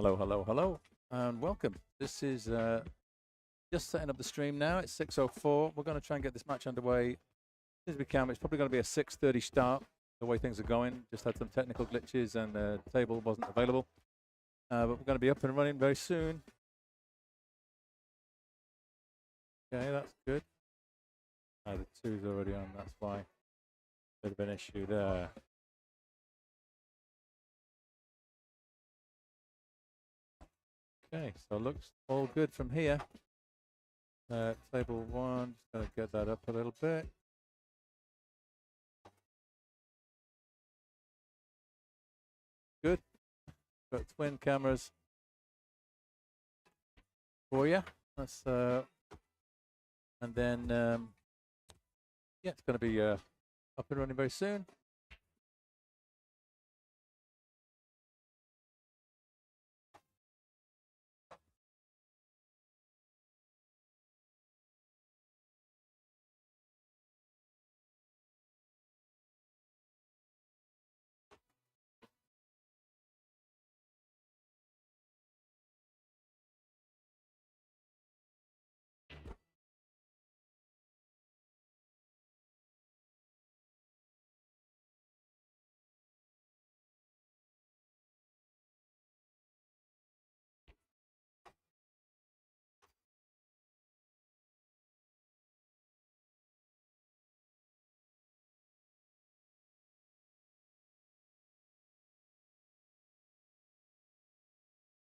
Hello, hello, hello, and welcome. This is just setting up the stream now. It's 6:04. We're going to try and get this match underway as soon as we can. It's probably going to be a 6:30 start, the way things are going. Just had some technical glitches and the table wasn't available. But we're going to be up and running very soon. Okay, that's good. The two's already on, that's why. Bit of an issue there. Okay, so it looks all good from here. Table one, just going to get that up a little bit. Good. Got twin cameras for you. That's and then yeah, it's going to be up and running very soon.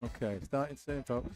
Okay, starting soon, folks.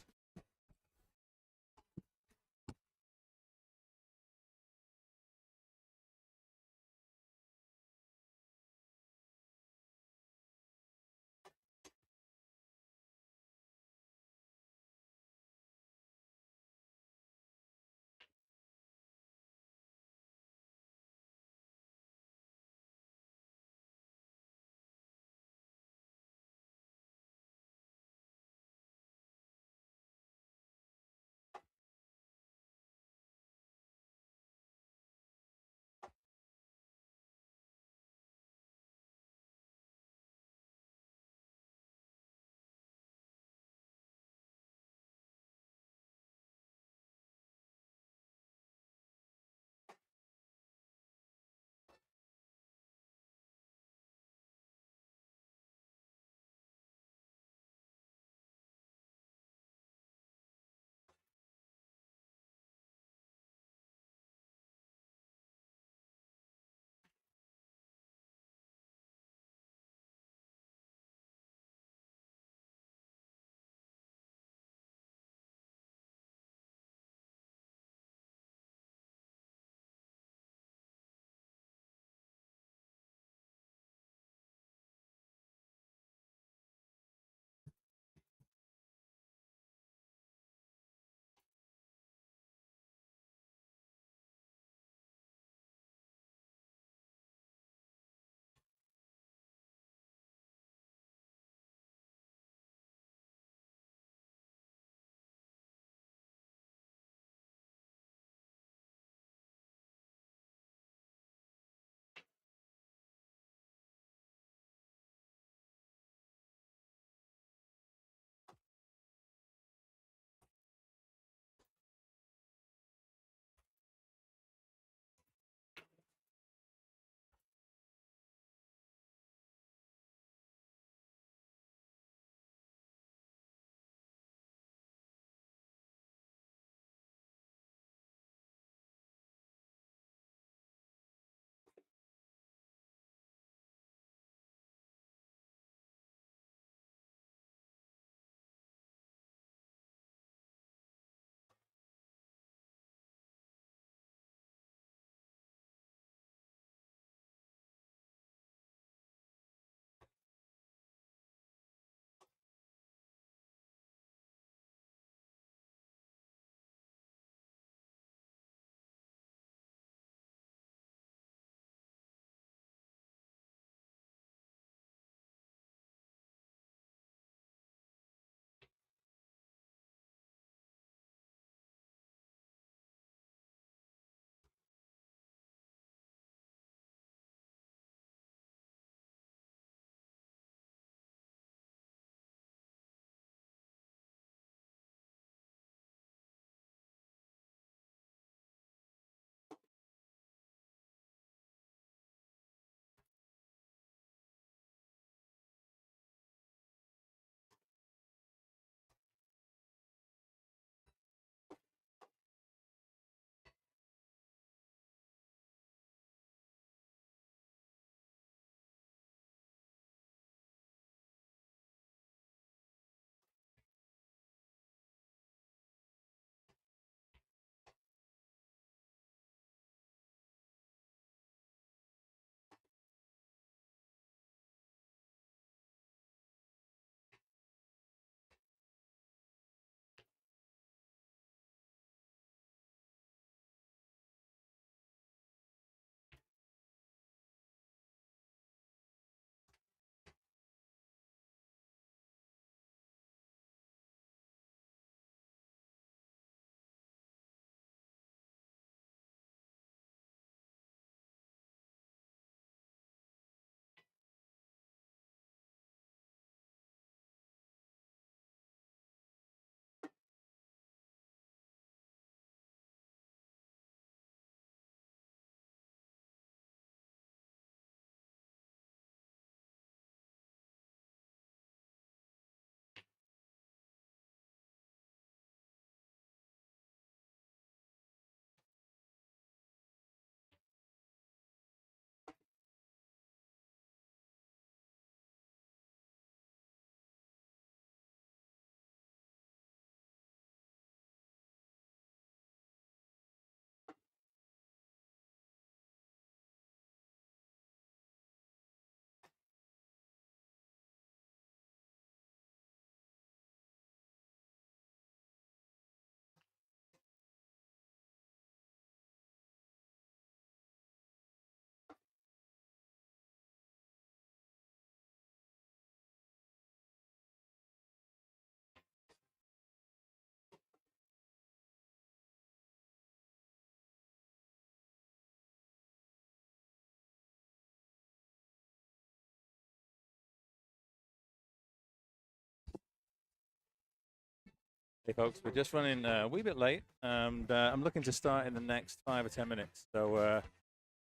Hey folks, we're just running a wee bit late, and I'm looking to start in the next 5 or 10 minutes. So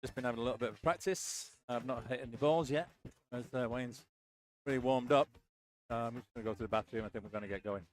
just been having a little bit of practice. I've not hit any balls yet, as Wayne's pretty warmed up. I'm just going to go to the bathroom. I think we're going to get going.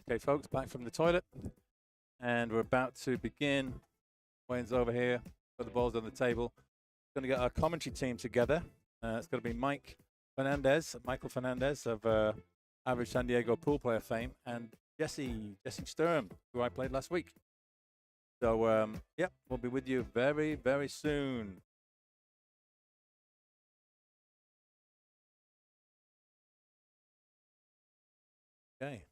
Okay, folks, back from the toilet, and we're about to begin. Wayne's over here, got the balls on the table. Going to get our commentary team together. It's going to be Michael Fernandez of Average San Diego pool player fame, and Jesse Sturm, who I played last week. So, yep, we'll be with you very, very soon. Okay.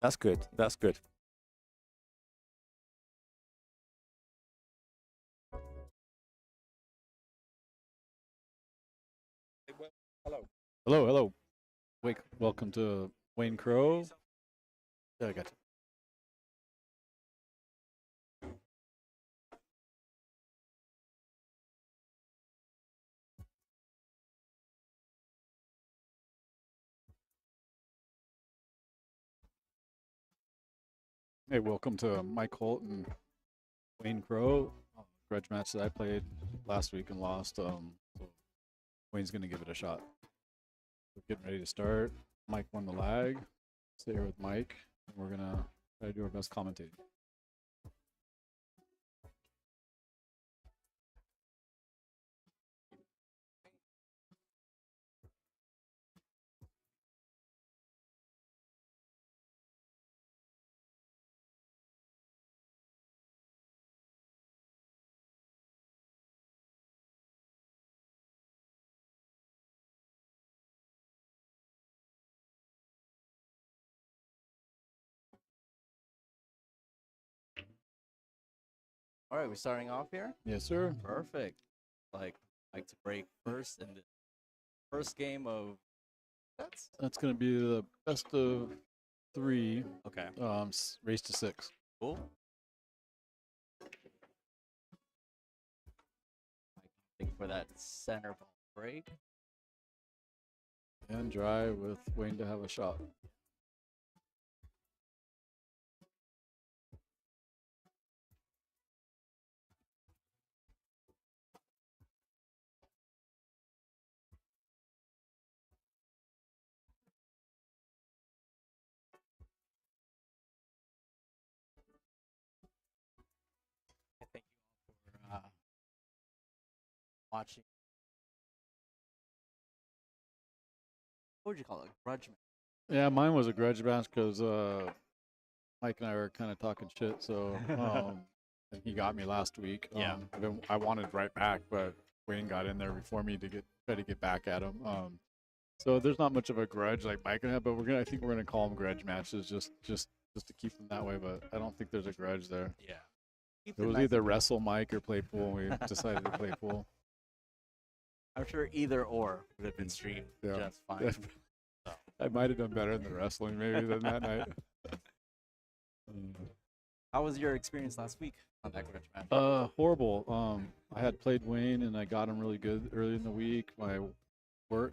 That's good. That's good. Hello. Hello, hello. Welcome to Wayne Crow. Yeah, I got you. Hey, welcome to Mike Holt and Wayne Crow. Grudge match that I played last week and lost. So Wayne's gonna give it a shot. We're getting ready to start. Mike won the lag. Stay here with Mike, and we're gonna try to do our best commentating. All right, we're starting off here. Yes, sir. Perfect. Like to break first in the first game of That's gonna be the best of 3. Okay. Race to 6. Cool. Think for that center ball break. And dry with Wayne to have a shot. Thank you all for watching. What would you call it? Grudge match. Yeah, mine was a grudge match because Mike and I were kind of talking shit. So and he got me last week. Yeah. I wanted right back, but Wayne got in there before me to try to get back at him. So there's not much of a grudge like Mike and I have, but I think we're gonna call them grudge matches just to keep them that way. But I don't think there's a grudge there. Yeah. It was either wrestle Mike or play pool. And we decided to play pool. I'm sure either or would have been streamed just fine. So. I might have done better in the wrestling maybe than that night. How was your experience last week on that grudge match? Horrible. I had played Wayne and I got him really good early in the week. My work,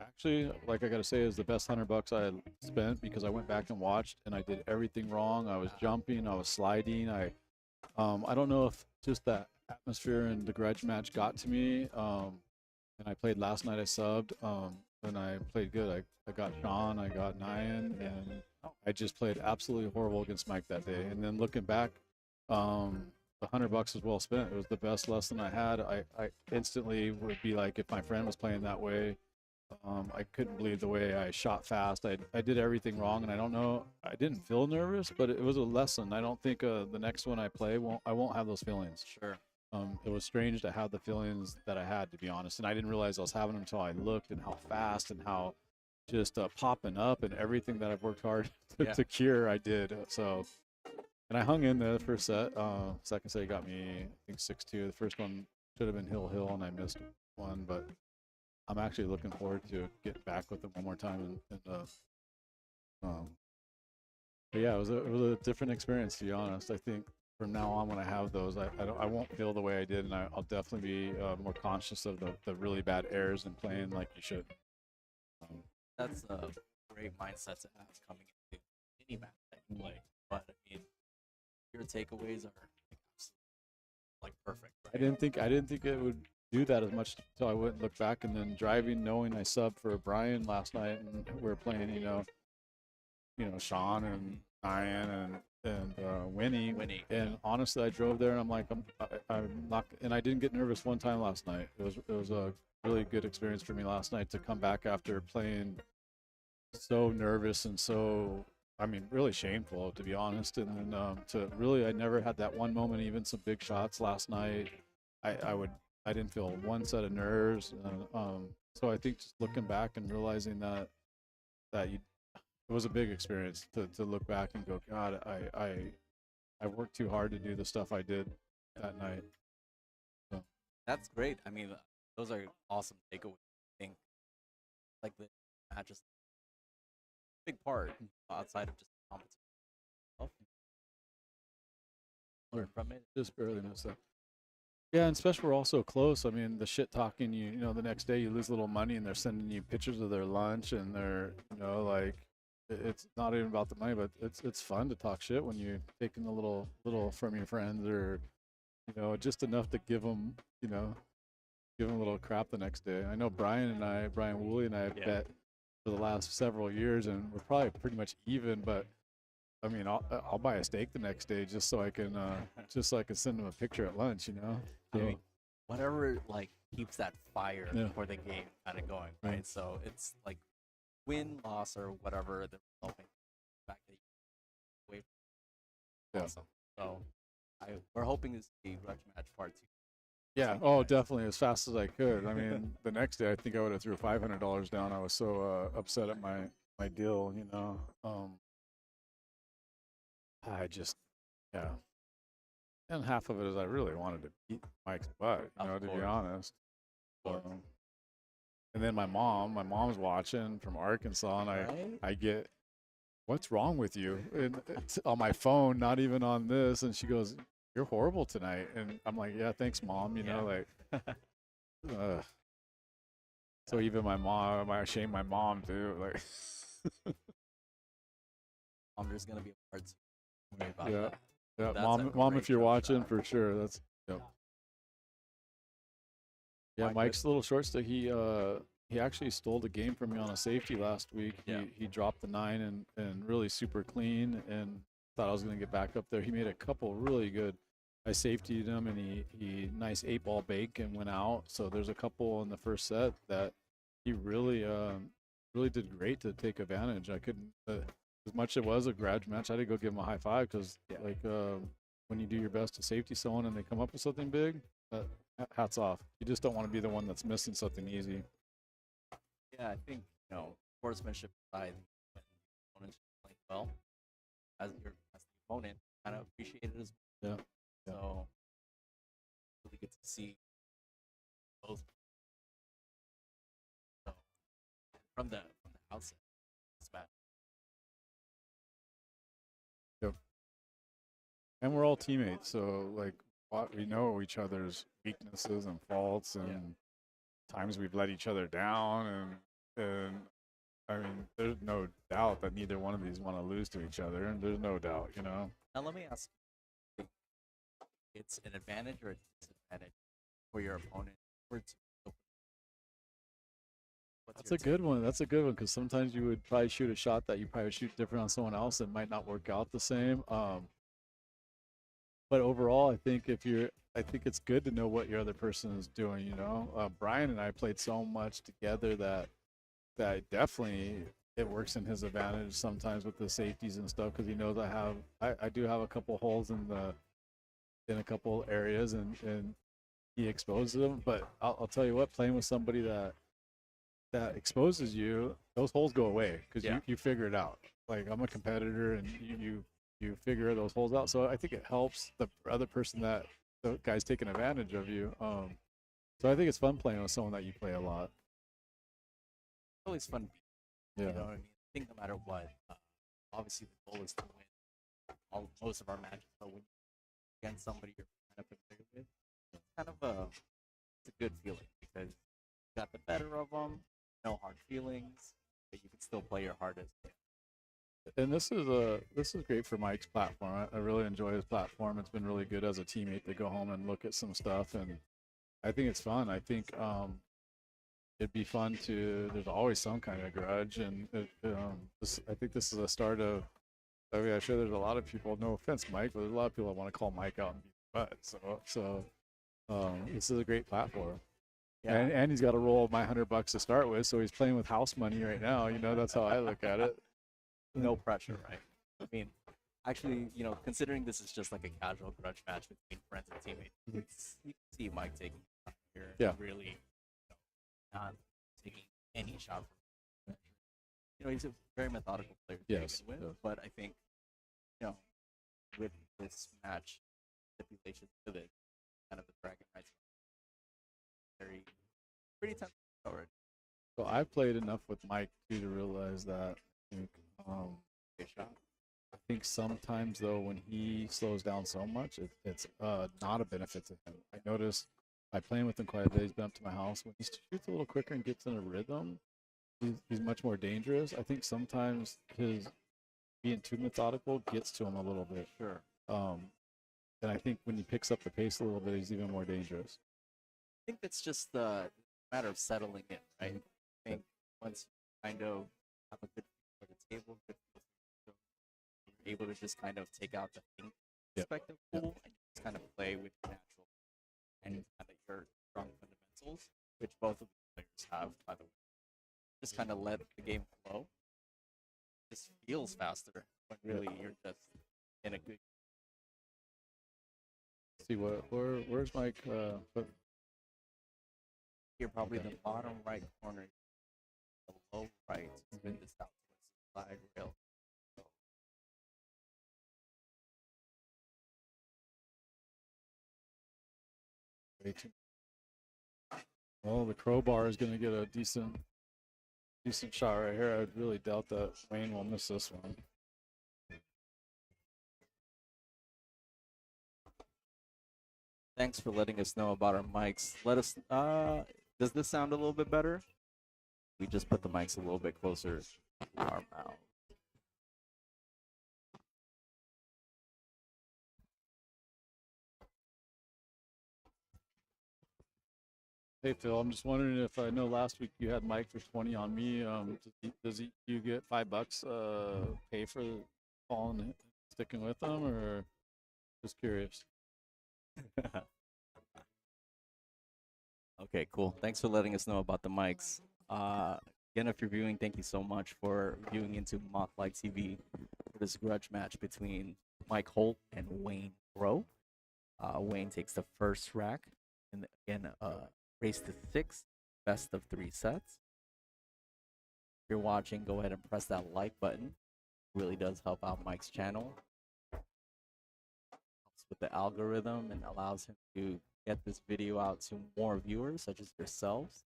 actually, like I gotta say, is the best $100 I had spent because I went back and watched and I did everything wrong. I was jumping, I was sliding. I don't know if just that atmosphere and the grudge match got to me. And I played last night. I subbed. And I played good. I got Sean, I got Nyan, and I just played absolutely horrible against Mike that day. And then looking back, the $100 was well spent. It was the best lesson I had. I instantly would be like, if my friend was playing that way, I couldn't believe the way I shot fast. I did everything wrong, and I don't know. I didn't feel nervous, but it was a lesson. I don't think the next one I play I won't have those feelings. Sure. It was strange to have the feelings that I had, to be honest, and I didn't realize I was having them until I looked and how fast and how just popping up and everything that I've worked hard to cure. I did so, and I hung in there the first set. Second set got me, I think 6-2. The first one should have been hill, and I missed one, but I'm actually looking forward to getting back with them one more time. But yeah, it was a different experience, to be honest. I think from now on, when I have those, I won't feel the way I did, and I'll definitely be more conscious of the really bad errors and playing like you should. That's a great mindset to have coming into any match that you play. But I mean, your takeaways are like perfect. Right? I didn't think it would do that as much until I went and looked back, and then driving, knowing I subbed for Brian last night, and we were playing, Sean and Diane and Winnie. And honestly, I drove there and I'm like, I'm not, and I didn't get nervous one time last night. It was a really good experience for me last night to come back after playing so nervous and so, really shameful, to be honest. And then I never had that one moment, even some big shots last night. I didn't feel one set of nerves. So I think just looking back and realizing that it was a big experience to look back and go, God, I worked too hard to do the stuff I did that night. So, That's great. I mean, those are awesome takeaways. I think like the matches, big part outside of just competition. Learn from it. just barely missed that. Yeah, and especially we're all so close. I mean, the shit talking, you know, the next day you lose a little money and they're sending you pictures of their lunch and they're, you know, like it's not even about the money, but it's fun to talk shit when you're taking a little from your friends or, you know, just enough to give them, you know, give them a little crap the next day. I know Brian Woolley and I have bet for the last several years and we're probably pretty much even, but I mean, I'll buy a steak the next day just so I can send them a picture at lunch, you know. I So, mean, whatever like keeps that fire Yeah. for the game kind of going, right? Right. So it's like win, loss, or whatever the result may be. The fact that you wait, Yeah. awesome. So we're hoping to see Grudge Match Part 2. yeah. Oh, definitely as fast as I could. I mean, the next day I think I would have threw $500 down. I was so upset at my deal, you know. I just, yeah. And half of it is I really wanted to beat Mike's butt, you Of know, to be course. honest. Of course. And then my mom's watching from Arkansas, and Right? I get, what's wrong with you? And it's on my phone, not even on this. And she goes, you're horrible tonight. And I'm like, yeah, thanks, Mom. You know, like, so even my mom, I shame my mom too. Like, There's gonna be a part 2. Don't worry about Yeah. that. yeah, That's a mom, great if you're jump watching, shot. for sure. That's, yep. Yeah, Mike, Mike's a little short stick. He actually stole the game from me on a safety last week. Yeah. He dropped the 9 and really super clean and thought I was gonna get back up there. He made a couple really good. I safetied him and he nice 8-ball bake and went out. So there's a couple in the first set that he really did great to take advantage. I couldn't as much it was a grudge match. I had to go give him a high five because like when you do your best to safety someone and they come up with something big, hats off. You just don't want to be the one that's missing something easy. Yeah, I think, you know, sportsmanship aside, when the opponent's playing well, as the opponent, kind of appreciate it as well. Yeah. Yeah. So, really get to see both. So, from the outset, it's bad. And we're all teammates, so like we know each other's weaknesses and faults and times we've let each other down and I mean there's no doubt that neither one of these want to lose to each other, and there's no doubt, you know. Now, let me ask you, it's an advantage or a disadvantage for your opponent? That's a good one. That's a good one because sometimes you would probably shoot a shot that you probably shoot different on someone else that might not work out the same. But overall, I think it's good to know what your other person is doing. You know, Brian and I played so much together that definitely it works in his advantage sometimes with the safeties and stuff because he knows I do have a couple holes in a couple areas and he exposes them. But I'll tell you what, playing with somebody that exposes you, those holes go away because you figure it out. Like I'm a competitor and you figure those holes out. So I think it helps the other person that the guy's taking advantage of you. So I think it's fun playing with someone that you play a lot. It's always fun. Yeah. You know what I mean? I think no matter what, obviously the goal is to win most of our matches. But when you're against somebody you're kind of familiar with, it's kind of it's a good feeling because you got the better of them, no hard feelings, but you can still play your hardest. And this is great for Mike's platform. I really enjoy his platform. It's been really good as a teammate to go home and look at some stuff, and I think it's fun. I think it'd be fun to. There's always some kind of grudge, and I think this is a start of. I mean, I'm sure there's a lot of people. No offense, Mike, but there's a lot of people that want to call Mike out and beat his butt. So this is a great platform. Yeah. And he's got a roll of my $100 to start with, so he's playing with house money right now. You know, that's how I look at it. No pressure, right? I mean, actually, you know, considering this is just like a casual grudge match between friends and teammates, you can see Mike taking time here. Yeah. Really, you know, not taking any shot from. he's a very methodical player to Yes, begin with. yes. But I think, with this match stipulations to it, kind of the bragging rights, very pretty tempting already. So I've played enough with Mike too to realize that. I think, Good shot. I think sometimes though, when he slows down so much, it's not a benefit to him. I noticed by playing with him quite a bit, he's been up to my house. When he shoots a little quicker and gets in a rhythm, he's much more dangerous. I think sometimes his being too methodical gets to him a little bit. Sure. And I think when he picks up the pace a little bit, he's even more dangerous. I think it's just a matter of settling in, right? I think once you kind of have a good feel for the table, good feel for the you're able to just kind of take out the think perspective pool and just kind of play with your natural and kind of your strong fundamentals, which both of the players have, by the way. Just kind of let the game flow. Just feels faster when really you're just in a good. See where's Mike? Here, probably the bottom right corner, the low right, spin this out towards the side rail. Well, the Crowbar is going to get a decent shot right here. I really doubt that Wayne will miss this one. Thanks for letting us know about our mics. Let us. Does this sound a little bit better? We just put the mics a little bit closer to our mouth. Hey Phil, I'm just wondering if I know last week you had Mike for 20 on me. You get $5 pay for following sticking with them, or just curious? Okay, cool. Thanks for letting us know about the mics. Again, if you're viewing, thank you so much for viewing into MothlikeTV for this grudge match between Mike Holt and Wayne Bro. Wayne takes the first rack, and again, race to 6, best of 3 sets. If you're watching, go ahead and press that like button. It really does help out Mike's channel. Helps with the algorithm and allows him to get this video out to more viewers, such as yourselves.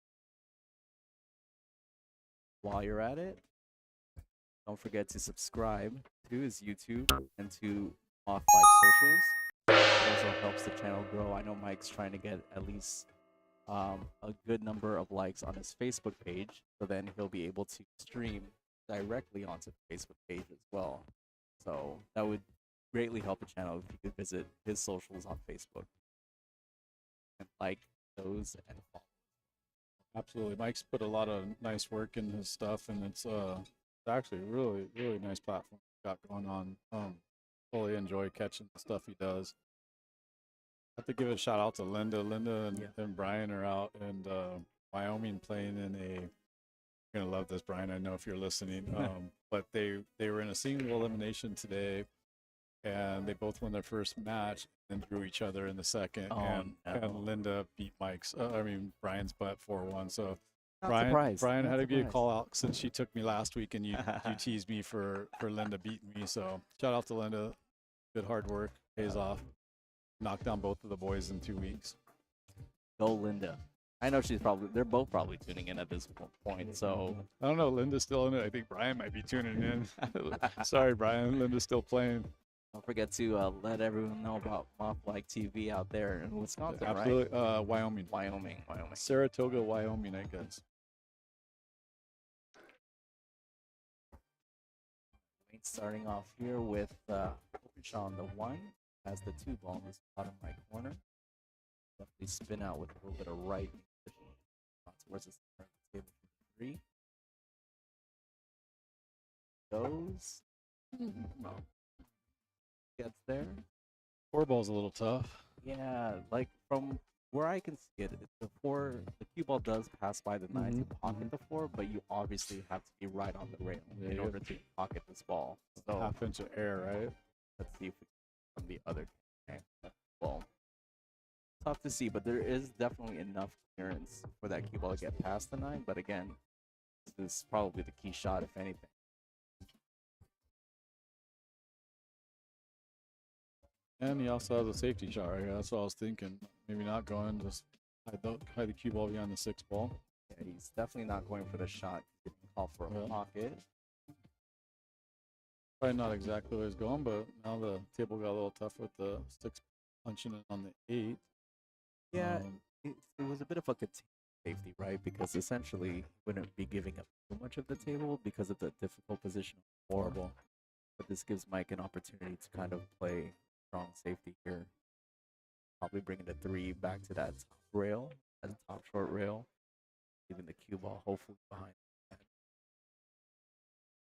While you're at it, don't forget to subscribe to his YouTube and to Mothlike socials. It also helps the channel grow. I know Mike's trying to get at least a good number of likes on his Facebook page, so then he'll be able to stream directly onto the Facebook page as well. So that would greatly help the channel if you could visit his socials on Facebook and like those and follow. Absolutely. Mike's put a lot of nice work in his stuff, and it's actually a really nice platform he's got going on. Fully enjoy catching the stuff he does. I have to give a shout out to Linda. Linda and Brian are out in Wyoming playing in a. You're gonna love this, Brian. I know if you're listening. But they were in a single elimination today, and they both won their first match and drew each other in the second. And Linda beat Brian's butt 4-1. So Brian had to be a call out since she took me last week, and you teased me for Linda beating me. So shout out to Linda. Good hard work pays off. Knocked down both of the boys in 2 weeks. Go Linda. I know they're both probably tuning in at this point, so. I don't know, Linda's still in it. I think Brian might be tuning in. Sorry, Brian, Linda's still playing. Don't forget to let everyone know about MothlikeTV out there in Wisconsin, Absolutely. right? Wyoming. Saratoga, Wyoming, I guess. Starting off here with Sean the 1. Has the 2 ball in his bottom right corner. Definitely spin out with a little bit of right position. Towards the center of the table for 3. Goes. Gets there. 4 ball's a little tough. Yeah, like from where I can see it, the cue ball does pass by the 9 to pocket the 4, but you obviously have to be right on the rail in order to pocket this ball. So half inch of air, right? Let's see if we can from the other ball. Tough to see, but there is definitely enough clearance for that cue ball to get past the 9. But again, This is probably the key shot, if anything. And he also has a safety shot right here. That's what I was thinking. Maybe not going, just hide the cue ball behind the 6 ball. Yeah, he's definitely not going for the shot. He didn't call for a Yeah. pocket. Probably not exactly where he's going, but now the table got a little tough with the 6 punching it on the 8. Yeah, Um, it was a bit of a contained safety, right? Because essentially he wouldn't be giving up too much of the table because of the difficult position of the four. horrible. But this gives Mike an opportunity to kind of play strong safety here. Probably bringing the 3 back to that top rail, that top short rail. Leaving the cue ball hopefully behind. A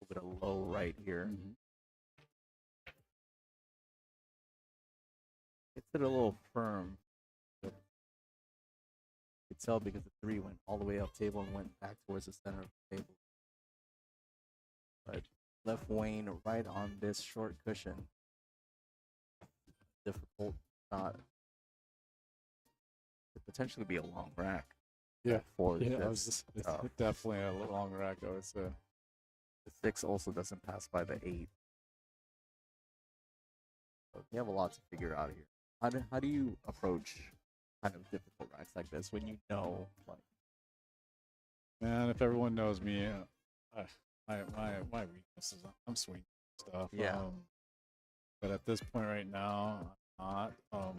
little bit of low right here. Mhm. Gets it a little firm. You could tell because the 3 went all the way up table and went back towards the center of the table. But left Wayne right on this short cushion. Difficult shot. Could potentially be a long rack. Yeah. For Yeah, this. it's Oh. definitely a long rack, I would say. The 6 also doesn't pass by the 8. So you have a lot to figure out here. How do you approach kind of difficult racks like this when you know, like, Man, if everyone knows me, my weakness is I'm swinging stuff. Yeah. But at this point right now, I'm not.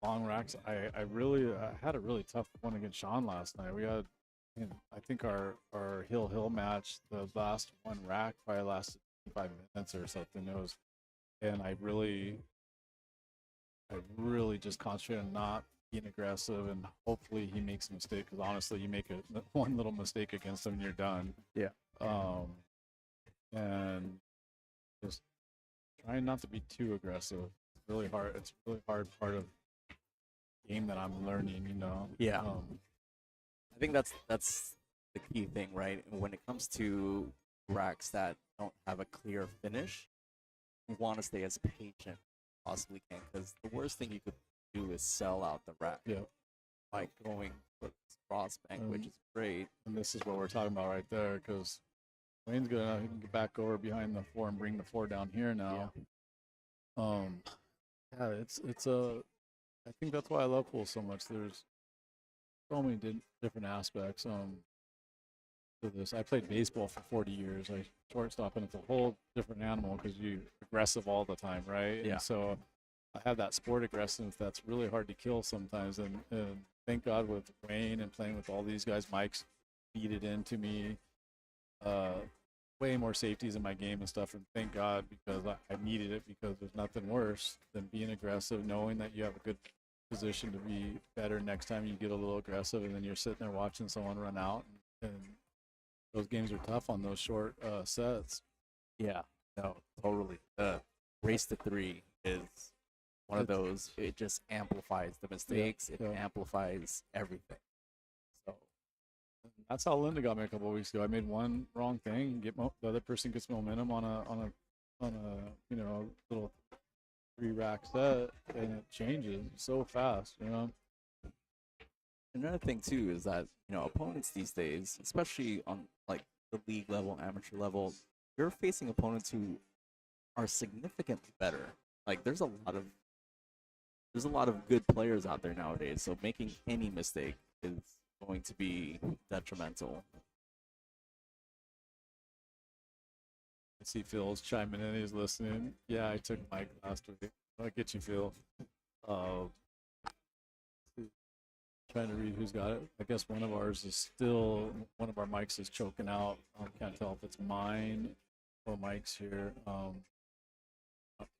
Long racks. I had a really tough one against Sean last night. We had, I think our hill match, the last one rack probably lasted 5 minutes or something. It was, and I really just concentrate on not being aggressive, and hopefully he makes a mistake, because honestly, you make one little mistake against him and you're done. Yeah. And just trying not to be too aggressive. It's really hard. It's a really hard part of the game that I'm learning, Yeah. I think that's the key thing, right? When it comes to racks that don't have a clear finish, you want to stay as patient as possibly can, because the worst thing you could do is sell out the rack. Yeah. Like going for this cross bank, which is great. And this is what we're talking about right there, because Wayne's he can get back over behind the 4 and bring the 4 down here now. Yeah, it's I think that's why I love pool so much. There's so many different aspects to this. I played baseball for 40 years. I shortstop, and it's a whole different animal because you're aggressive all the time, right? Yeah. And so I have that sport aggressiveness that's really hard to kill sometimes. And thank God with Wayne and playing with all these guys, Mike's feed it into me. Way more safeties in my game and stuff, and thank God, because I needed it, because there's nothing worse than being aggressive, knowing that you have a good position to be better next time you get a little aggressive, and then you're sitting there watching someone run out, and those games are tough on those short sets. Yeah, no, totally. The race to 3 is one of those. It just amplifies the mistakes. It amplifies everything. So that's how Linda got me a couple of weeks ago. I made one wrong thing, the other person gets momentum on a little 3-rack set, and it changes so fast. another thing too is that opponents these days, especially on like the league level, amateur level, you're facing opponents who are significantly better. Like there's a lot of good players out there nowadays. So making any mistake is going to be detrimental. I see Phil's chiming in. He's listening. Yeah, I took Mike last week. I'll get you, Phil. Trying to read who's got it. I guess one of our mics is choking out. Can't tell if it's mine or Mike's here. Not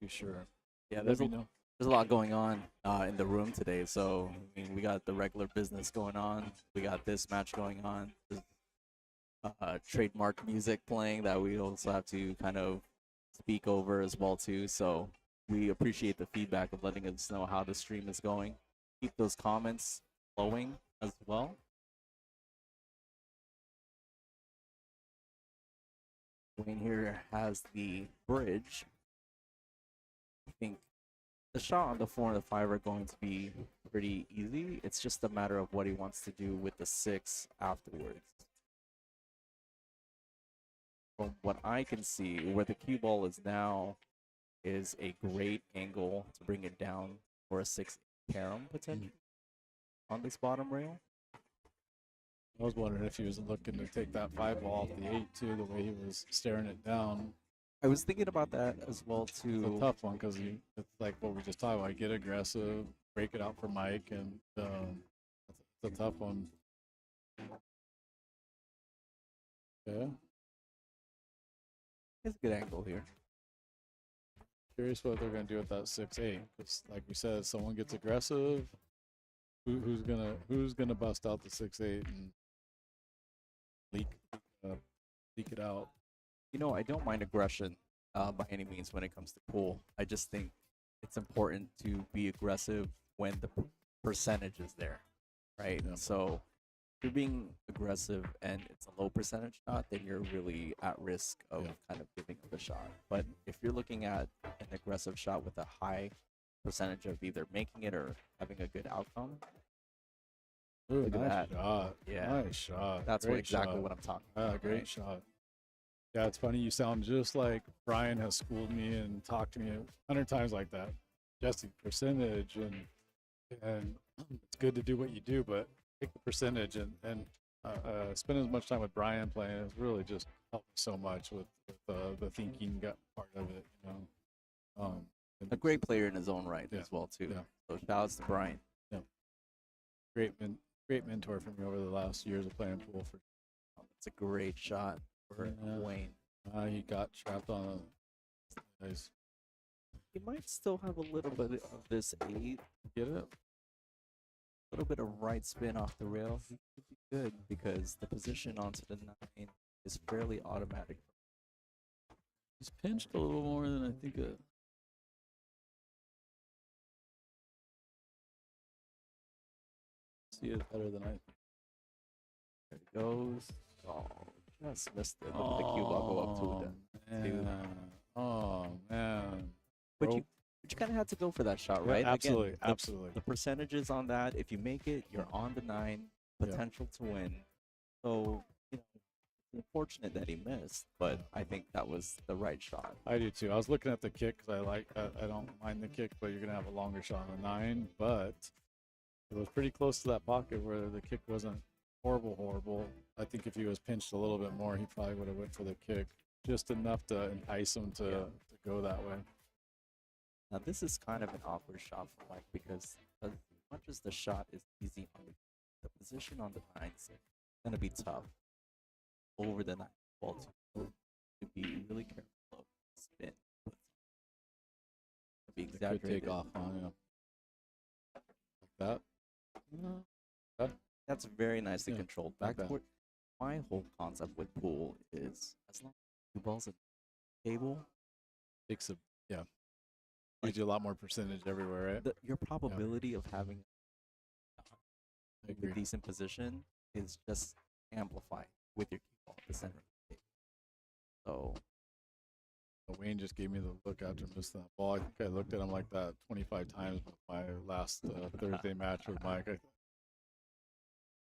too sure. Yeah, there's a lot going on in the room today. So I mean, we got the regular business going on. We got this match going on. There's trademark music playing that we also have to kind of speak over as well too. So we appreciate the feedback of letting us know how the stream is going. Keep those comments flowing as well. Wayne here has the bridge. I think the shot on the 4 and the 5 are going to be pretty easy. It's just a matter of what he wants to do with the 6 afterwards. from what I can see, where the cue ball is now is a great angle to bring it down for a 6 carom potential on this bottom rail. I was wondering if he was looking to take that 5 ball off the 8 too, the way he was staring it down. I was thinking about that as well It's too. a tough one because it's like what we just talked about. Get aggressive, break it out for Mike, and it's a tough one. Yeah, It's a good angle here. curious what they're gonna do with that 6-8. Because like we said, if someone gets aggressive, who's gonna bust out the 6-8 and leak it out? You know, I don't mind aggression by any means when it comes to pool. I just think it's important to be aggressive when the percentage is there, right? Yeah. So if you're being aggressive and it's a low percentage shot, then you're really at risk of kind of giving up the shot. But if you're looking at an aggressive shot with a high percentage of either making it or having a good outcome, Ooh, look at nice that. shot. Yeah. Nice shot. That's Great exactly shot. what I'm talking about. Ah, great right? shot. Yeah, it's funny. You sound just like Brian has schooled me and talked to me 100 times like that. Jesse, percentage and it's good to do what you do, but take the percentage and spend as much time with Brian playing has really just helped me so much with the thinking part of it. You know, A great player in his own right Yeah. as well too. Yeah. So shout outs to Brian. great mentor for me over the last years of playing pool. For It's a great shot for Yeah. Wayne. he got trapped on a nice. He might still have a little bit of this 8. Get it? A little bit of right spin off the rail. He could be good because the position onto the 9 is fairly automatic. He's pinched a little more than I think. See it better than I. There it goes. Oh, just missed it. Look at the cue ball go up to the. Man. Oh man. But Bro. you kind of had to go for that shot, Yeah, right? absolutely, Again, absolutely. The percentages on that, if you make it, you're on the 9, potential to win. So, you know, it's unfortunate that he missed, but I think that was the right shot. I do too. I was looking at the kick because I don't mind the kick, but you're gonna have a longer shot on the 9. But it was pretty close to that pocket where the kick wasn't horrible. I think if he was pinched a little bit more, he probably would have went for the kick, just enough to entice him to go that way. Now, this is kind of an awkward shot for Mike because as much as the shot is easy on the position on the 9 is going to be tough over the 9 ball to be really careful of spin. To be It could exaggerated. take off on him like that. That's very nicely Yeah, controlled. not Back to bad. what my whole concept with pool is, as long as the ball's a table, Takes a gives you a lot more percentage everywhere, right? your probability of having I a agree. decent position is just amplified with your cue ball at the center of the table. So Wayne just gave me the look after missing that ball. I think I looked at him like that 25 times with my last Thursday match with Mike.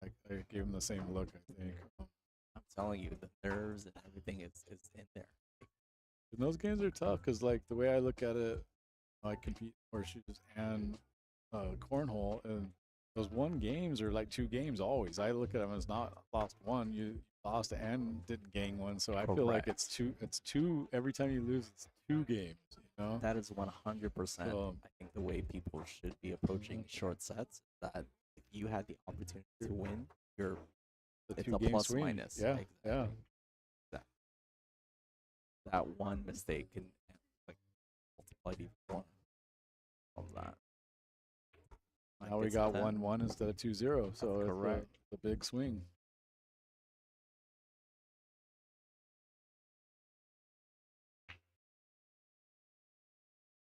I gave him the same look, I think. I'm telling you, the nerves and everything is in there. And those games are tough because, like, the way I look at it, I compete horseshoes and cornhole, and those 1 games are like 2 games always. I look at them as not lost 1, you lost and didn't gain 1. So I feel like Correct. it's two every time you lose. It's 2 games. You know. That is 100%. So- I think the way people should be approaching short sets. That if you had the opportunity to win, The it's 2 a game plus swing. minus. Yeah, Like, yeah. that one mistake can like multiply even more from that. Mike Now we gets a got 10. 1-1 instead of 2-0. So it's correct. the big swing.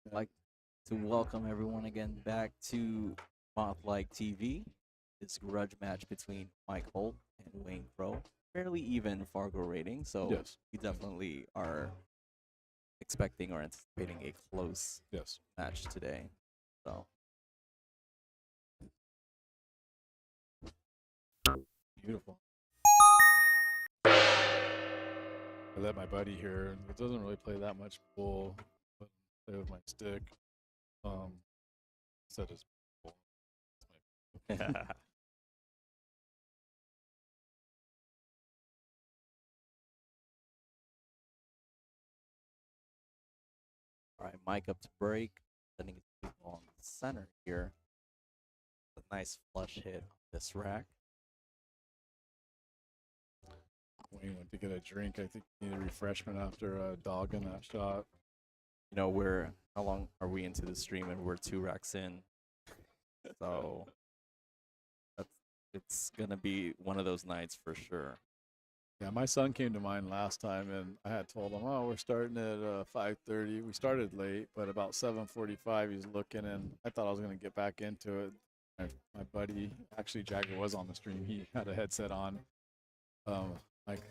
I'd like to welcome everyone again back to MothlikeTV. It's Grudge Match between Mike Holt and Wayne Crow. Fairly even Fargo rating, so Yes. we definitely are expecting or anticipating a close Yes. match today. So Beautiful. I let my buddy here. It doesn't really play that much pool, but I play with my stick. Instead of pool. All right, Mike up to break. Sending it to the ball in the center here. A nice flush hit on this rack. Wayne went to get a drink. I think he needed refreshment after dogging that shot. You know, how long are we into the stream? And we're 2 racks in. So it's gonna be one of those nights for sure. Yeah, my son came to mind last time, and I had told him, "Oh, we're starting at 5:30." We started late, but about 7:45, he's looking, and I thought I was gonna get back into it. My buddy, actually, Jagger was on the stream. He had a headset on. Like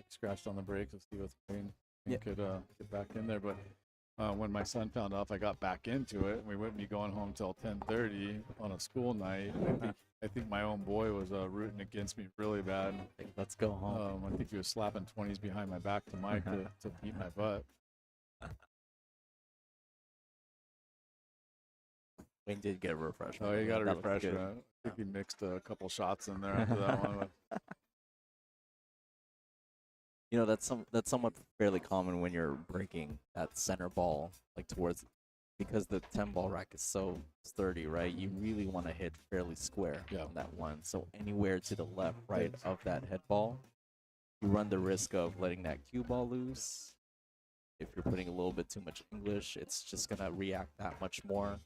scratched on the brakes to see what's going. He could get back in there, but when my son found out I got back into it, we wouldn't be going home till 10:30 on a school night. I think my own boy was rooting against me really bad. Let's go home. I think he was slapping 20s behind my back to Mike to beat my butt. Wayne did get a refreshment. Oh, he got a That looks good. refreshment. I think he mixed a couple shots in there after that one. You know, that's somewhat fairly common when you're breaking that center ball, like towards, because the 10 ball rack is so sturdy, right? You really want to hit fairly square on that one. So anywhere to the left, right of that head ball, you run the risk of letting that cue ball loose. If you're putting a little bit too much English, it's just gonna react that much more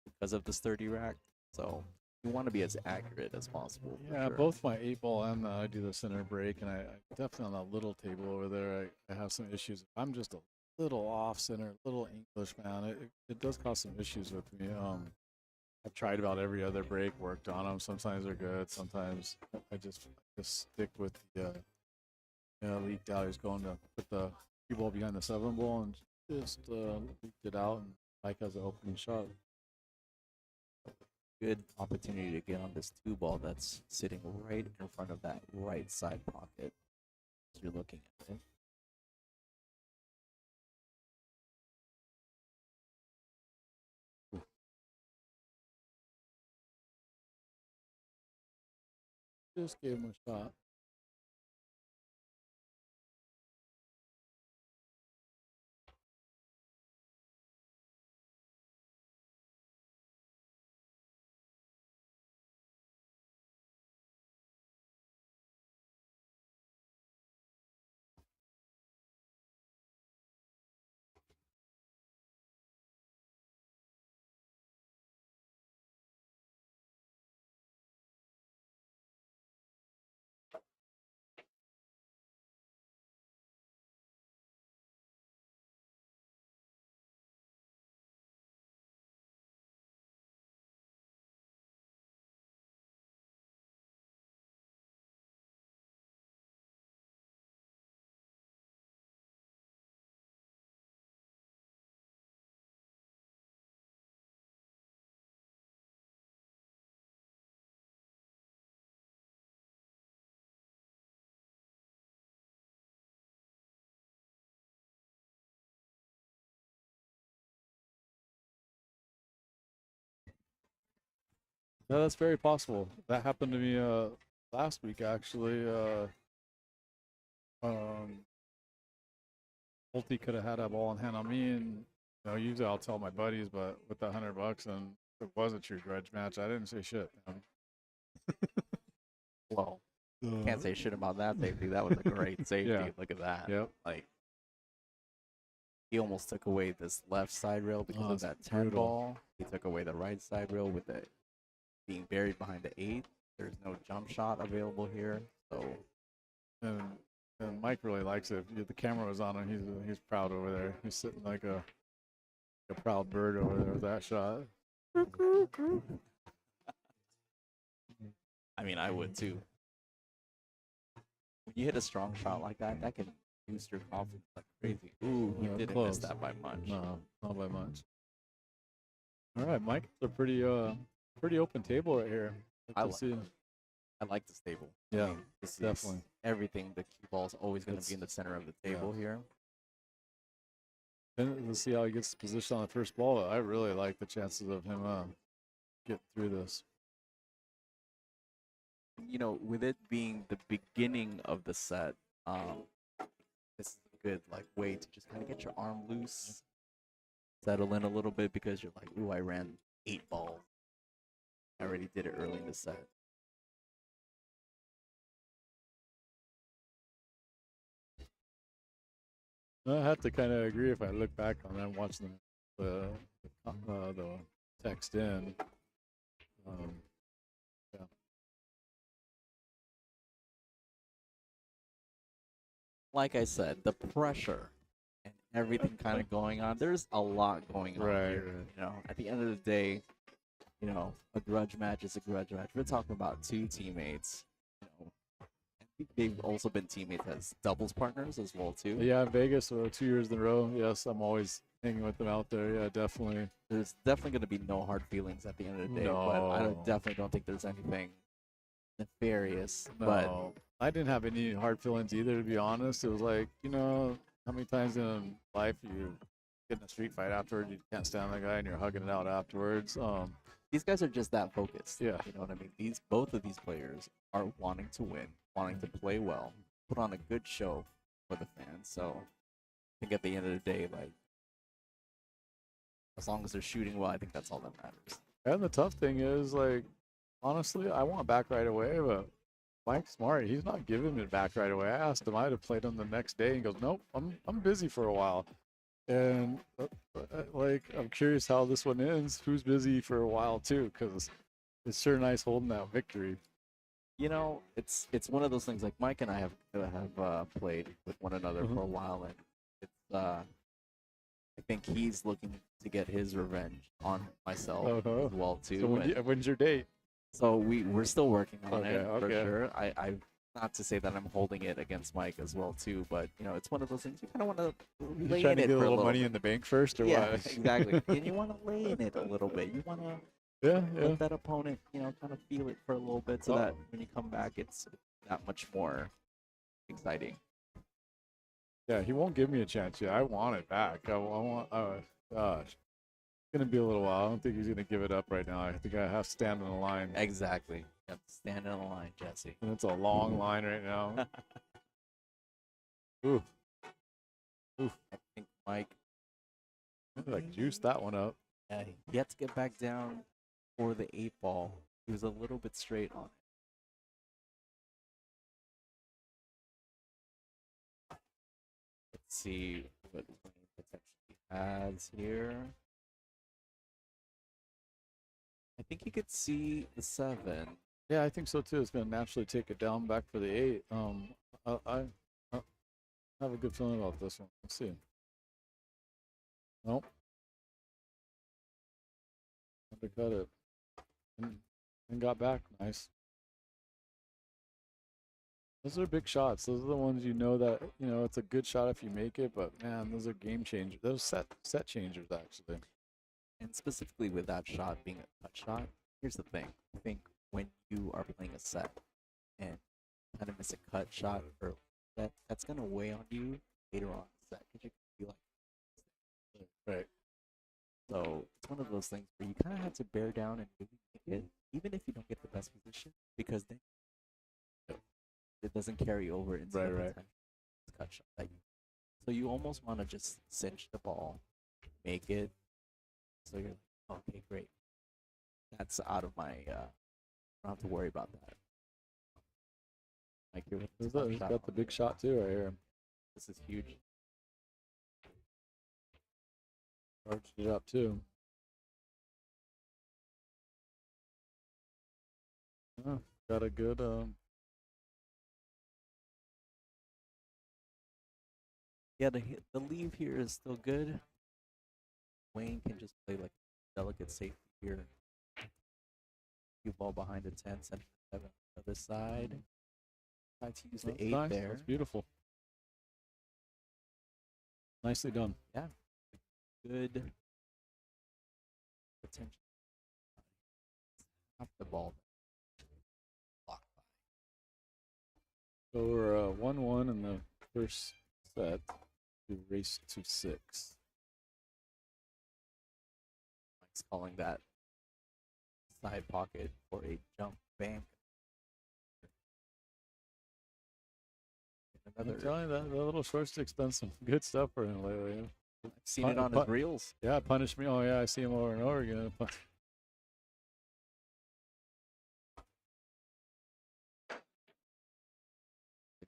because of the sturdy rack. So you want to be as accurate as possible. Yeah, both my 8 ball and I do the center break, and I definitely on that little table over there, I have some issues. I'm just a little off center, little English, man. It does cause some issues with me. I've tried about every other break, worked on them. Sometimes they're good. Sometimes I just stick with the leaked out. He's going to put the cue ball behind the 7 ball and just leaked it out, and Mike has an opening shot. Good opportunity to get on this 2 ball that's sitting right in front of that right side pocket as you're looking at it. Just gave him a shot. No, that's very possible. That happened to me last week, actually. Holty could have had that ball in hand on me, and usually I'll tell my buddies, but with that $100 and it was a true grudge match, I didn't say shit. Well, can't say shit about that safety. That was a great safety. Yeah. Look at that. Yep. Like, he almost took away this left side rail because of that it's 10 brutal. ball. He took away the right side rail with it being buried behind the 8. There's no jump shot available here. So, And Mike really likes it. The camera was on him. He's proud over there. He's sitting like a proud bird over there with that shot. I mean, I would too. When you hit a strong shot like that, that can boost your confidence like crazy. Ooh, he Yeah, didn't close. miss that by much. No, not by much. All right, Mike. It's a pretty open table right here. I Like like to see. I like this table. Yeah, this definitely. is everything. The cue ball is always going to It's- be in the center of the yeah. table here. And let's see how he gets the position on the first ball. I really like the chances of him getting through this. You know, with it being the beginning of the set, this is a good like way to just kind of get your arm loose, settle in a little bit, because you're like, ooh, I ran 8 balls. I already did it early in the set. I have to kind of agree if I look back on that, watching the text in. Yeah. Like I said, the pressure and everything kind of going on. There's a lot going on Right, here. right. You know, at the end of the day, you know, a grudge match is a grudge match. We're talking about 2 teammates. You know, I think they've also been teammates as doubles partners as well too. Yeah, in Vegas, 2 years in a row. Yes, I'm always hanging with them out there. Yeah, definitely. There's definitely going to be no hard feelings at the end of the day. But I No. definitely don't think there's anything nefarious. No, But I didn't have any hard feelings either, to be honest. It was like, you know, how many times in life you get in a street fight afterward, you can't stand the guy and you're hugging it out afterwards. these guys are just that focused. Yeah. You know what I mean? Both of these players are wanting to win, wanting to play well, put on a good show for the fans. So I think at the end of the day, like, as long as they're shooting well, I think that's all that matters. And the tough thing is, like, honestly, I want back right away, but Mike's smart. He's not giving it back right away. I asked him. I'd have played him the next day, and he goes, "Nope, I'm busy for a while." And like, I'm curious how this one ends. Who's busy for a while too? Because it's sure nice holding that victory. You know, it's one of those things. Like Mike and I have played with one another for a while, and it's I think he's looking to get his revenge on myself as well too. So when's your date? So we're still working on it for Okay. sure. I not to say that I'm holding it against Mike as well too, but you know, it's one of those things you kind of want to lay Trying in to it get a for little little money bit. in the bank first, or Yeah, what? exactly. And you want to lay in it a little bit. You want to Yeah. let that opponent, you know, kind of feel it for a little bit, so that when you come back, it's that much more exciting. Yeah, he won't give me a chance yet. I want it back. I want. Gosh, it's gonna be a little while. I don't think he's gonna give it up right now. I think I have to stand in the line, Exactly. You have to stand in a line, Jesse. and it's a long line right now. Ooh, I think Mike, like juice that one up. he had to get back down for the 8-ball. He was a little bit straight on it. Let's see what Wayne potentially has here. I think you could see the 7. Yeah, I think so too. It's gonna naturally take it down back for the 8. I have a good feeling about this one. Let's see. Nope. Undercut it. And got back. Nice. Those are big shots. Those are the ones you know that, you know, it's a good shot if you make it, but man, those are game changers. Those set changers actually. And specifically with that shot being a cut shot, here's the thing. I think when you are playing a set and kind of miss a cut shot or that's going to weigh on you later on in the set, because you can be like, Right. so it's one of those things where you kind of have to bear down and really make it, even if you don't get the best position, because then it doesn't carry over into the potential cut shot that you. So you almost want to just cinch the ball, make it. So you're like, okay, great. That's out of my. I don't have to worry about that. Like you're He's got the big shot too right here. This is huge. Charged it up too. Got a good Yeah, the leave here is still good. Wayne can just play like delicate safety here. Cue ball behind the 10, center 7 other side. Try to use the 8 nice. there. That's beautiful. Nicely done. Yeah. Good potential. Half the ball blocked by. So we're 1-1 in the first set. We race to 6. Mike's calling that side pocket for a jump bank. I'm telling you, that little short stick's done some good stuff for him lately. I've seen it on his reels. Yeah, punish me. Oh, yeah, I see him over and over again. A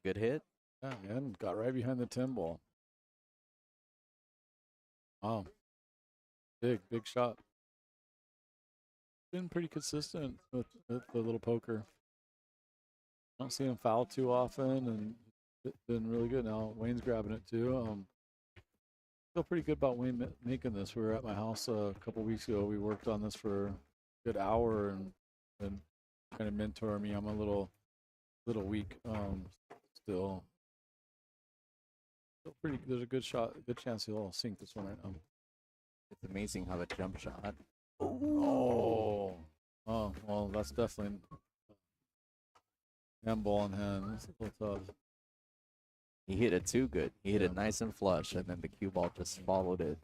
good hit. Yeah, man, got right behind the 10 ball. Wow. Big shot. Been pretty consistent with the little poker. Don't see him foul too often, and it's been really good. Now Wayne's grabbing it too. Feel pretty good about Wayne making this. We were at my house a couple weeks ago. We worked on this for a good hour and kind of mentor me. I'm a little weak still. Feel pretty. There's a good chance he'll sink this one right now. It's amazing how the jump shot. Oh, well, that's definitely handball in hand. That's a little tough. He hit it too good. He hit it nice and flush, and then the cue ball just followed it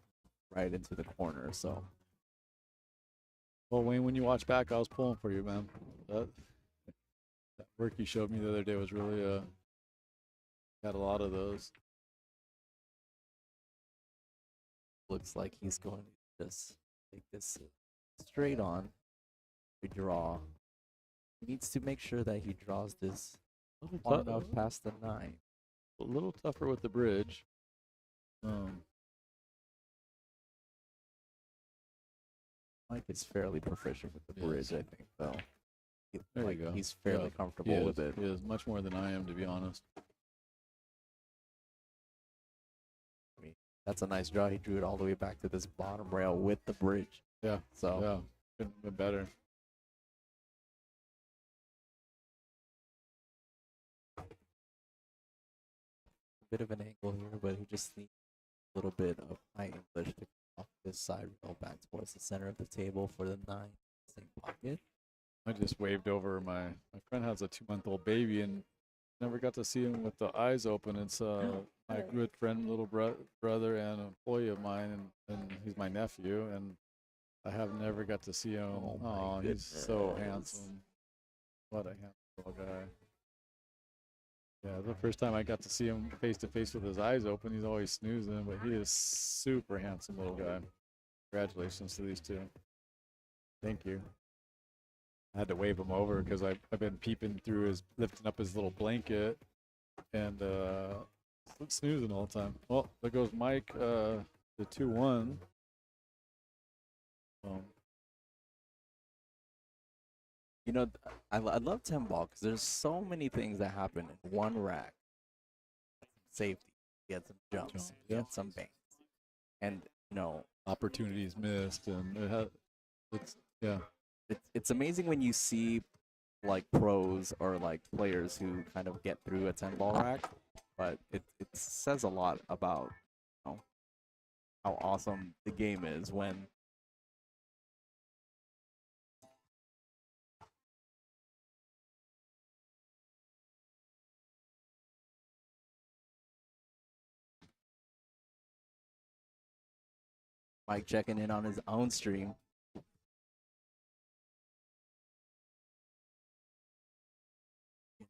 right into the corner. So, well, Wayne, when you watch back, I was pulling for you, man. That work you showed me the other day was really had a lot of those. Looks like he's going to just take this straight on. Redraw. He needs to make sure that he draws this far enough past the 9. A little tougher with the bridge. Mike is fairly proficient with the bridge, I think, though. There you go. He's fairly comfortable with it. He is much more than I am, to be honest. That's a nice draw. He drew it all the way back to this bottom rail with the bridge. Yeah. So yeah, couldn't have been better. A bit of an angle here, but he just needs a little bit of high English to come off this side rail back towards the center of the table for the 9. Same pocket. I just waved over my friend has a 2-month-old baby and never got to see him with the eyes open. It's my good friend, little brother, and an employee of mine, and he's my nephew, and I have never got to see him. Oh, he's so handsome. What a handsome little guy. Yeah, the first time I got to see him face to face with his eyes open, he's always snoozing, but he is super handsome little guy. Congratulations to these two. Thank you. I had to wave him over because I've been peeping through lifting up his little blanket, and snoozing all the time. Well, there goes Mike, the 2-1. You know, I love 10 ball because there's so many things that happen in one rack. Safety, you had some jumps, you had some banks, and you know, opportunities missed, and it's amazing when you see like pros or like players who kind of get through a 10 ball rack, but it says a lot about, you know, how awesome the game is when Mike checking in on his own stream.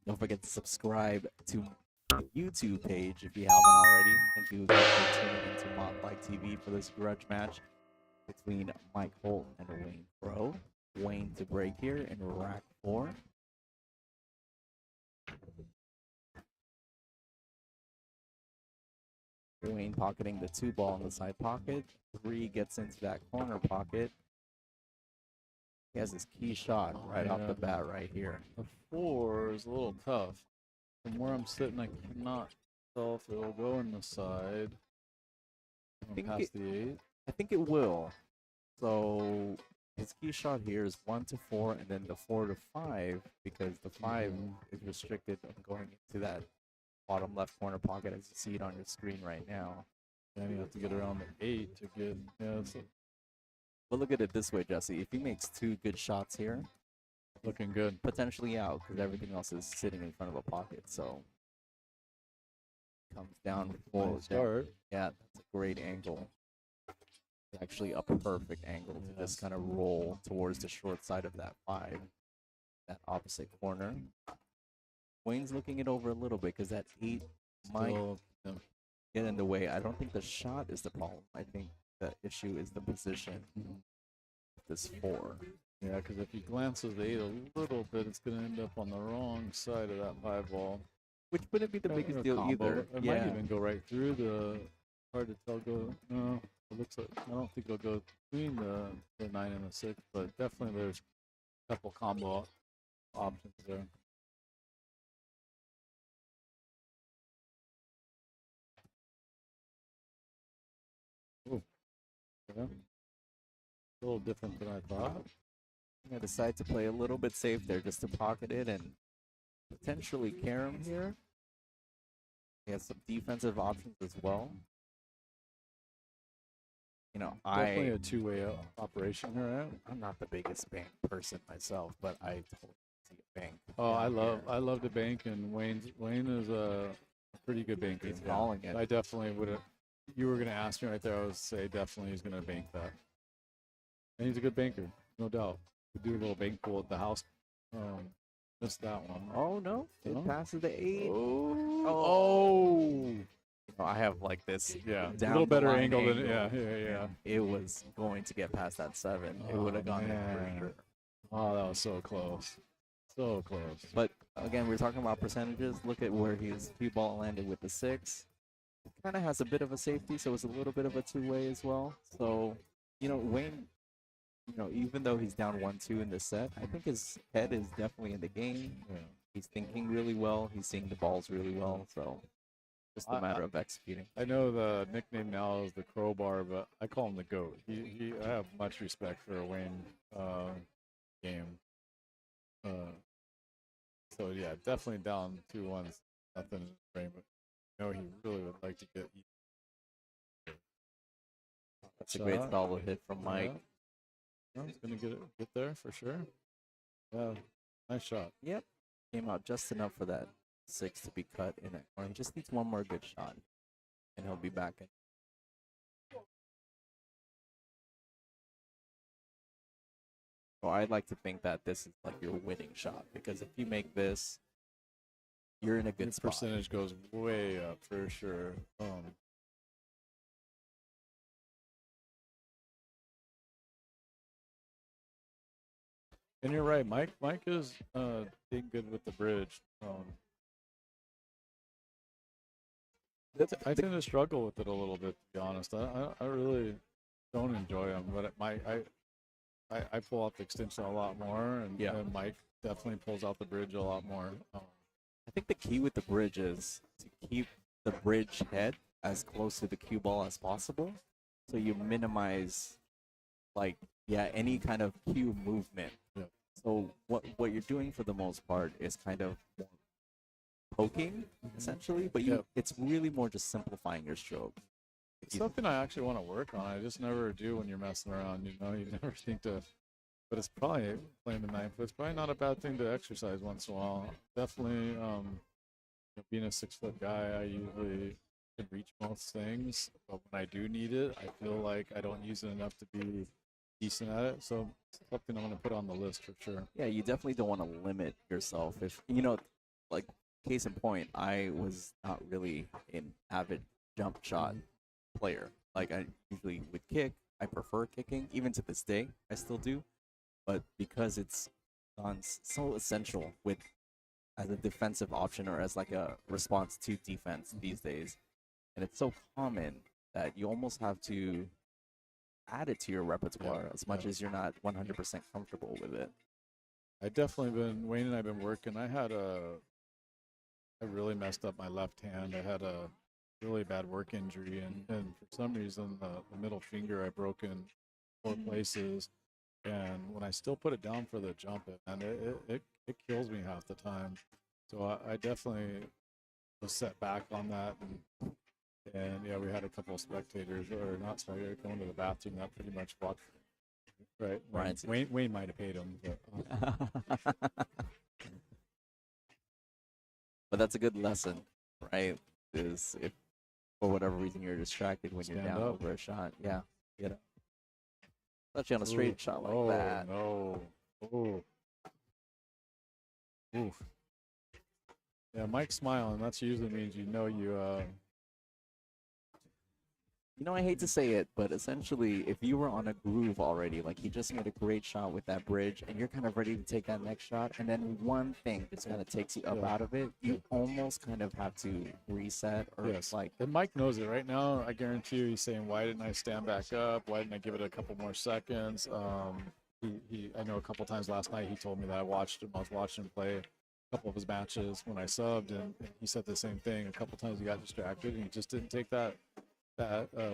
Don't forget to subscribe to the YouTube page if you haven't already. Thank you guys for tuning into MothlikeTV for this grudge match between Mike Holt and Wayne Pro. Wayne to break here in rack 4. Wayne pocketing the 2 ball in the side pocket. 3 gets into that corner pocket. He has his key shot right off the bat right here. The 4 is a little tough. From where I'm sitting, I cannot tell if it'll go in the side. Past the 8. I think it will. So his key shot here is 1 to 4, and then the 4 to 5, because the 5 is restricted on going into that bottom left corner pocket as you see it on your screen right now. And you have to get around the 8 to get. But look at it this way, Jesse. If he makes 2 good shots here, looking good. Potentially out because everything else is sitting in front of a pocket. So comes down Nice forward. start. Yeah, that's a great angle. It's actually a perfect angle to Yes. just kind of roll towards the short side of that 5, that opposite corner. Wayne's looking it over a little bit because that 8 might Still, yeah. get in the way. I don't think the shot is the problem. I think the issue is the position. This 4. Yeah, because if he glances the 8 a little bit, it's going to end up on the wrong side of that 5 ball. Which wouldn't be the Or biggest a deal combo. either. It might even go right through the. Hard to tell. No, it looks like I don't think it'll go between the 9 and the 6, but definitely there's a couple combo options there. Ooh. Yeah. A little different than I thought. I decide to play a little bit safe there just to pocket it and potentially carom here. He has some defensive options as well. You know, Definitely a two-way operation here, right? I'm not the biggest bank person myself, but I totally see a bank. Oh, down I love the bank, and Wayne is a pretty good banker. He's calling it. I definitely would have. You were gonna ask me right there. I would say definitely he's gonna bank that, and he's a good banker, no doubt. We do a little bank pool at the house. Missed that one. Oh no! No? It passes the 8. Oh. You know, I have like this. Yeah, a down little the better line angle than angle, yeah. and it was going to get past that 7. It would have gone there man. for sure. Oh, that was so close, so close. But again, we're talking about percentages. Look at where his cue ball landed with the 6. Kind of has a bit of a safety, so it's a little bit of a two-way as well. So, you know, Wayne, you know, even though he's down 1-2 in the set, I think his head is definitely in the game. Yeah. He's thinking really well. He's seeing the balls really well. So, just a matter of executing. I know the nickname now is the Crowbar, but I call him the GOAT. I have much respect for a Wayne game. So yeah, definitely down 2-1. Nothing in the frame, but I know he really would like to get. That's a great solid hit from Mike. Yeah. No, he's gonna get there for sure. Yeah, nice shot. Yep. Came out just enough for that 6 to be cut in it. Or he just needs one more good shot, and he'll be back in. So I'd like to think that this is like your winning shot, because if you make this, you're in a good Your spot. percentage goes way up for sure. And you're right, Mike. Mike is being good with the bridge. I tend to struggle with it a little bit, to be honest. I really don't enjoy them, but I pull out the extension a lot more, and Mike definitely pulls out the bridge a lot more. I think the key with the bridge is to keep the bridge head as close to the cue ball as possible, so you minimize, like, any kind of cue movement. Yeah. So what you're doing for the most part is kind of more poking, essentially, but it's really more just simplifying your stroke. It's something I actually want to work on. I just never do when you're messing around. You know, you never think to. But it's probably playing the 9 foot. It's probably not a bad thing to exercise once in a while. Definitely, being a 6 foot guy, I usually can reach most things. But when I do need it, I feel like I don't use it enough to be decent at it. So it's something I'm going to put on the list for sure. Yeah, you definitely don't want to limit yourself. If you know, like, case in point, I was not really an avid jump shot player. Like, I usually would kick. I prefer kicking, even to this day. I still do. But because it's so essential with as a defensive option or as like a response to defense these days, and it's so common that you almost have to add it to your repertoire as much as you're not 100% comfortable with it. I definitely Wayne and I have been working. I really messed up my left hand. I had a really bad work injury, and for some reason the middle finger I broke in 4 places. And when I still put it down for the jump, and it kills me half the time. So I definitely was set back on that. And yeah, we had a couple of spectators, or not spectators, going to the bathroom that pretty much walked. Right. Wayne might have paid him. But that's a good lesson, right? is if for whatever reason you're distracted when you're Stand down up. over a shot. Yeah, get up. Especially on a straight shot like oh, that. No. Oh. Oof. Yeah, Mike's smiling. That usually means you know you. You know, I hate to say it, but essentially, if you were on a groove already, like he just made a great shot with that bridge, and you're kind of ready to take that next shot, and then one thing just kind of takes you up Yeah. out of it, you almost kind of have to reset or Yes. like, And Mike knows it right now. I guarantee you, he's saying, "Why didn't I stand back up? Why didn't I give it a couple more seconds?" I know a couple times last night he told me that I watched him. I was watching him play a couple of his matches when I subbed, and he said the same thing. A couple times he got distracted, and he just didn't take that.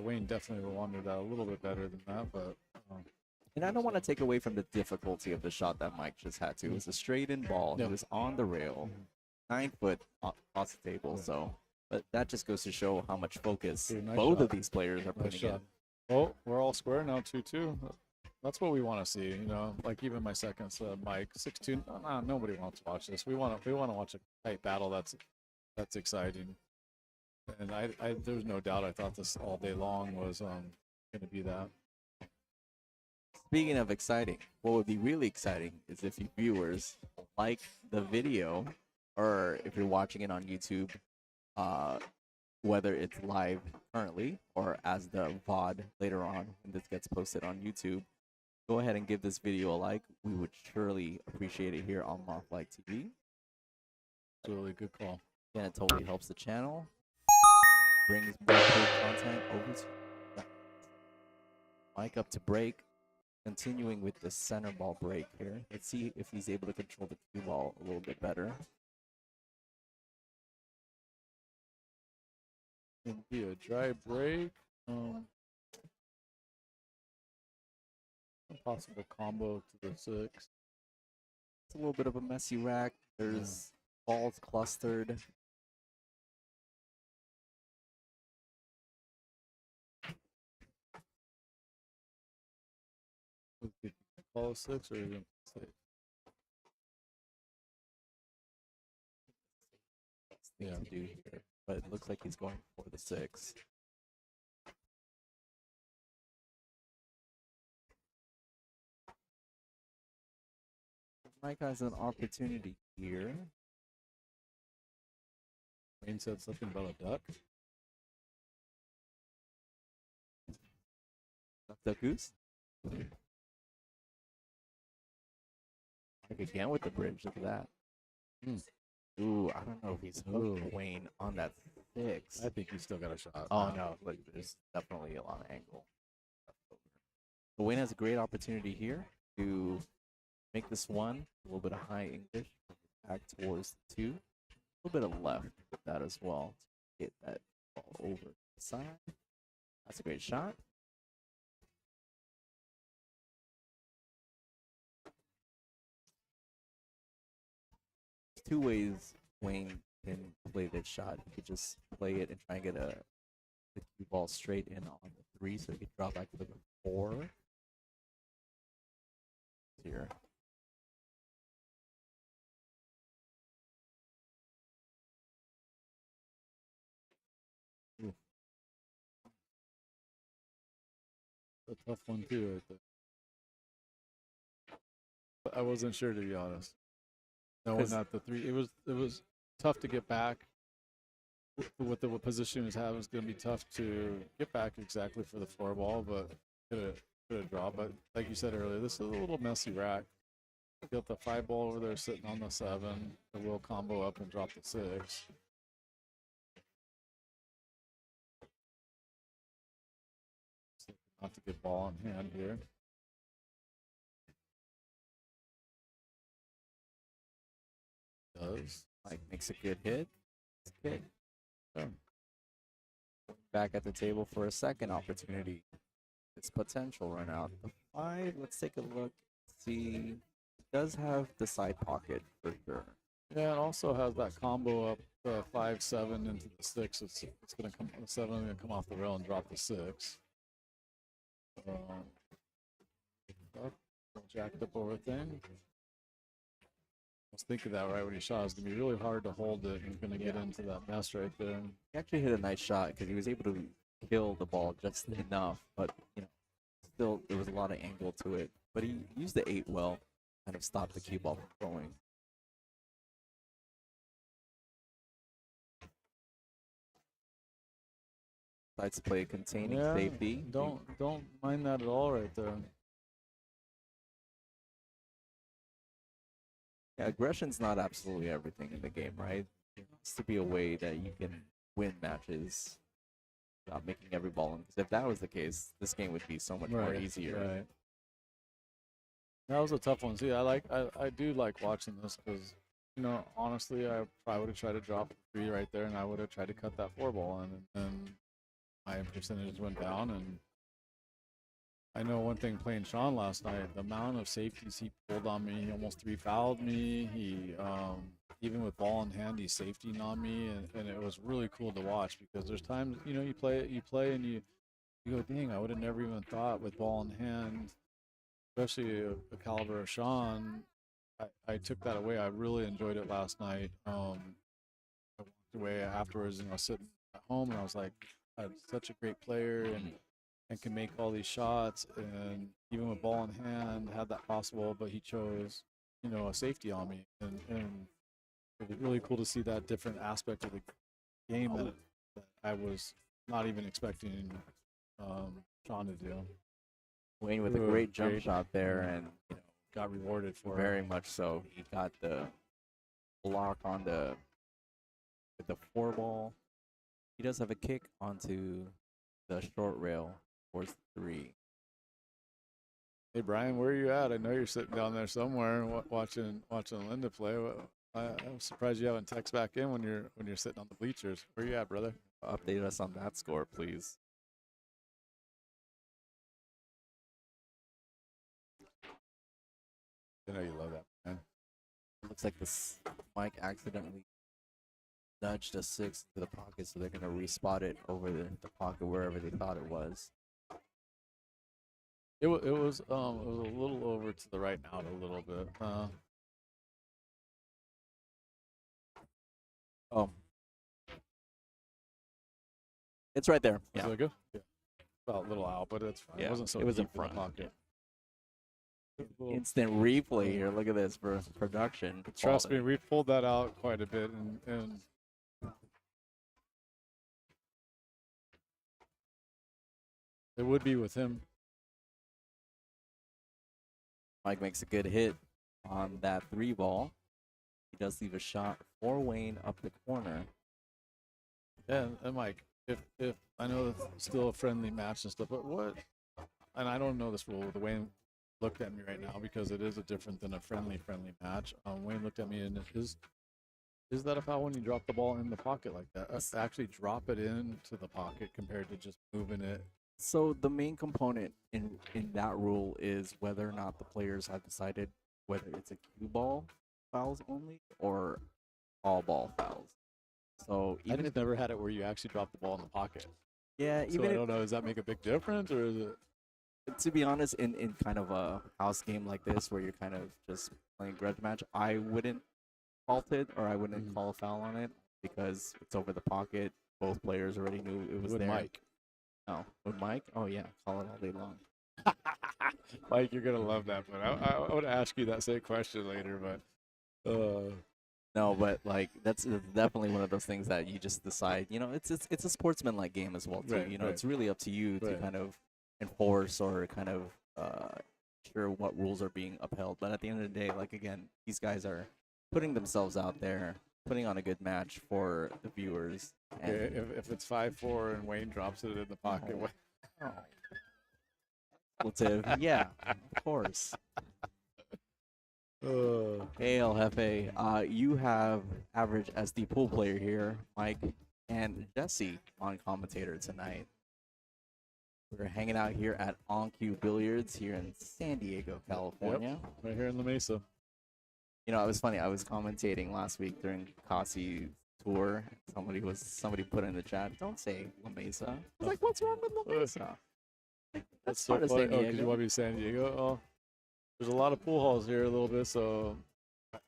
Wayne definitely wanted that a little bit better than that, but. and I don't want to take away from the difficulty of the shot that Mike just had to. It was a straight in ball. Yeah. He was on the rail, 9 foot across the table. Yeah. So, but that just goes to show how much focus Dude, nice both shot. of these players are Nice putting shot. Oh, we're all square now, 2-2. That's what we want to see, you know. Like even my second sub, Mike, 6-2. Nobody wants to watch this. We want to watch a tight battle. That's exciting. And there's no doubt. I thought this all day long was going to be that. Speaking of exciting, what would be really exciting is if you viewers like the video, or if you're watching it on YouTube, whether it's live currently or as the VOD later on when this gets posted on YouTube, go ahead and give this video a like. We would surely appreciate it here on MothlikeTV. Absolutely good call. And it totally helps the channel, brings more paid content over to you. Mike up to break. Continuing with the center ball break here. Let's see if he's able to control the cue ball a little bit better. It'd be a dry break. A possible combo to the 6. It's a little bit of a messy rack. There's balls clustered. Call a 6 or even 6. Yeah. To do here, but it looks like he's going for the 6. Mike has an opportunity here. Wayne said something about a duck. Duck goose. Mike again with the bridge. Look at that. Ooh, I don't know if he's hooked Wayne on that 6. I think he's still got a shot. Oh no, look, there's definitely a lot of angle. So Wayne has a great opportunity here to make this 1 a little bit of high English, back towards the 2, a little bit of left with that as well to get that ball over to the side. That's a great shot. There's 2 ways Wayne can play this shot. He could just play it and try and get the cue ball straight in on the 3, so he could drop back to the 4. Here. A tough one too, right there. But I wasn't sure, to be honest. Knowing that the 3, it was tough to get back. With the position he's having, it's going to be tough to get back exactly for the 4 ball, but could have dropped. But like you said earlier, this is a little messy rack. Got the 5 ball over there sitting on the 7. The will combo up and drop the 6. Not to get ball in hand here. Does. Mike makes a good hit. It's good. Back at the table for a second opportunity. It's potential run out. The 5, let's take a look. See, does have the side pocket for sure. Yeah, it also has that combo up 5-7 into the 6. It's going to come, the 7 is going to come off the rail and drop the 6. Jacked up over thing. was thinking that right when he shot. It's going to be really hard to hold it. He's going to get Yeah. into that mess right there. He actually hit a nice shot because he was able to kill the ball just enough, but still there was a lot of angle to it. But he used the 8 well, kind of stopped the cue ball from going. Decides to play a containing Yeah, safety. don't mind that at all right there. Yeah, aggression's not absolutely everything in the game, right? There has to be a way that you can win matches without making every ball in. Because if that was the case, this game would be so much more easier. Right. That was a tough one. See, I do like watching this because, honestly, I probably would have tried to drop a 3 right there, and I would have tried to cut that 4 ball in, and my percentages went down. And I know one thing playing Sean last night, the amount of safeties he pulled on me, he almost 3-fouled me. He, even with ball in hand, he safetied on me, and it was really cool to watch because there's times, you play and you go, dang, I would have never even thought with ball in hand, especially a caliber of Sean. I took that away. I really enjoyed it last night. I walked away afterwards, sitting at home, and I was like, I'm such a great player and can make all these shots, and even with ball in hand, had that possible, but he chose, a safety on me, and it was really cool to see that different aspect of the game that I was not even expecting Sean to do. Wayne with a great jump shot there, and got rewarded for very it. much so. He got the block on the 4 ball. He does have a kick onto the short rail towards 3. Hey Brian, where are you at? I know you're sitting down there somewhere watching Linda play. I'm surprised you haven't texted back in when you're sitting on the bleachers. Where you at, brother? Update us on that score, please. I know you love that, man. It looks like this Mike accidentally nudged a 6 to the pocket, so they're going to respot it over the pocket wherever they thought it was. It was a little over to the right out a little bit. Oh. It's right there. Was Yeah. that good? Yeah. Well, a little out, but it's fine. Yeah, It wasn't so it was in deep in the front. pocket. Instant replay here. Look at this for production. Trust me, quality. we pulled that out quite a bit, and it would be with him. Mike makes a good hit on that 3 ball. He does leave a shot for Wayne up the corner. Yeah, and Mike, if I know it's still a friendly match and stuff, but what? And I don't know this rule. The Wayne looked at me right now because it is a different than a friendly match. Wayne looked at me and is that a foul when you drop the ball in the pocket like that? Actually drop it into the pocket compared to just moving it. So the main component in that rule is whether or not the players have decided whether it's a cue ball fouls only or all ball fouls. So I even just never had it where you actually drop the ball in the pocket. yeah, So even I don't know. Does that make a big difference, or is it? to be honest, in kind of a house game like this where you're kind of just playing grudge match, I wouldn't fault it or I wouldn't call a foul on it because it's over the pocket. Both players already knew it was With there. Mike? Oh, with Mike? Oh yeah, call it all day long. Mike, you're gonna love that. But I would ask you that same question later. But No, but like that's definitely one of those things that you just decide. It's a sportsman-like game as well too. Right, right. It's really up to you to Right. kind of enforce or kind of sure what rules are being upheld. But at the end of the day, like again, these guys are putting themselves out there, putting on a good match for the viewers. And okay, if it's 5-4 and Wayne drops it in the pocket, what? yeah, of course. Hey, El Jefe, you have average SD pool player here, Mike, and Jesse on commentator tonight. We're hanging out here at On Cue Billiards here in San Diego, California. Right here in the Mesa. It was funny. I was commentating last week during Kasi's tour. Somebody put in the chat, "Don't say La Mesa." I was like, "What's wrong with La Mesa?" That's so part of funny. San Oh, because you Diego. want to be San Diego? Oh, there's a lot of pool halls here a little bit, so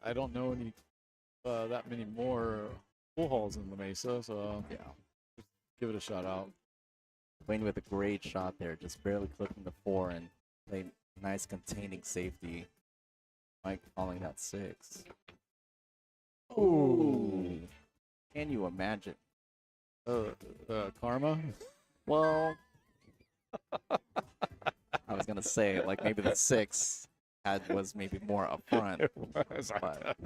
I don't know any that many more full halls in the Mesa, so Yeah. give it a shout out. Wayne with a great shot there, just barely clipping the 4 and played nice containing safety. Mike calling that 6. Ooh. Can you imagine? Karma. Well, I was gonna say like maybe the 6 was maybe more upfront, but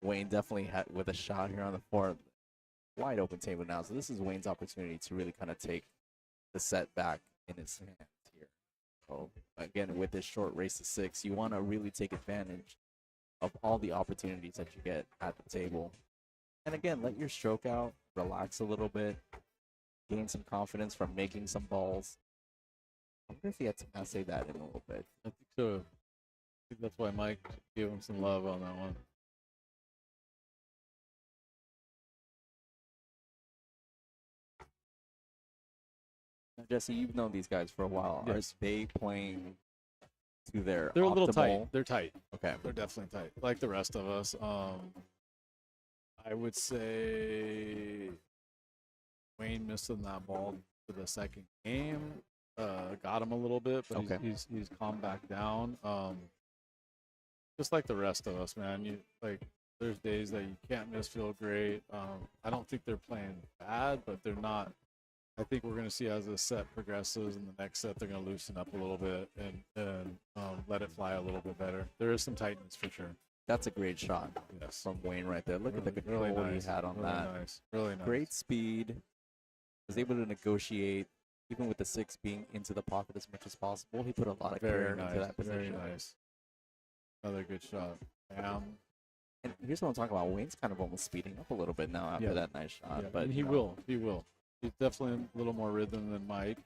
Wayne definitely had with a shot here on the 4. Wide open table now, so this is Wayne's opportunity to really kind of take the set back in his hands here. So again, with this short race to 6, you want to really take advantage of all the opportunities that you get at the table. And again, let your stroke out, relax a little bit, gain some confidence from making some balls. I wonder if he had to essay that in a little bit. I think so. I think that's why Mike gave him some love on that one. Now, Jesse, you've known these guys for a while. Yes. Are they playing to their They're a little optimal? tight. They're tight. Okay. They're definitely tight, like the rest of us. I would say Wayne missing that ball for the second game got him a little bit, but Okay. he's calmed back down. Just like the rest of us, man. There's days that you can't miss feel great. I don't think they're playing bad, but they're not. I think we're going to see as the set progresses in the next set, they're going to loosen up a little bit and let it fly a little bit better. There is some tightness for sure. That's a great shot Yes. from Wayne right there. Look at the control Really nice. he had on Really that. nice. Really nice. Great speed. Was able to negotiate, even with the 6 being into the pocket as much as possible. He put a lot of care Very nice. into that Very position. nice. Another good shot. And here's what I'm talking about. Wayne's kind of almost speeding up a little bit now after Yeah. that nice shot. Yeah, But and you he know, will. He will. He's definitely a little more rhythm than Mike.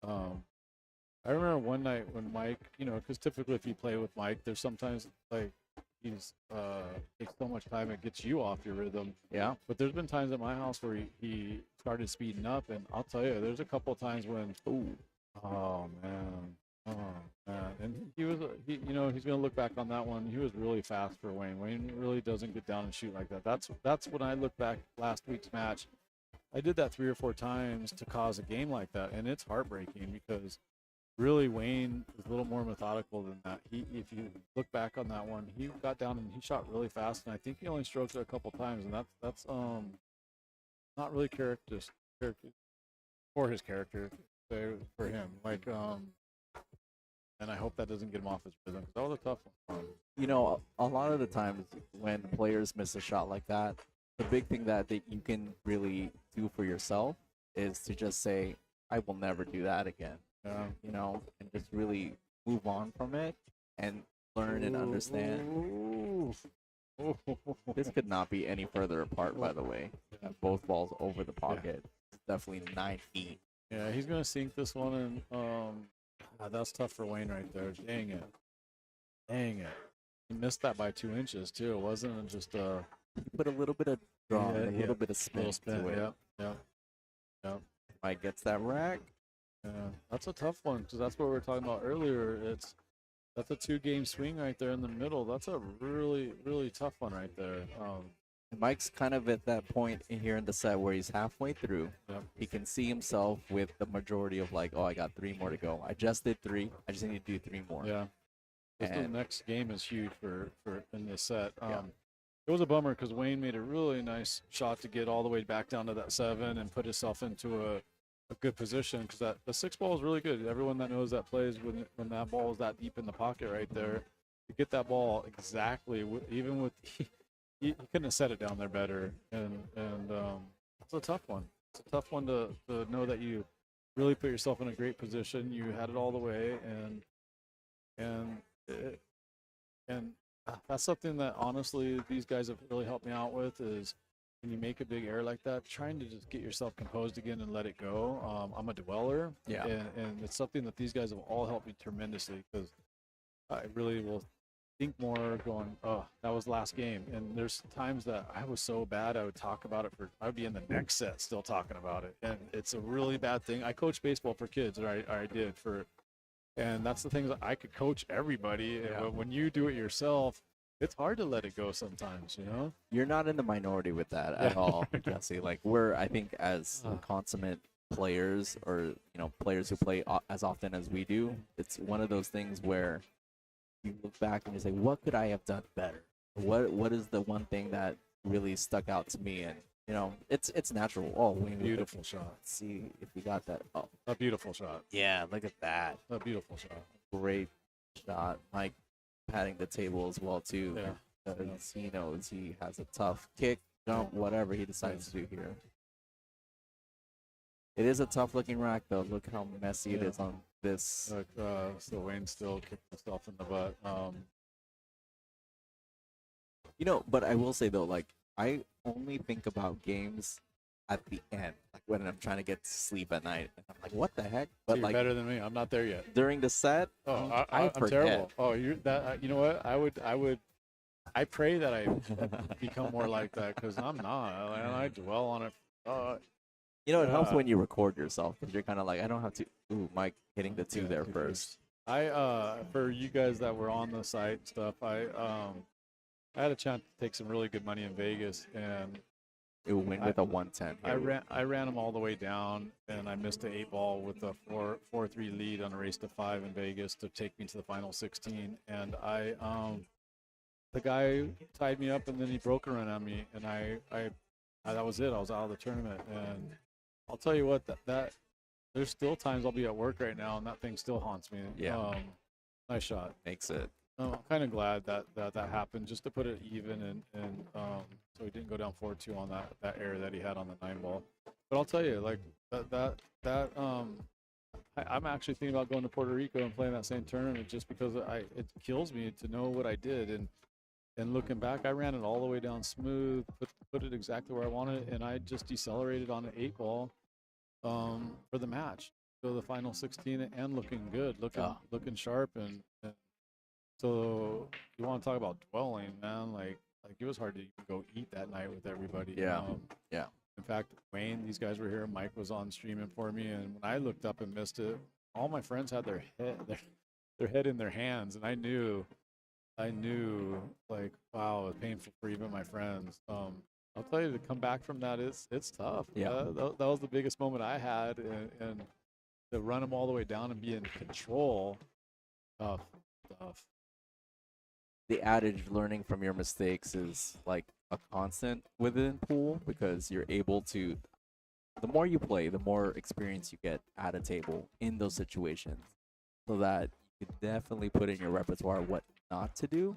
I remember one night when Mike, because typically if you play with Mike, there's sometimes like he's takes so much time it gets you off your rhythm. Yeah. But there's been times at my house where he started speeding up, and I'll tell you, there's a couple of times when, oh man, and he's gonna look back on that one. He was really fast for Wayne. Wayne really doesn't get down and shoot like that. That's when I look back last week's match. I did that 3 or 4 times to cause a game like that, and it's heartbreaking because really Wayne is a little more methodical than that. If you look back on that one, he got down and he shot really fast, and I think he only stroked it a couple times, and that's not really character for his character, for him. And I hope that doesn't get him off his rhythm. That was a tough one. A lot of the times when players miss a shot like that, the big thing that you can really do for yourself is to just say, I will never do that again. Yeah. And just really move on from it and learn and understand. This could not be any further apart, by the way. Both balls over the pocket. It's definitely 9 feet. Yeah, he's gonna sink this one, and that's tough for Wayne right there. Dang it. He missed that by 2 inches too. It wasn't just He put a little bit of draw and a little bit of spin to it. Yeah. Mike gets that rack. Yeah, that's a tough one because that's what we were talking about earlier. That's a 2-game swing right there in the middle. That's a really, really tough one right there. And Mike's kind of at that point in here in the set where he's halfway through. Yep. He can see himself with the majority of I got 3 more to go. I just did 3. I just need to do 3 more. Yeah. The And next game is huge for in this set. Yeah. It was a bummer because Wayne made a really nice shot to get all the way back down to that 7 and put himself into a good position because the 6 ball is really good. Everyone that knows that plays when that ball is that deep in the pocket right there, to get that ball exactly, even with he couldn't have set it down there better. And it's a tough one. It's a tough one to know that you really put yourself in a great position. You had it all the way, and that's something that honestly these guys have really helped me out with is when you make a big error like that, trying to just get yourself composed again and let it go. I'm a dweller, and it's something that these guys have all helped me tremendously because I really will think more going, oh, that was last game. And there's times that I was so bad I would talk about it I would be in the next set still talking about it. And it's a really bad thing. I coach baseball for kids, or I did for And that's the things that I could coach everybody. And Yeah. when you do it yourself, it's hard to let it go sometimes, you know? You're not in the minority with that at Yeah. all, Jesse. Like we're, I think, as Uh. consummate players, or players who play as often as we do, it's one of those things where you look back and you say, "What could I have done better? What is the one thing that really stuck out to me?" And it's natural. Oh, Wayne, Beautiful shot. let's see if you got that. Oh, A beautiful shot. yeah, look at that. A beautiful shot. Great shot. Mike patting the table as well too. Yeah. Because he knows he has a tough kick, jump, whatever he decides to do here. It is a tough looking rack though. Look how messy it Yeah. is on this. Like, so Wayne still kicked himself in the butt. But I will say though, like I only think about games at the end, like when I'm trying to get to sleep at night. And I'm like, what the heck? So But you're like better than me. I'm not there yet. during the set, Oh, I I'm forget. terrible. Oh, you're that. You know what? I pray that I become more like that because I'm not. And I dwell on it. It helps Yeah. when you record yourself because you're kind of like, I don't have to. Ooh, Mike hitting the two Yeah, there two first. For you guys that were on the site and stuff, I had a chance to take some really good money in Vegas, and It will win with a 110. I ran them all the way down, and I missed an 8-ball with a 4-3 lead on a race to 5 in Vegas to take me to the final 16. And the guy tied me up, and then he broke a run on me, and I that was it. I was out of the tournament, and I'll tell you what, that there's still times I'll be at work right now, and that thing still haunts me. Yeah. Nice shot. Makes it. I'm kind of glad that happened, just to put it even, and so he didn't go down 4-2 on that error that he had on the 9-ball. But I'll tell you, like I'm actually thinking about going to Puerto Rico and playing that same tournament just because it kills me to know what I did, and looking back, I ran it all the way down smooth, put it exactly where I wanted it, and I just decelerated on an 8-ball for the match. So the final 16 and looking good, looking sharp, and so you want to talk about dwelling, man? Like it was hard to go eat that night with everybody. Yeah. Yeah. In fact, Wayne, these guys were here. Mike was on streaming for me, and when I looked up and missed it, all my friends had their head in their hands, and I knew, like, wow, it was painful for even my friends. I'll tell you, to come back from that, it's tough. Yeah. That was the biggest moment I had, and to run them all the way down and be in control, tough. The adage, learning from your mistakes, is like a constant within pool, because you're able to, the more you play, the more experience you get at a table in those situations, so that you can definitely put in your repertoire what not to do.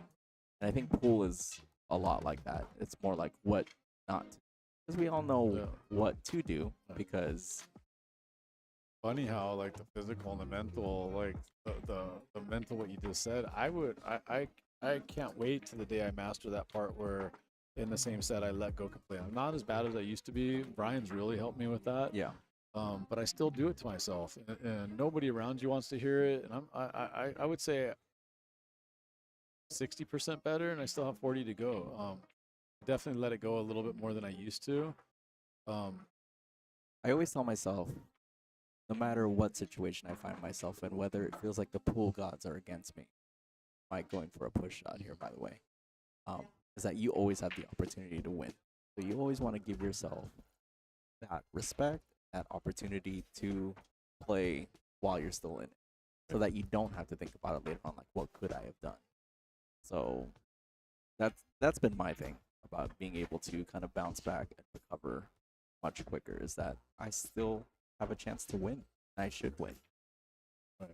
And I think pool is a lot like that. It's more like what not to do, because we all know Yeah. what to do, because Funny how, like, the physical and the mental, like the mental, what you just said, I can't wait to the day I master that part where in the same set I let go completely. I'm not as bad as I used to be. Brian's really helped me with that. yeah, But I still do it to myself, and nobody around you wants to hear it. And I would say 60% better, and I still have 40 to go. Definitely let it go a little bit more than I used to. I always tell myself, no matter what situation I find myself in, whether it feels like the pool gods are against me, Mike going for a push shot here, by the way, is that you always have the opportunity to win. So you always want to give yourself that respect, that opportunity to play while you're still in it, so that you don't have to think about it later on, like, what could I have done? So that's been my thing about being able to kind of bounce back and recover much quicker, is that I still have a chance to win. I should win. Right.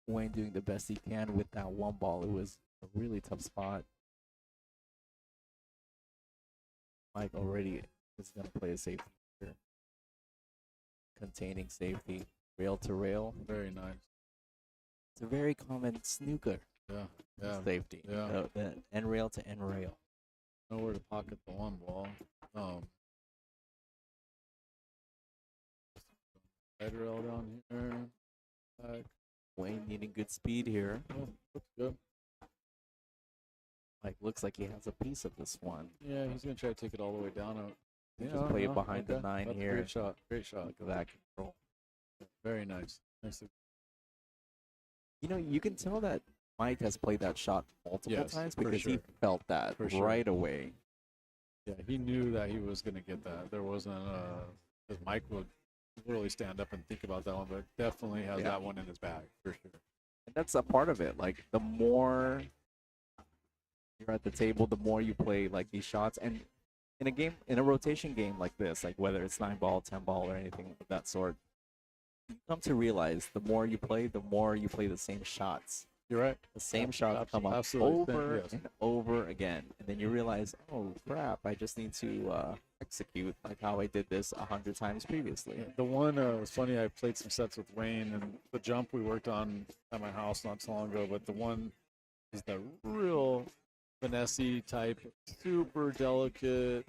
Wayne doing the best he can with that 1-ball. It was a really tough spot. Mike already is going to play a safety here. Containing safety, rail to rail. Very nice. It's a very common snooker Yeah. safety. Yeah. The end rail to end rail. Nowhere to pocket the 1-ball. Head rail down here. Back. Wayne needing good speed here. Oh, looks good. Mike looks like he has a piece of this one. Yeah, he's gonna try to take it all the way down. Just play it behind the 9 That's a here. great shot. Great shot. Look at that control. Very nice. Nice. You know, you can tell that Mike has played that shot multiple Yes, times for because he sure. felt that For sure. right away. Yeah, he knew that he was going to get that. There wasn't because Mike would really stand up and think about that one, but definitely has that one in his bag for sure. And that's a part of it. Like, the more you're at the table, the more you play like these shots. And in a game, in a rotation game like this, like whether it's 9-ball, 10-ball, or anything of that sort, you come to realize the more you play the same shots. You're right. The same shots come up absolutely. over Yes. and over again. And then you realize, oh, crap, I just need to execute like how I did this 100 times previously. The one was funny. I played some sets with Wayne, and the jump we worked on at my house not so long ago. But the one is the real finesse type, super delicate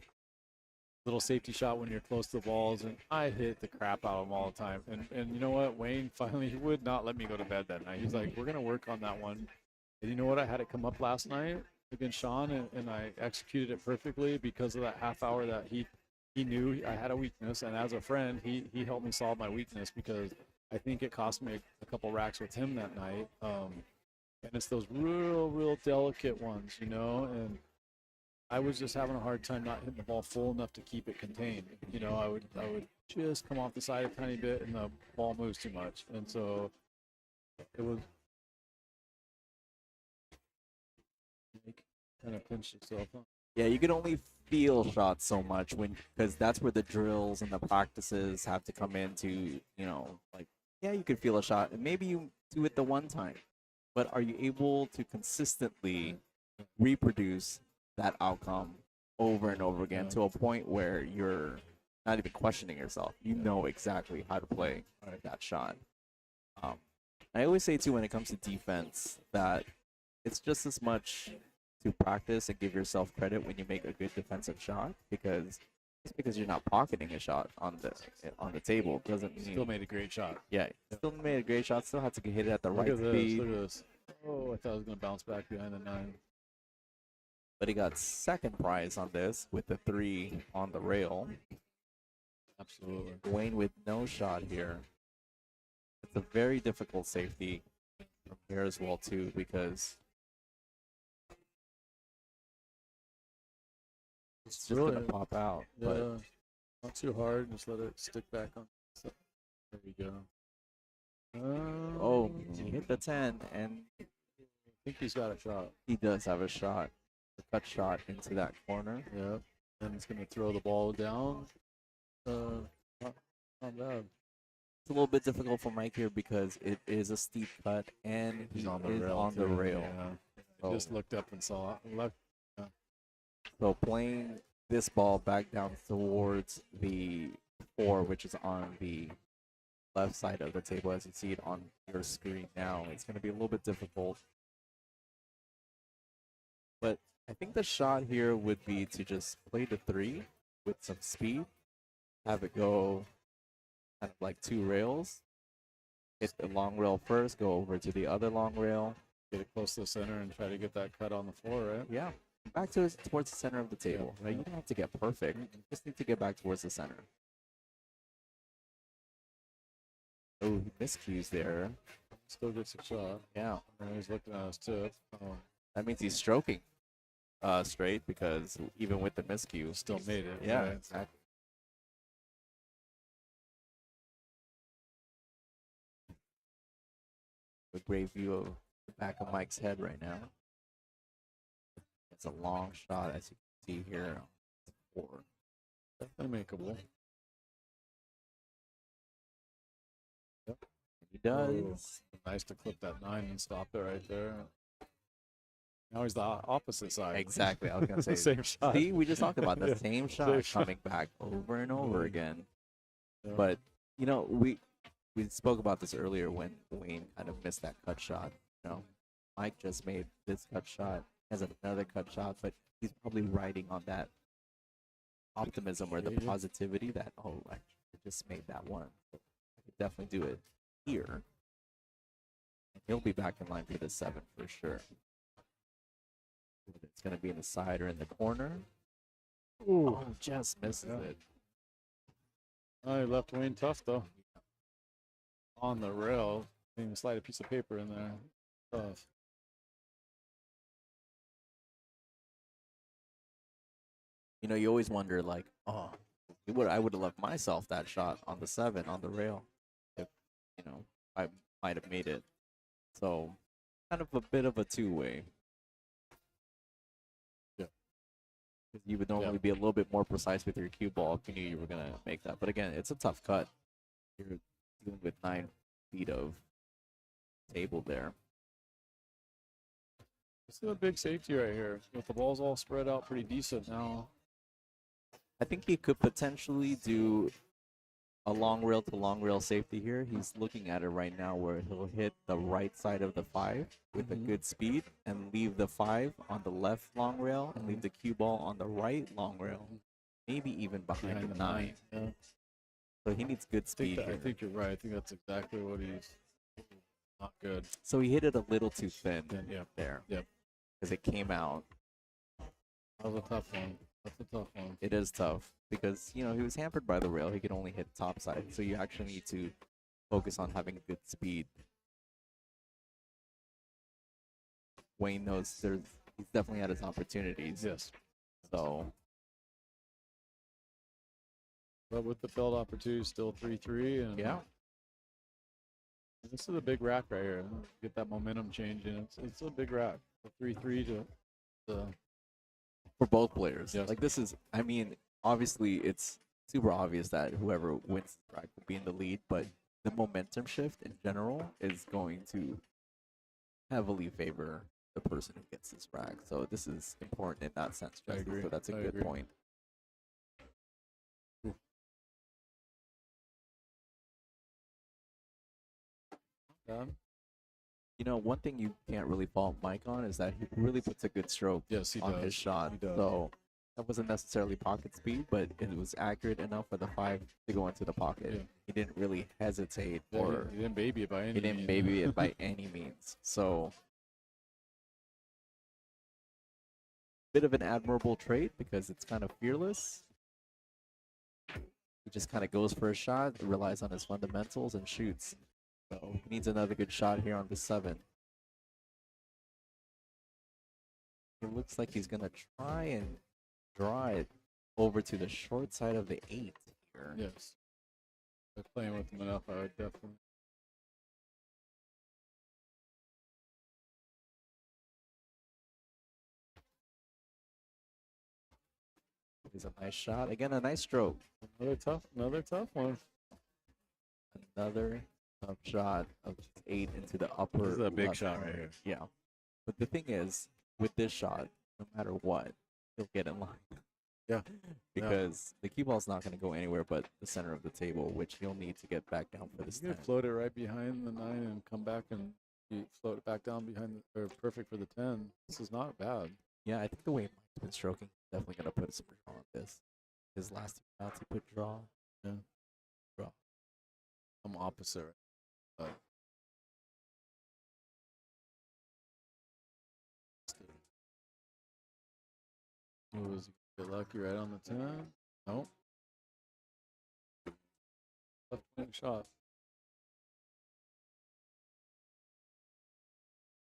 little safety shot when you're close to the balls, and I hit the crap out of them all the time. And you know what? Wayne finally, he would not let me go to bed that night. He's like, we're gonna work on that one. And you know what? I had it come up last night against Sean, and I executed it perfectly because of that half hour that he knew I had a weakness, and as a friend, he helped me solve my weakness because I think it cost me a couple racks with him that night. And it's those real delicate ones, you know, and I was just having a hard time not hitting the ball full enough to keep it contained. You know, I would just come off the side a tiny bit and the ball moves too much. And so it was kind of pinch yourself, huh? Yeah, you can only feel shots so much because that's where the drills and the practices have to come into, you know, like, yeah, you can feel a shot and maybe you do it the one time, but are you able to consistently reproduce that outcome over and over again to a point where you're not even questioning yourself? You know exactly how to play that shot. I always say, too, when it comes to defense, that it's just as much to practice and give yourself credit when you make a good defensive shot, because just because you're not pocketing a shot on the table doesn't mean Still made a great shot. Yeah, still made a great shot. Still had to hit it at the Look right at this. speed. Look at this. Oh, I thought I was going to bounce back behind the 9. But he got second prize on this with the 3 on the rail. Absolutely. Wayne with no shot here. It's a very difficult safety from here as well, too, because it's just going to pop out. Yeah, But not too hard. Just let it stick back on. So, there we go. oh, he hit the 10, and I think he's got a shot. he does have a shot. A cut shot into that corner. Yeah, and it's going to throw the ball down. Not bad. It's a little bit difficult for Mike here because it is a steep cut, and He's he on the is rail. on the too. rail. Yeah. So, Just looked up and saw it. so playing this ball back down towards the 4, which is on the left side of the table, as you see it on your screen now, it's going to be a little bit difficult. But I think the shot here would be to just play the 3 with some speed, have it go kind of like 2 rails, hit the long rail first, go over to the other long rail. Get it close to the center and try to get that cut on the floor, right? Yeah, back towards the center of the table. Right? You don't have to get perfect. You just need to get back towards the center. Oh, he miscues there. Still gets a shot. Yeah, And he's looking at his tip. Oh, that means he's stroking straight, because even with the miscue, still made it. yeah, right? exactly. A great view of the back of Mike's head right now. It's a long shot, as you can see here. Definitely makeable. He does. Oh, nice to clip that 9 and stop it right there. Now he's the opposite side. Exactly. I was gonna say Same shot. See, we just talked about the Yeah. same shot Same shot. coming back over and over again. Yeah. But you know, we spoke about this earlier when Wayne kind of missed that cut shot. You know, Mike just made this cut shot, has another cut shot, but he's probably riding on that optimism or the Yeah. positivity that, oh, I just made that one. So I could definitely do it here. And he'll be back in line for the 7 for sure. It's going to be in the side or in the corner. Ooh. Oh, just misses Yeah. it. Oh, he left Wayne tough though. On the rail, didn't even slide a piece of paper in there. Tough. You know, you always wonder, like, oh, I would have left myself that shot on the 7 on the rail if, you know, I might have made it. So, kind of a bit of a two-way. Yeah. 'Cause you would normally be a little bit more precise with your cue ball if you knew you were going to make that. But again, it's a tough cut. You're dealing with 9 feet of table there. This is a big safety right here. With the balls all spread out pretty decent now. I think he could potentially do a long rail to long rail safety here. He's looking at it right now where he'll hit the right side of the 5 with a good speed and leave the 5 on the left long rail and leave the cue ball on the right long rail, maybe even behind the 9. Yeah. So he needs good speed I here. think you're right. I think that's exactly what he's not good. So he hit it a little too thin Yep. there. Yep. Because it came out. That was a tough one. That's a tough one. It is tough because, you know, he was hampered by the rail. He could only hit top side. So you actually need to focus on having good speed. Wayne knows he's definitely had his opportunities. Yes. So, But with the failed opportunity, still 3-3. And yeah. this is a big rack right here. Get that momentum changing. It's a big rack. A 3-3 to the. For both players. Yes. Like, this is, I mean, obviously it's super obvious that whoever wins the track will be in the lead, but the momentum shift in general is going to heavily favor the person who gets this rack. So this is important in that sense, I Justin. agree. So that's a I good agree. point. Done? You know, one thing you can't really fault Mike on is that he really puts a good stroke Yes, he on does. his shot. He does. So that wasn't necessarily pocket speed, but it was accurate enough for the 5 to go into the pocket. Yeah. He didn't really hesitate Yeah, or he didn't baby it by any he didn't means. baby it by any means. So bit of an admirable trait because it's kind of fearless. He just kind of goes for a shot, relies on his fundamentals, and shoots. So he needs another good shot here on the 7. It looks like he's gonna try and draw it over to the short side of the 8 here. Yes. They're playing with him enough, I would definitely. He's a nice shot. Again, a nice stroke. Another tough one. Another tough shot of 8 into the upper. This is a big left shot corner. right here. Yeah. But the thing is, with this shot, no matter what, he'll get in line. Yeah. Because the cue ball's not going to go anywhere but the center of the table, which he'll need to get back down for this You 10. could float it right behind the 9 and come back and you float it back down behind or perfect for the 10. This is not bad. Yeah, I think the way Mike's been stroking, definitely going to put some draw on this. His last 2 shots, he put draw. Yeah. Draw. I'm opposite. But was he get lucky right on the 10? Nope. Left wing shot.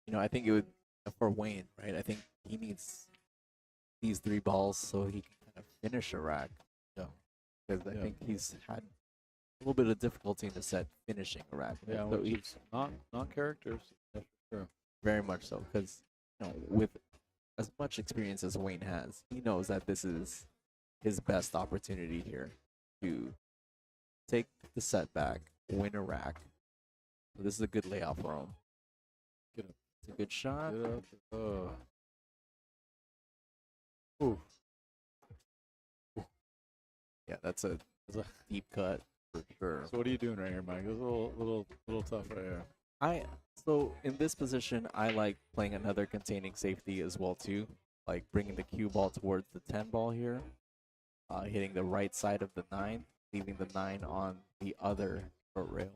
You know, I think it would, for Wayne, right? I think he needs these 3 balls so he can kind of finish a rack. Yeah. Because I Yeah. think he's had a little bit of difficulty in the set finishing a rack. Yeah, so which he, is not characters. That's for sure. very much so. Because, you know, with as much experience as Wayne has, he knows that this is his best opportunity here to take the setback, win a rack. So this is a good layout for him. Get it. It's a good shot. Get up. Ooh. Yeah, that's a deep cut for sure. So what are you doing right here, Mike? It's a little tough right here. So in this position, I like playing another containing safety as well too, like bringing the cue ball towards the 10 ball here, hitting the right side of the 9, leaving the 9 on the other short rail.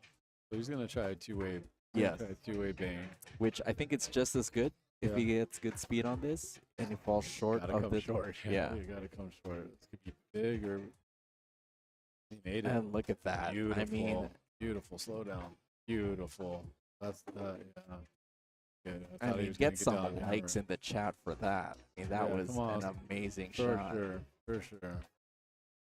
So he's gonna try a two-way. Yes. Try a two-way bang. Which I think it's just as good if he gets good speed on this and he falls short Gotta of come the short. yeah. You gotta come short. This could be big or he made it. And look at that. Beautiful. I mean, beautiful slowdown. Beautiful. That's that. Yeah. Good. I I thought he mean, was gonna get some down the likes hammer. in the chat for that. I mean, that Yeah, was come on. an amazing For shot. sure. For sure.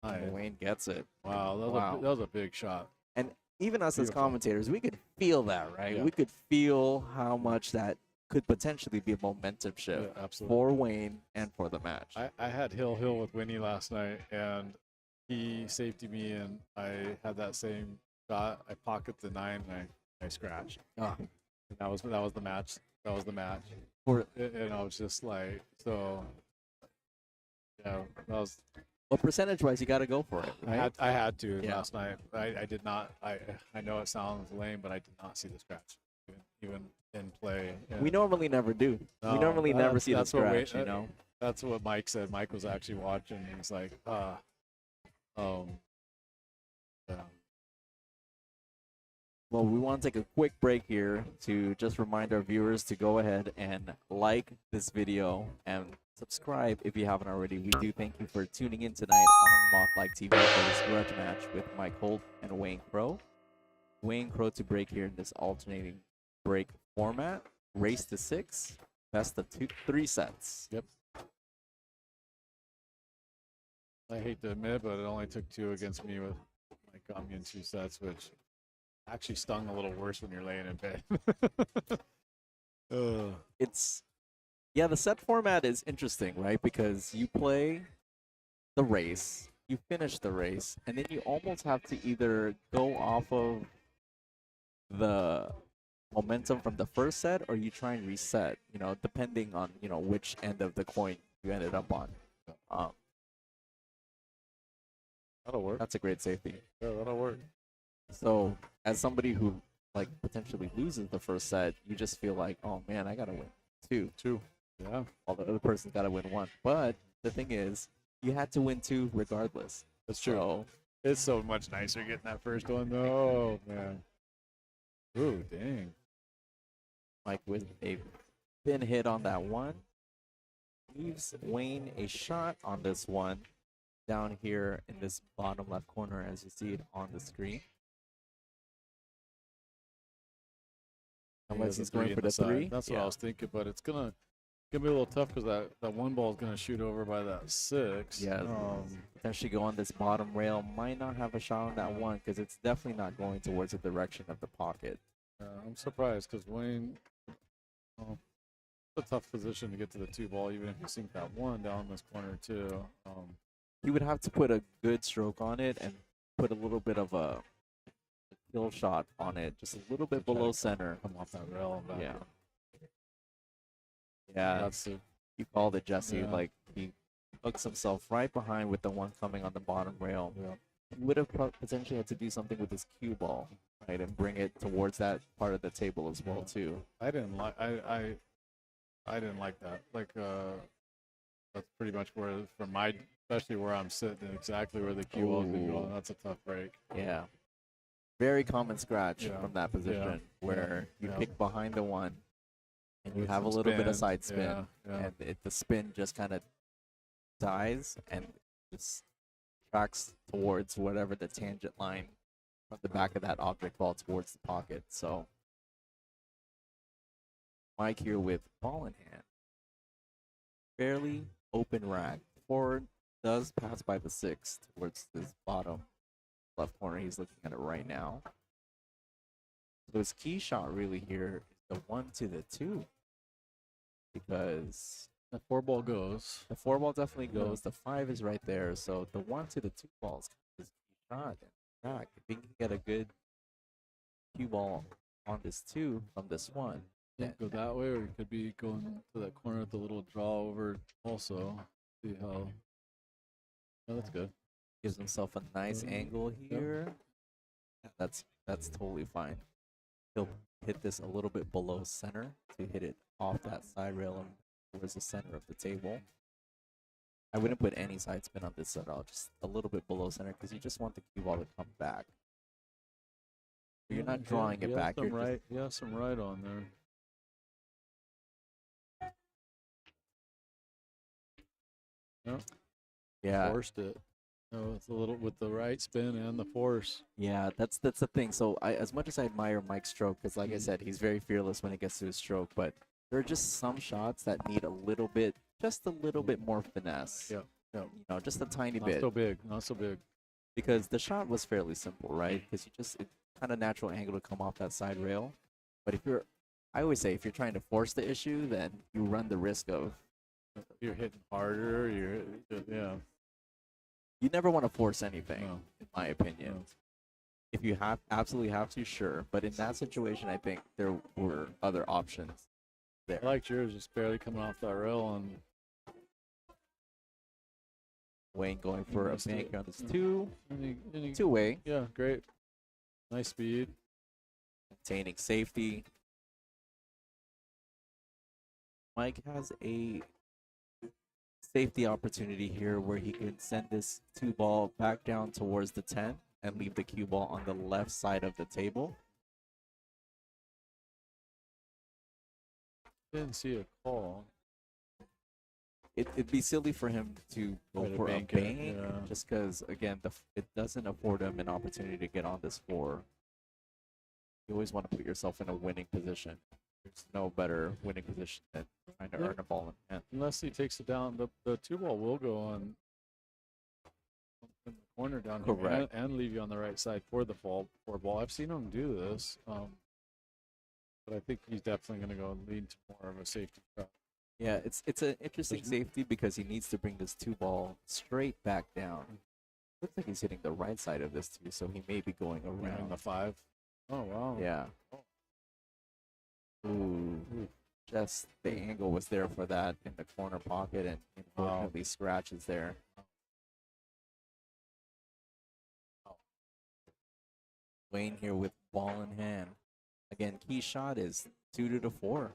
Nice. And Wayne gets it. Wow. Wow. That was a big shot. And even us as Beautiful. commentators, we could feel that, right? Yeah. We could feel how much that could potentially be a momentum shift Yeah, absolutely. for Wayne and for the match. I had Hill with Winnie last night, and he safety me, and I had that same shot. I pocketed the 9, and I scratched. Ah. And that was the match. That was the match. And I was just like, so, yeah, that was. Well, percentage-wise, you got to go for it, right? I had to Yeah. last night. I did not. I know it sounds lame, but I did not see the scratch, even in play. We normally never do. We No, normally never that's- see the that's what we- scratch, you know? That's what Mike said. Mike was actually watching. And he's like, yeah. Well, we want to take a quick break here to just remind our viewers to go ahead and like this video and subscribe if you haven't already. We do thank you for tuning in tonight on MothlikeTV for this grudge match with Mike Holt and Wayne Crow. Wayne Crow to break here in this alternating break format. Race to 6, best of 3 sets. Yep. I hate to admit, but it only took 2 against me with Mike got me in 2 sets, which actually stung a little worse when you're laying in bed. Yeah, the set format is interesting, right? Because you play the race, you finish the race, and then you almost have to either go off of the momentum from the first set or you try and reset, you know, depending on, you know, which end of the coin you ended up on. That'll work. That's a great safety. Yeah, that'll work. So, as somebody who like potentially loses the first set, you just feel like, oh man, I gotta win 2. Yeah. While the other person's gotta win 1. But the thing is, you had to win 2 regardless. That's true. So, It's so much nicer getting that first one. Oh, man. Ooh, dang. Mike with a thin hit on that one. Leaves Wayne a shot on this one down here in this bottom left corner as you see it on the screen. Unless he's going for the 3. That's what I was thinking, but it's gonna be a little tough because that one ball is gonna shoot over by that 6. Yeah, potentially go on this bottom rail. Might not have a shot on that one because it's definitely not going towards the direction of the pocket. I'm surprised because Wayne, it's a tough position to get to the 2 ball, even if you sink that 1 down this corner too. He would have to put a good stroke on it and put a little bit of a kill shot on it, just a little bit below center. Come off that rail and back. Yeah. Yeah, That's it. you called it, Jesse. Yeah. Like, he hooks himself right behind with the one coming on the bottom rail. Yeah. He would have potentially had to do something with his cue ball, right, and bring it towards that part of the table as well, too. I didn't like I didn't like that. Like that's pretty much where from my especially where I'm sitting exactly where the cue ball is going to go. Ooh. That's a tough break. Yeah. Very common scratch Yeah. from that position where you Yeah. pick behind the one and you With have a some little bit of spin. side spin. Yeah, yeah. And the spin just kind of dies and just tracks towards whatever the tangent line from the back of that object fall towards the pocket. So Mike here with ball in hand. Fairly open rack. 4 does pass by the 6 towards this bottom left corner. He's looking at it right now. So his key shot really here is the 1 to the 2. Because The 4 ball goes. the 4 ball definitely goes. The 5 is right there. So the 1 to the 2 balls is key shot. Back. If he can get a good cue ball on this 2 from this 1. Yeah, go that way, or you could be going to that corner with the little draw over also. See how. Oh, that's good. Gives himself a nice angle here. Yeah, that's totally fine. He'll hit this a little bit below center to hit it off that side rail and towards the center of the table. I wouldn't put any side spin on this at all, just a little bit below center because you just want the cue ball to come back. You're not drawing it back. You're Some right on there. Yeah, Forced it. No, it's a little with the right spin and the force. yeah, that's the thing. So as much as I admire Mike's stroke, because like I Mhm. said, he's very fearless when it gets to his stroke, but there are just some shots that need a little bit, just a little bit more finesse. Yeah, yeah. You know, just a tiny Not bit. so big. Not so big. Because the shot was fairly simple, right? Because you just it's kind of natural angle to come off that side rail. But if you're, I always say, if you're trying to force the issue, then you run the risk of You're hitting harder. Yeah. you never want to force anything, No. in my opinion. No. If you have absolutely have to, sure. But in that situation, I think there were other options there. I liked yours just barely coming off that rail and Wayne going for a missed bank it. on this any two-way, yeah, great. Nice speed. maintaining safety. Mike has a safety opportunity here where he can send this two ball back down towards the 10 and leave the cue ball on the left side of the table. Didn't see a call. It'd be silly for him to go Try to for a bank bank, it, yeah. just because, again, it doesn't afford him an opportunity to get on this floor. You always want to put yourself in a winning position. There's no better winning position than trying to Yeah. earn a ball in hand. Unless he takes it down, the two ball will go on in the corner down here Correct. and leave you on the right side for the four ball. I've seen him do this, but I think he's definitely going to go and lean to more of a safety shot. Yeah, it's an interesting Mhm. safety because he needs to bring this two ball straight back down. Looks like he's hitting the right side of this too, so he may be going Around around. the 5. Oh wow. Yeah. Ooh. Just the angle was there for that in the corner pocket, and unfortunately scratches there. Wayne here with ball in hand. Again, key shot is 2 to 4.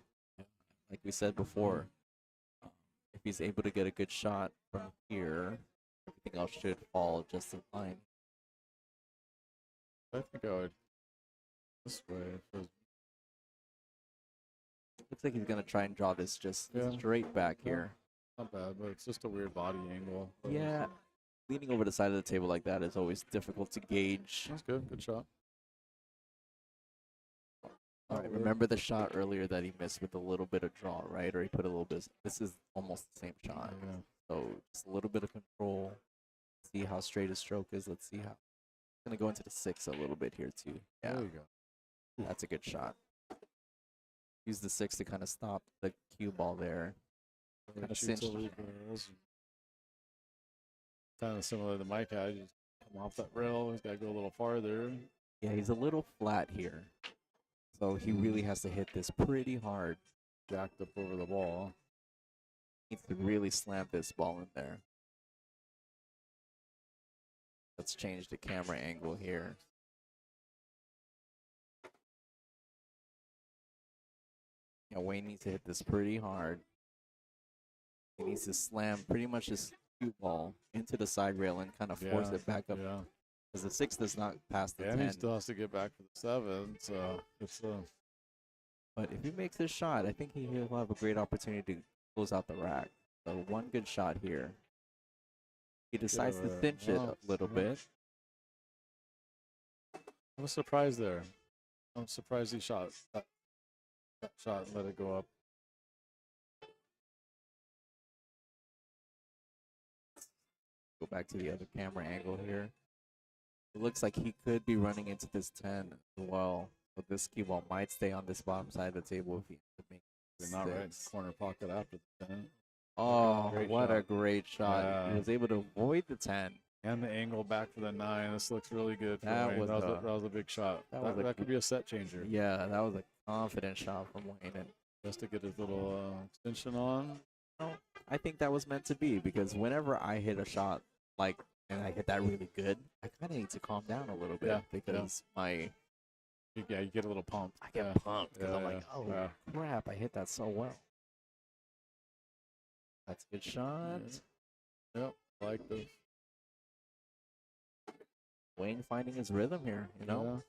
Like we said before, if he's able to get a good shot from here, everything else should fall just in line. I think I would this way. Looks like he's gonna try and draw this just Yeah. straight back here. Not bad, but it's just a weird body angle. Yeah, leaning over the side of the table like that is always difficult to gauge. That's good. Good shot. All right, remember the shot earlier that he missed with a little bit of draw, right? Or he put a little bit. This is almost the same shot. Yeah. So just a little bit of control. See how straight his stroke is. Let's see how. Gonna go into the 6 a little bit here too. Yeah, There you go. that's a good shot. Use the 6 to kind of stop the cue ball there. Kind Kinda of shoots cinched. over barrels. Kind of similar to Mike had. Just come off that rail. He's got to go a little farther. Yeah, he's a little flat here. So he really has to hit this pretty hard. Jacked up over the ball. Needs to really slam this ball in there. Let's change the camera angle here. Yeah, Wayne needs to hit this pretty hard. He needs to slam pretty much his cue ball into the side rail and kind of force it back up. Yeah. Because the 6 does not pass the And 10. he still has to get back for the 7. So it's But if he makes this shot, I think he'll have a great opportunity to close out the rack. So one good shot here. He decides to cinch it a little bit. I was surprised there. I'm surprised he shot that shot and let it go up. Go back to the other camera angle here. It looks like he could be running into this 10 as well. But this cue ball might stay on this bottom side of the table if he ends up making They're not right in the six. corner pocket after the 10. Oh, Great what a shot. great shot. Yeah. He was able to avoid the 10. And the angle back for the 9. This looks really good. For That Wayne. was that a- was a big shot. that That, was a could be a set changer. Yeah, that was a confident shot from Wayne. And Just to get his little extension on. I think that was meant to be because whenever I hit a shot like and I hit that really good, I kind of need to calm down a little bit Yeah, because You get a little pumped. I get Yeah. pumped because I'm like, Yeah, oh yeah. crap, I hit that so well. That's a good shot. Yep, I like this. Wayne finding his rhythm here, you know?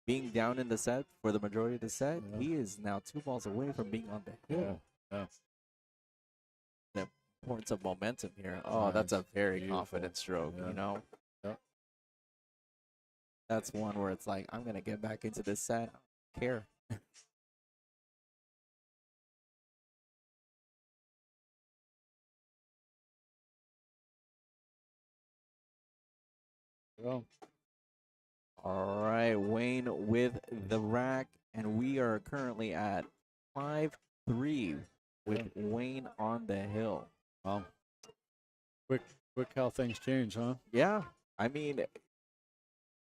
Being down in the set for the majority of the set, Yeah. he is now 2 balls away from being on the Yeah. hill. Yeah. importance of momentum here. Oh, that's a Nice. very Beautiful. confident stroke, Yeah. you know? Yep. That's one where it's like, I'm going to get back into this set. I don't care. Well, All right, Wayne with the rack, and we are currently at 5-3 with Wayne on the hill. well, quick how things change, huh? Yeah, I mean,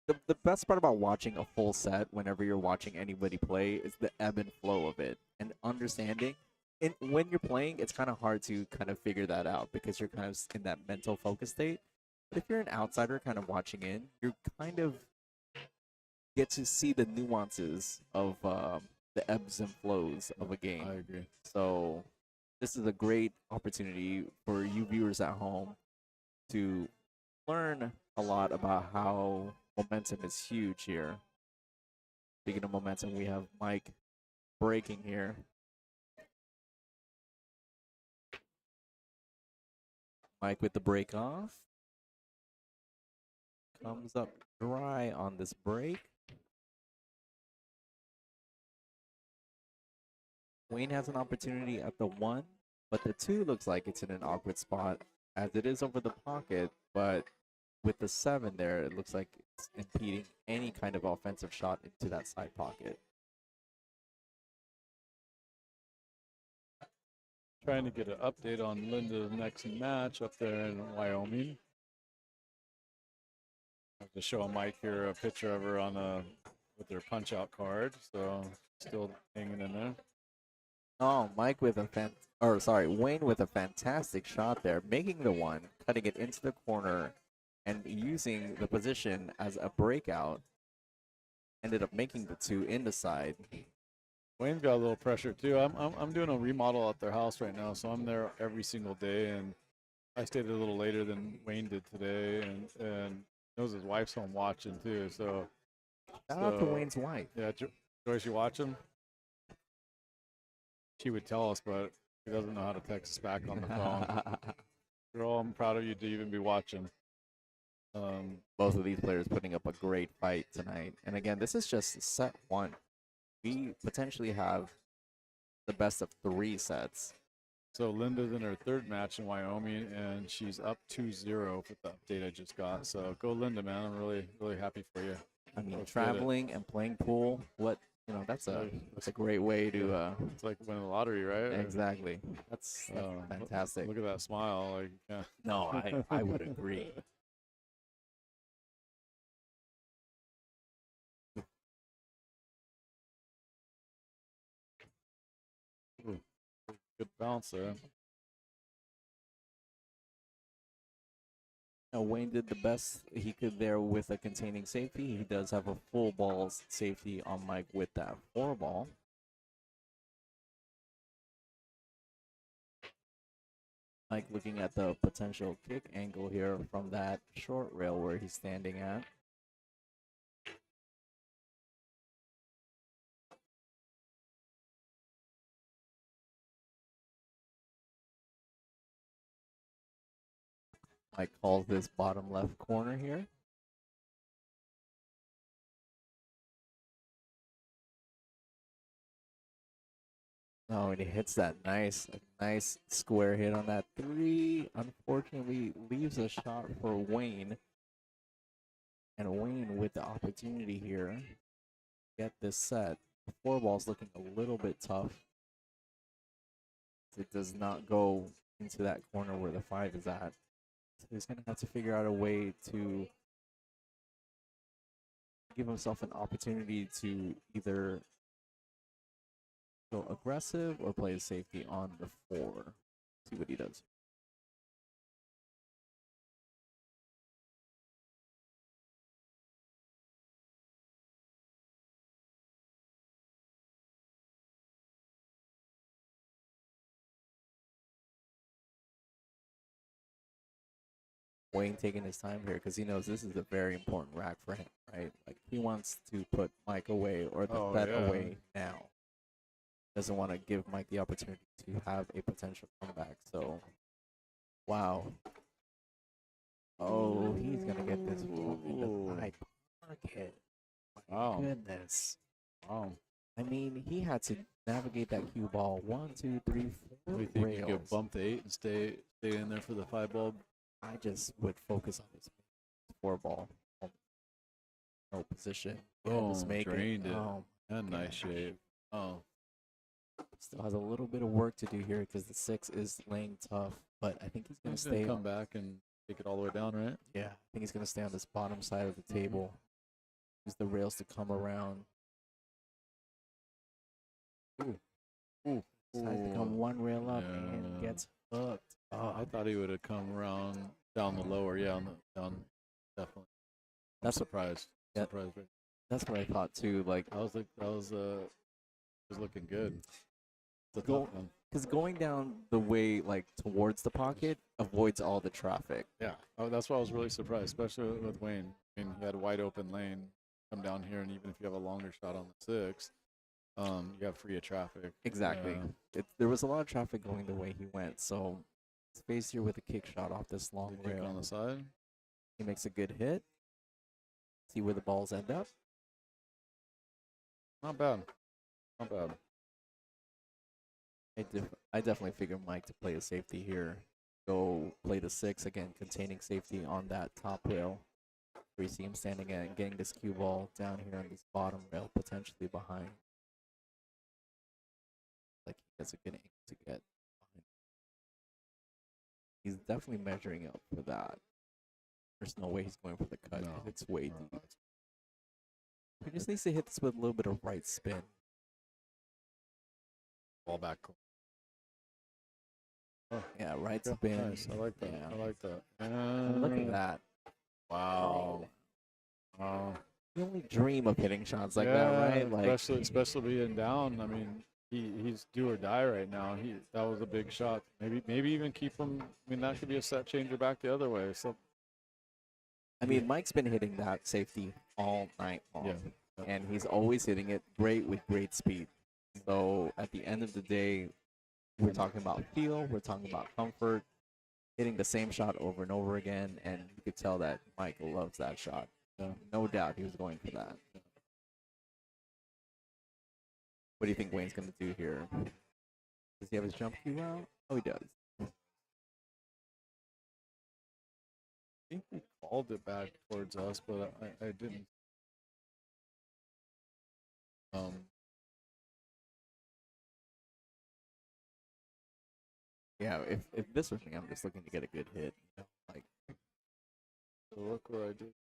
the best part about watching a full set whenever you're watching anybody play is the ebb and flow of it and understanding. And when you're playing, it's kind of hard to kind of figure that out because you're kind of in that mental focus state. But if you're an outsider kind of watching in, you kind of get to see the nuances of the ebbs and flows of a game. I agree. So this is a great opportunity for you viewers at home to learn a lot about how momentum is huge here. Speaking of momentum, we have Mike breaking here. Mike with the break off. Comes up dry on this break. Wayne has an opportunity at the 1, but the 2 looks like it's in an awkward spot as it is over the pocket, but with the 7 there, it looks like it's impeding any kind of offensive shot into that side pocket. Trying to get an update on Linda's next match up there in Wyoming. I have to show Mike here a picture of her on with her punch out card, so still hanging in there. Oh, Mike with a Wayne with a fantastic shot there, making the 1, cutting it into the corner, and using the position as a breakout. Ended up making the 2 in the side. Wayne's got a little pressure too. I'm doing a remodel at their house right now, so I'm there every single day, and I stayed a little later than Wayne did today, and knows his wife's home watching too. So Shout out to Wayne's wife. Yeah, Joyce, you watching? She would tell us, but she doesn't know how to text us back on the phone. Girl, I'm proud of you to even be watching. Both of these players putting up a great fight tonight. And again, this is just set 1. We potentially have the best of 3 sets. So Linda's in her 3rd match in Wyoming, and she's up 2-0 with the update I just got. So go Linda, man. I'm really, really happy for you. I mean, Let's traveling and playing pool, that's a great way to it's like winning the lottery, right? Exactly. That's fantastic. Look at that smile. Like, yeah. No, I would agree. Ooh, good bounce there. Now, Wayne did the best he could there with a containing safety. He does have a full balls safety on Mike with that 4 ball. Mike looking at the potential kick angle here from that short rail where he's standing at. Mike calls this bottom left corner here. Oh, and he hits that nice square hit on that 3. Unfortunately, leaves a shot for Wayne. And Wayne with the opportunity here, get this set. The 4 ball's looking a little bit tough. It does not go into that corner where the 5 is at. So he's going to have to figure out a way to give himself an opportunity to either go aggressive or play the safety on the 4. See what he does. Wayne taking his time here because he knows this is a very important rack for him, right? Like he wants to put Mike away or the bet away now. Doesn't want to give Mike the opportunity to have a potential comeback. So Wow. Oh, he's gonna get this ball in Ooh. the side pocket. Wow. Goodness. Wow. I mean, he had to navigate that cue ball 1, 2, 3, 4 Do you think you rails. could bump the 8 and stay in there for the 5 ball? I just would focus on his 4 ball. No position. Yeah, just Boom, make drained it. Oh, And nice gosh. shape. Oh, Still has a little bit of work to do here because the 6 is laying tough, but I think he's gonna he's gonna stay. come back and take it all the way down, right? Yeah, I think he's gonna stay on this bottom side of the table. Use the rails to come around. Ooh. Ooh. Decides to come one rail up and Yeah. gets hooked. Oh, I thought he would have come around down the lower. Yeah, down definitely. I'm That's what- surprised. yeah. Surprised. Right? that's what I thought too. Like, was looking good. It's a Go- tough one. because going down the way like towards the pocket avoids all the traffic. Yeah. Oh, that's why I was really surprised, especially with Wayne. I mean, he had a wide open lane. Come down here, and even if you have a longer shot on the 6, you have free of traffic. Exactly. There was a lot of traffic going the way he went, so he's faced here with a kick shot off this long Good kick rail. on the side. He makes a good hit. See where the balls end up. Not bad. Not bad. I definitely figure Mike to play a safety here. Go play the 6 again, containing safety on that top rail. Where you see him standing and getting this cue ball down here on this bottom rail, potentially behind. Like he has a good angle to get behind. He's definitely measuring up for that. There's no way he's going for the cut. No. It's way No, deep. He just needs to hit this with a little bit of right spin. Ball back. Oh, Yeah, right yeah, spin. nice. I like that. Yeah. I like that. And look at that. Wow. Wow. You only dream of hitting shots like yeah, that, right? Like, especially being down. I mean, he's do or die right now. That was a big shot. Maybe even keep him. I mean, that could be a set changer back the other way. So I mean, Mike's been hitting that safety all night long. Yeah. And he's always hitting it great with great speed. So at the end of the day, we're talking about feel, we're talking about comfort, hitting the same shot over and over again, and you could tell that Mike loves that shot. Yeah. No doubt he was going for that. What do you think Wayne's going to do here? Does he have his jump cue out? Oh, he does. I think he called it back towards us, but I didn't. Yeah, if this was me, I'm just looking to get a good hit. You know, like, So look what I did.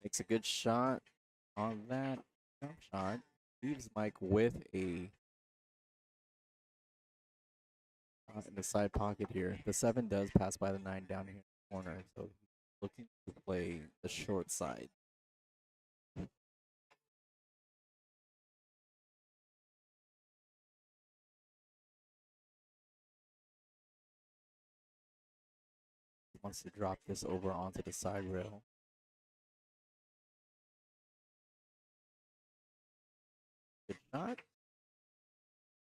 makes a good shot on that jump shot. Leaves Mike with a in the side pocket here. The 7 does pass by the 9 down here in the corner, so he's looking to play the short side. He wants to drop this over onto the side rail. Good shot.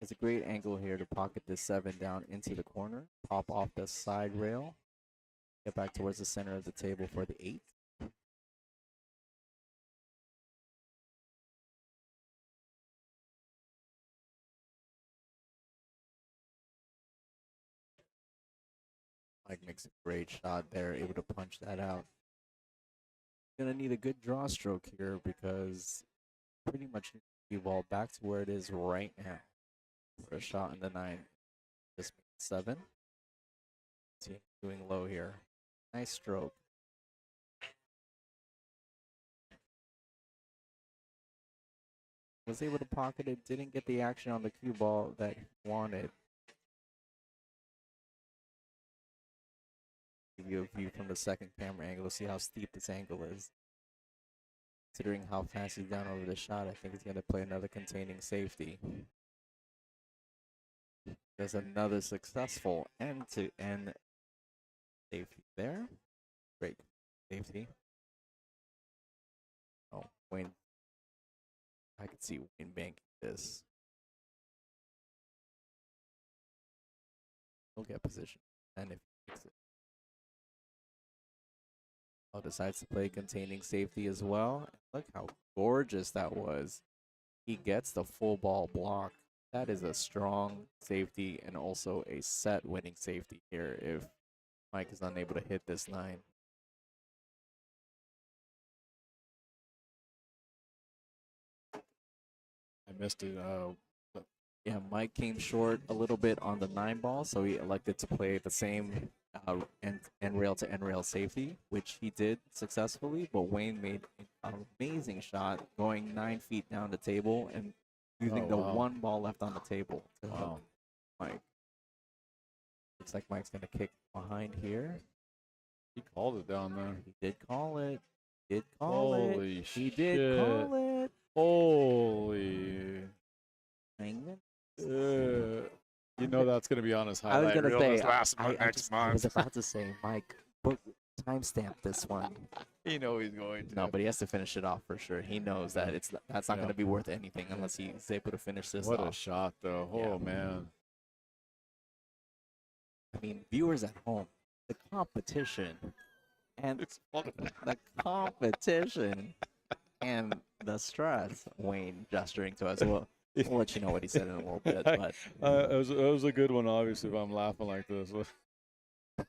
It's a great angle here to pocket this 7 down into the corner, pop off the side rail, get back towards the center of the table for the 8. Mike makes a great shot there, able to punch that out. Gonna need a good draw stroke here because pretty much need the cue ball back to where it is right now for a shot in the 9. This 7. See him doing low here. Nice stroke. Was able to pocket it, didn't get the action on the cue ball that he wanted. Give you a view from the second camera angle to see how steep this angle is. Considering how fast he's down over the shot, I think he's going to play another containing safety. There's another successful end-to-end safety there. Great safety. Oh, Wayne. I could see Wayne banking this. He'll get position. And if he makes it. Oh, decides to play containing safety as well. Look how gorgeous that was. He gets the full ball block. That is a strong safety and also a set winning safety here if Mike is unable to hit this line. I missed it. Yeah, Mike came short a little bit on the 9 ball, so he elected to play the same end rail to end rail safety, which he did successfully. But Wayne made an amazing shot, going 9 feet down the table and using the 1 ball left on the table to help Mike. Looks like Mike's gonna kick behind here. He called it down there. He did call it. Did call Holy it. shit. He did call it. Holy. Hangman. You know that's going to be on his I was highlight gonna reel say, this last month, next I was month. about to say, Mike, book timestamp this one. You know he's going to. No, but he has to finish it off for sure. He knows that that's not going to be worth anything unless he's able to finish this What off. a shot, though. Oh, man. I mean, viewers at home, the competition and the competition and the stress. Wayne gesturing to us. We'll let you know what he said in a little bit. But it was a good one, obviously, if I'm laughing like this.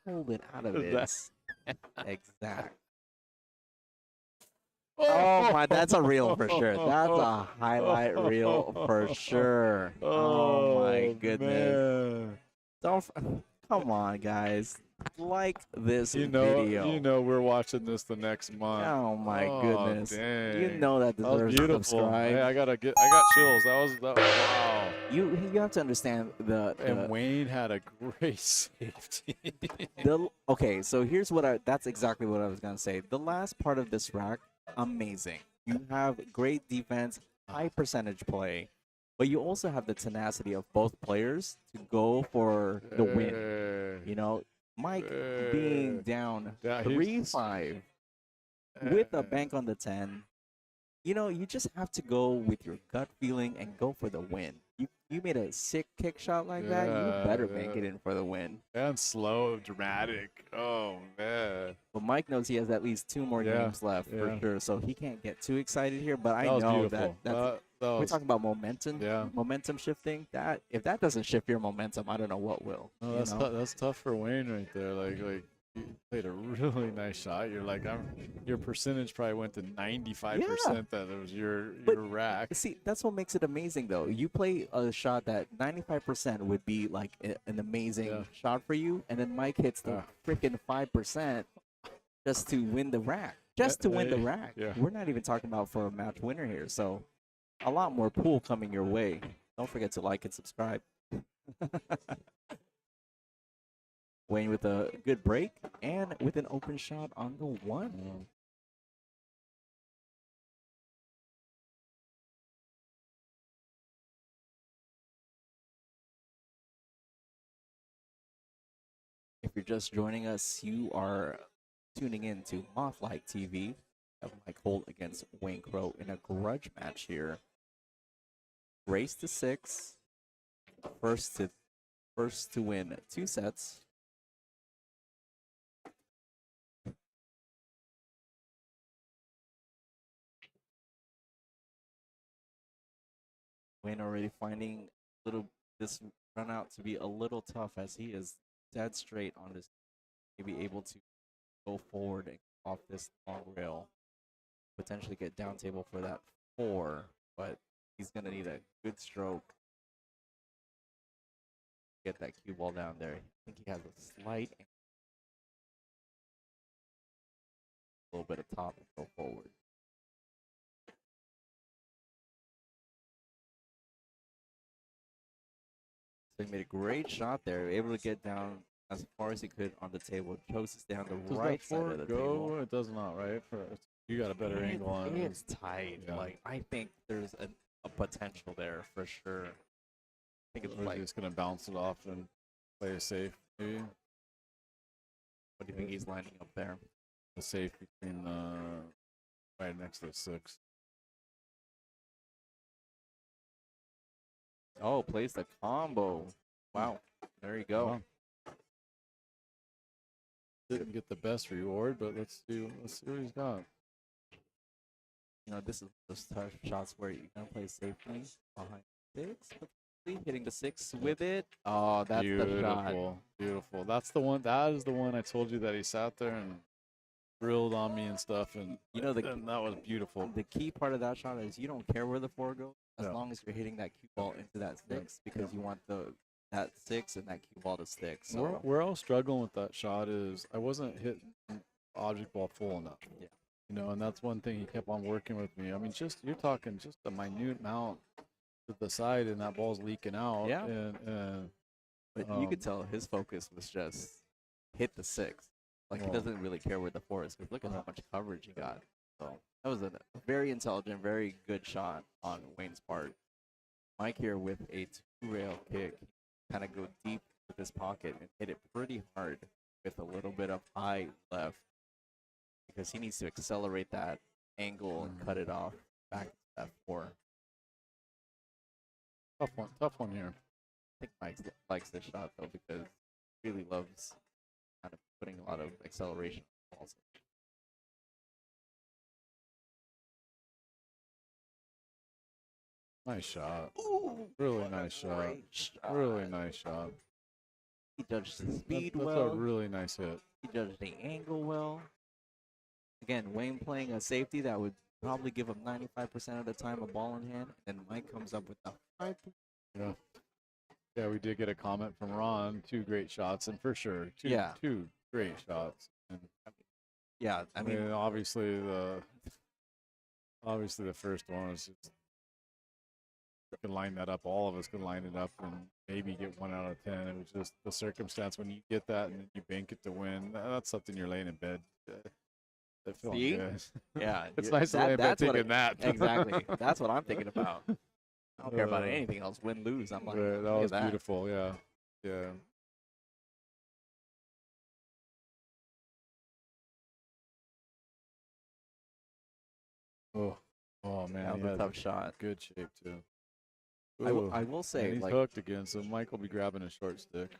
pulled it out of this. Exact. Oh my, that's a reel for sure. That's a highlight reel for sure. Oh my goodness. Man. Come on, guys. Like this video. video. We're watching this the next month. Oh my goodness. Dang. You know that That was deserves to beautiful. subscribe. Hey, I got chills. That was wow. You have to understand And Wayne had a great safety. okay, so here's that's exactly what I was gonna say. The last part of this rack, amazing. You have great defense, high percentage play, but you also have the tenacity of both players to go for the win. You know, Mike being down 3-5 with a bank on the 10. You know, you just have to go with your gut feeling and go for the win. You made a sick kick shot like that, you better bank it in for the win. And slow, dramatic. Oh, man. But Mike knows he has at least 2 more games left for sure, so he can't get too excited here. But I know that we're talking about momentum, momentum shifting. That if that doesn't shift your momentum, I don't know what will. No, that's tough for Wayne right there. Like you played a really nice shot. You're like, your percentage probably went to 95%. That it was your rack. See, that's what makes it amazing, though. You play a shot that 95% would be like an amazing shot for you, and then Mike hits the freaking 5% just to win the rack. Just to win the rack. Yeah. We're not even talking about for a match winner here, so a lot more pool coming your way. Don't forget to like and subscribe. Wayne with a good break and with an open shot on the 1. If you're just joining us, you are tuning in to MothlikeTV. Of Mike Holt against Wayne Crow in a grudge match here. Race to 6. First to win 2 sets. Wayne already finding this run out to be a little tough as he is dead straight on this. Maybe able to go forward and off this long rail. Potentially get down table for that 4, but he's gonna need a good stroke. Get that cue ball down there. I think he has a slight, a little bit of top and go forward. So he made a great shot there, able to get down as far as he could on the table. Chose to stay on the right side of the table. It does not, right? You got a better angle on it. It's tight. Yeah. Like I think there's a potential there for sure. I think it's just gonna bounce it off and play it safe, maybe. What do you think he's lining up there? the safe between the right next to the 6. Oh, plays the combo. Wow. There you go. Wow. Didn't get the best reward, but let's see what he's got. You know, this is those tough shots where you're gonna play safety behind 6, but hitting the 6 with it. Oh, that's the shot. Beautiful, beautiful. That's the one. That is the one I told you that he sat there and drilled on me and stuff, and You know, and that was beautiful. the key part of that shot is you don't care where the 4 goes as Yeah. long as you're hitting that cue ball into that 6 because Yeah. you want that 6 and that cue ball to stick. So Where I was struggling with that shot is I wasn't hitting the object ball full enough. Yeah. You know, and that's one thing he kept on working with me. I mean, you're talking just a minute amount to the side, and that ball's leaking out. Yeah. And but you could tell his focus was just hit the 6. Like he Well. doesn't really care where the 4 is because look at how much coverage he got. So that was a very intelligent, very good shot on Wayne's part. Mike here with a 2-rail kick, kind of go deep with his pocket and hit it pretty hard with a little bit of high left because he needs to accelerate that angle and cut it off back to that 4. tough one here. I think Mike likes this shot though because he really loves kind of putting a lot of acceleration also. Nice shot. Ooh, Really what a nice shot. great shot. Really nice shot. He judged the speed That's well. a really nice hit. He judged the angle well. Again, Wayne playing a safety that would probably give him 95% of the time a ball in hand, and Mike comes up with the 5%. Yeah. Yeah, we did get a comment from Ron. 2 great shots, and for sure, two great shots. And Yeah, I mean, obviously the first one was just could line that up. All of us could line it up and maybe get 1 out of 10. It was just the circumstance when you get that and then you bank it to win. That's something you're laying in bed. Feeling See? good. yeah. It's nice to lay in bed thinking that. Exactly. That's what I'm thinking about. I don't care about anything else. Win, lose. I'm like, Right, that look at was beautiful. Yeah. Yeah. Oh man, That he was a had tough shot. good shape too. I Ooh, will and say, he's like, hooked again, so Mike will be grabbing a short stick.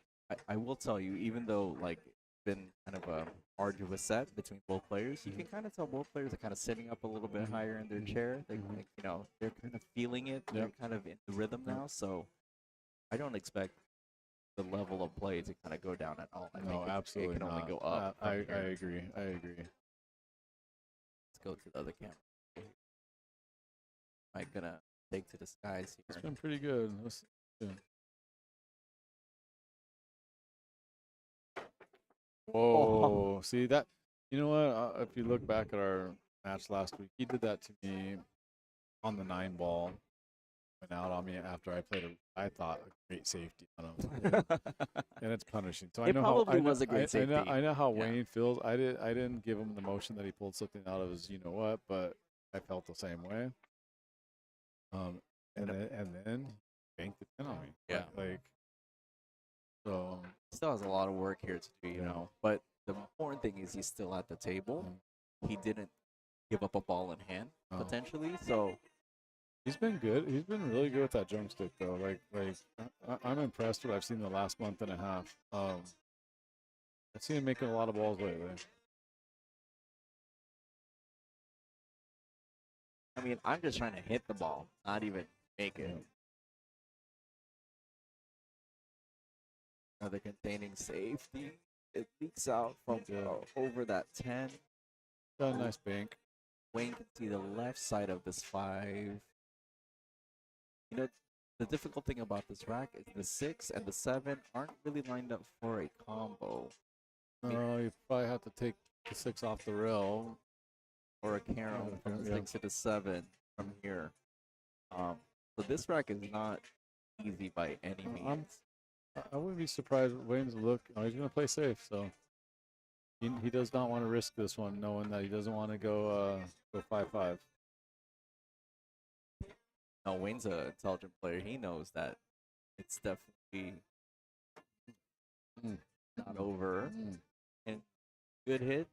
I will tell you, even though like it's been kind of a arduous set between both players, you can kind of tell both players are kind of sitting up a little bit higher in their chair. They like, you know, they're kind of feeling it. They're Yep. kind of in the rhythm now. So I don't expect the level of play to kind of go down at all. I No, think absolutely it can only not. go up. I from here. agree. I agree. Let's go to the other camera. Mike gonna take to the skies It's here. been pretty good. Yeah. Whoa! See that? You know what? If you look back at our match last week, he did that to me on the 9 ball. Went out on me after I played I thought a great safety on him, and it's punishing. So I It know probably how, I know, was a great I know, safety. I know how Yeah. Wayne feels. I didn't give him the motion that he pulled something out of his, you know what, but I felt the same way. And then banked the pin on me. Yeah. Like so. Still has a lot of work here to do, you Yeah. know. But the important thing is he's still at the table. He didn't give up a ball in hand Oh. potentially. So He's been good. He's been really good with that drumstick, though. I'm impressed with what I've seen the last month and a half. I've seen him making a lot of balls lately. I mean, I'm just trying to hit the ball, not even make it. Yeah. Another containing safety. It leaks out from Yeah. over that 10. Got a nice bank. Wayne can see the left side of this 5. You know, the difficult thing about this rack is the 6 and the 7 aren't really lined up for a combo You probably have to take the 6 off the rail. or a carom from the Yeah. 6 to the 7 from here. So this rack is not easy by any means. I wouldn't be surprised if Wayne's look. Oh, he's going to play safe, so he does not want to risk this one, knowing that he doesn't want to go 5-5. No, Wayne's an intelligent player. He knows that it's definitely not over. Mm. And good hit.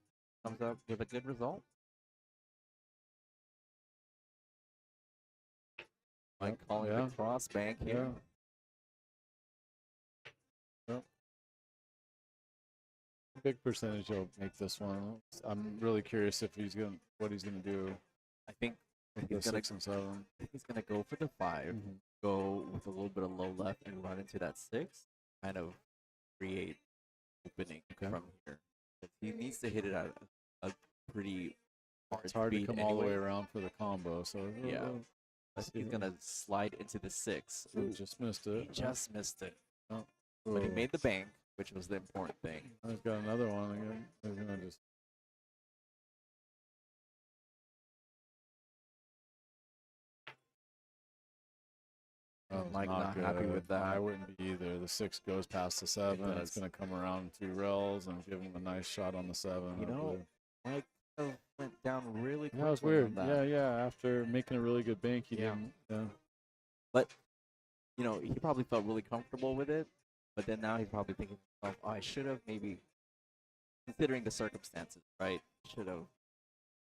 comes up with a good result. Mike calling yeah. the cross bank Yeah. here. Yep. Big percentage will make this one. I'm really curious if what he's gonna do. I think With he's the gonna 6 and 7. he's gonna go for the 5, go with a little bit of low left and run into that 6, kind of create opening Okay. from here. But he needs to hit it at a pretty hard It's hard to speed come all the way anyway. around for the combo. So Yeah. let's He's see. gonna slide into the 6. Ooh, just missed He it. just missed it, Oh. but he Ooh. made the bank, which was the important thing. He's got another one again. He's gonna just. That was Mike not happy good. with that. I wouldn't be either. The 6 goes past the 7. It's does. gonna come around 2 rails and give him a nice shot on the 7. You know, Mike went down really quickly. that was on weird. that. Yeah. After making a really good bank, he Yeah. didn't. Yeah. But you know, he probably felt really comfortable with it. But then now he's probably thinking, "Oh, I should have maybe, considering the circumstances, right? Should have a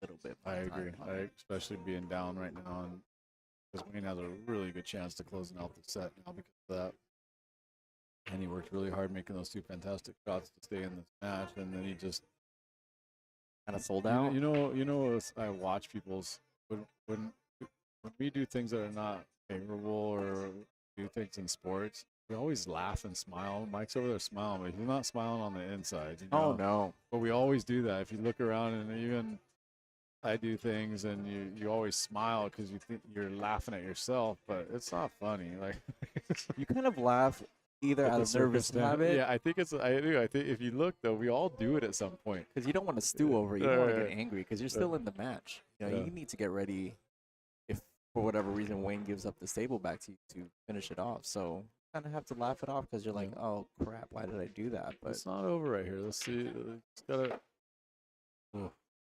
little bit." I more time agree. on it." Especially being down right now, and because Wayne has a really good chance to closing out the set now because of that. And he worked really hard making those 2 fantastic shots to stay in this match, and then he just Kind of sold out. You know, I watch people's when we do things that are not favorable or do things in sports, we always laugh and smile. Mike's over there smiling, but he's not smiling on the inside. You know? Oh no. But we always do that. If you look around, and even I do things, and you always smile because you think you're laughing at yourself, but it's not funny. Like You kind of laugh either out of nervous habit. Yeah, I think it's. I do. I think if you look though, we all do it at some point. Because you don't want to stew over it. You don't want to Right. get angry because you're still in the match. You know, Yeah. you need to get ready if, for whatever reason, Wayne gives up the stable back to you to finish it off. So you kind of have to laugh it off because you're like, Yeah. oh, crap, why did I do that? But It's not over right here. Let's see. It's gotta.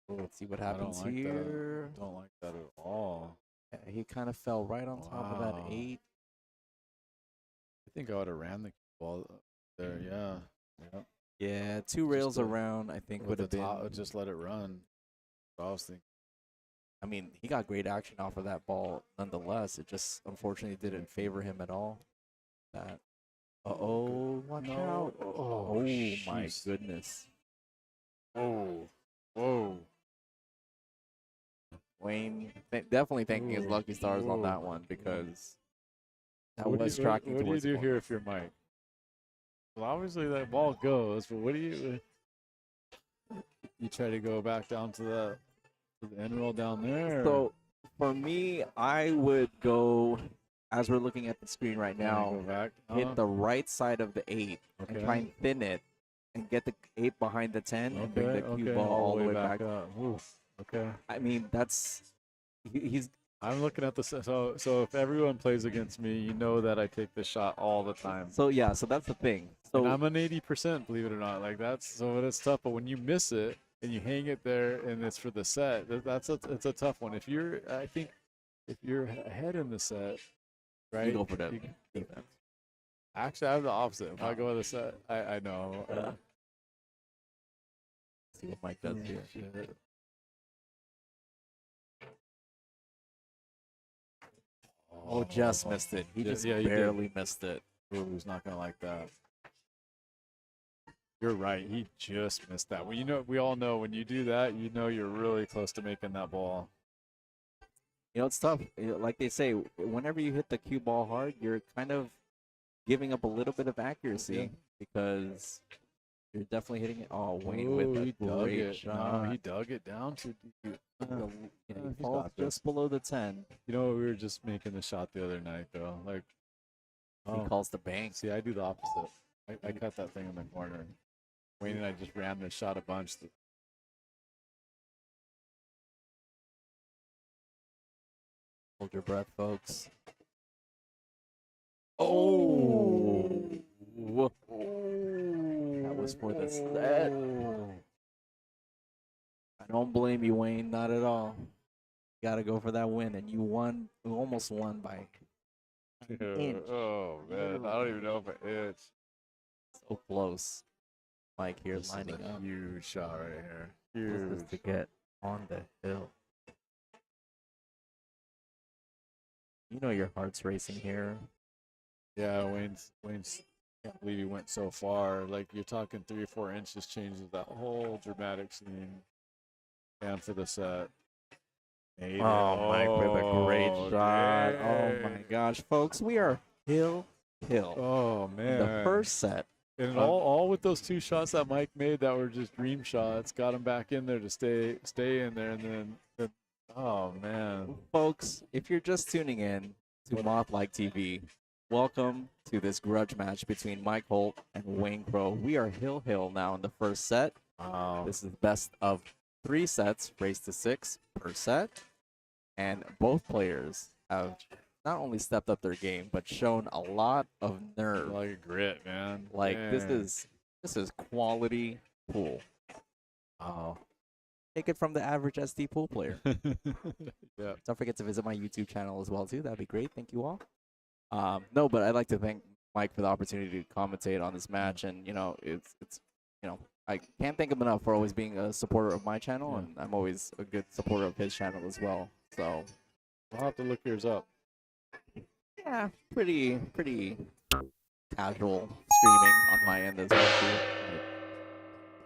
let's see what I don't happens like that. here. Don't like that at all. Yeah, he kind of fell right on top of that Wow. 8. I think I would have ran the ball there. Yeah. Yeah. Yeah, 2 rails a- around, I think, With would the have top, been. just let it run. I was thinking. I mean, he got great action off of that ball nonetheless. It just unfortunately didn't favor him at all. That. Uh-oh, watch out. Oh, my jeez. goodness. Oh. Whoa. Wayne definitely thanking his Ooh, lucky stars on whoa. that one because that What do was you- tracking What do you towards the do corner. here if you're Mike? Well, obviously that ball goes, but what do you? You try to go back down to the end roll down there. So for me, I would go, as we're looking at the screen right go now, back. hit the right side of the 8 and Okay. try and thin it and get the 8 behind the 10 and bring the cue okay, ball all the way back. up. Oof. Okay. I mean, that's he's I'm looking at the so if everyone plays against me, you know that I take this shot all the time. so yeah. So that's the thing. So And I'm an 80%, believe it or not. Like that's so it's tough. But when you miss it and you hang it there and it's for the set, it's a tough one. I think if you're ahead in the set, right? you go for that you- defense. Actually, I'm the opposite. If I go with the set, I know. See what Mike does here. Shit. Oh, just missed it. He just he did. barely missed it. Ooh, he's not gonna like that. You're right. He just missed that. Well, we all know when you do that, you know you're really close to making that ball. You know, it's tough. Like they say, whenever you hit the cue ball hard, you're kind of giving up a little bit of accuracy because you're definitely hitting it. Oh, Wayne with he a dug great it. shot. No, he dug it down too deep. You know, he's he falls got this. just below the 10. You know, we were just making the shot the other night, though. Like, He calls the bank. see, I do the opposite. I cut that thing in the corner. Wayne and I just ran this shot a bunch. Hold your breath, folks. Oh! That was for the set. I don't blame you, Wayne. Not at all. You got to go for that win, and you won. You almost won by an inch. Oh, man. I don't even know if it is. So close. Mike here This lining is a up. huge shot right here. Cheers. This is to get on the hill. You know your heart's racing here. Yeah, Wayne's can't believe he went so far. Like you're talking 3 or 4 inches changes that whole dramatic scene. And for the set. Made it. Mike with a great Oh, shot. Oh my dang. gosh, folks, we are hill. Oh man. The first set. And all with those 2 shots that Mike made that were just dream shots, got him back in there to stay in there, and then oh man. Folks, if you're just tuning in to MothlikeTV, welcome to this grudge match between Mike Holt and Wayne Crow. We are hill now in the first set. Wow. This is the best of 3 sets, race to 6 per set. And both players have not only stepped up their game, but shown a lot of nerve. Like grit, man. Like Man. this is quality pool. Take it from the average SD pool player. Yeah. Don't forget to visit my YouTube channel as well too. That'd be great. Thank you all. No, but I'd like to thank Mike for the opportunity to commentate on this match, and it's I can't thank him enough for always being a supporter of my channel, and I'm always a good supporter of his channel as well. So I'll have to look yours up. yeah, pretty casual streaming on my end as well too.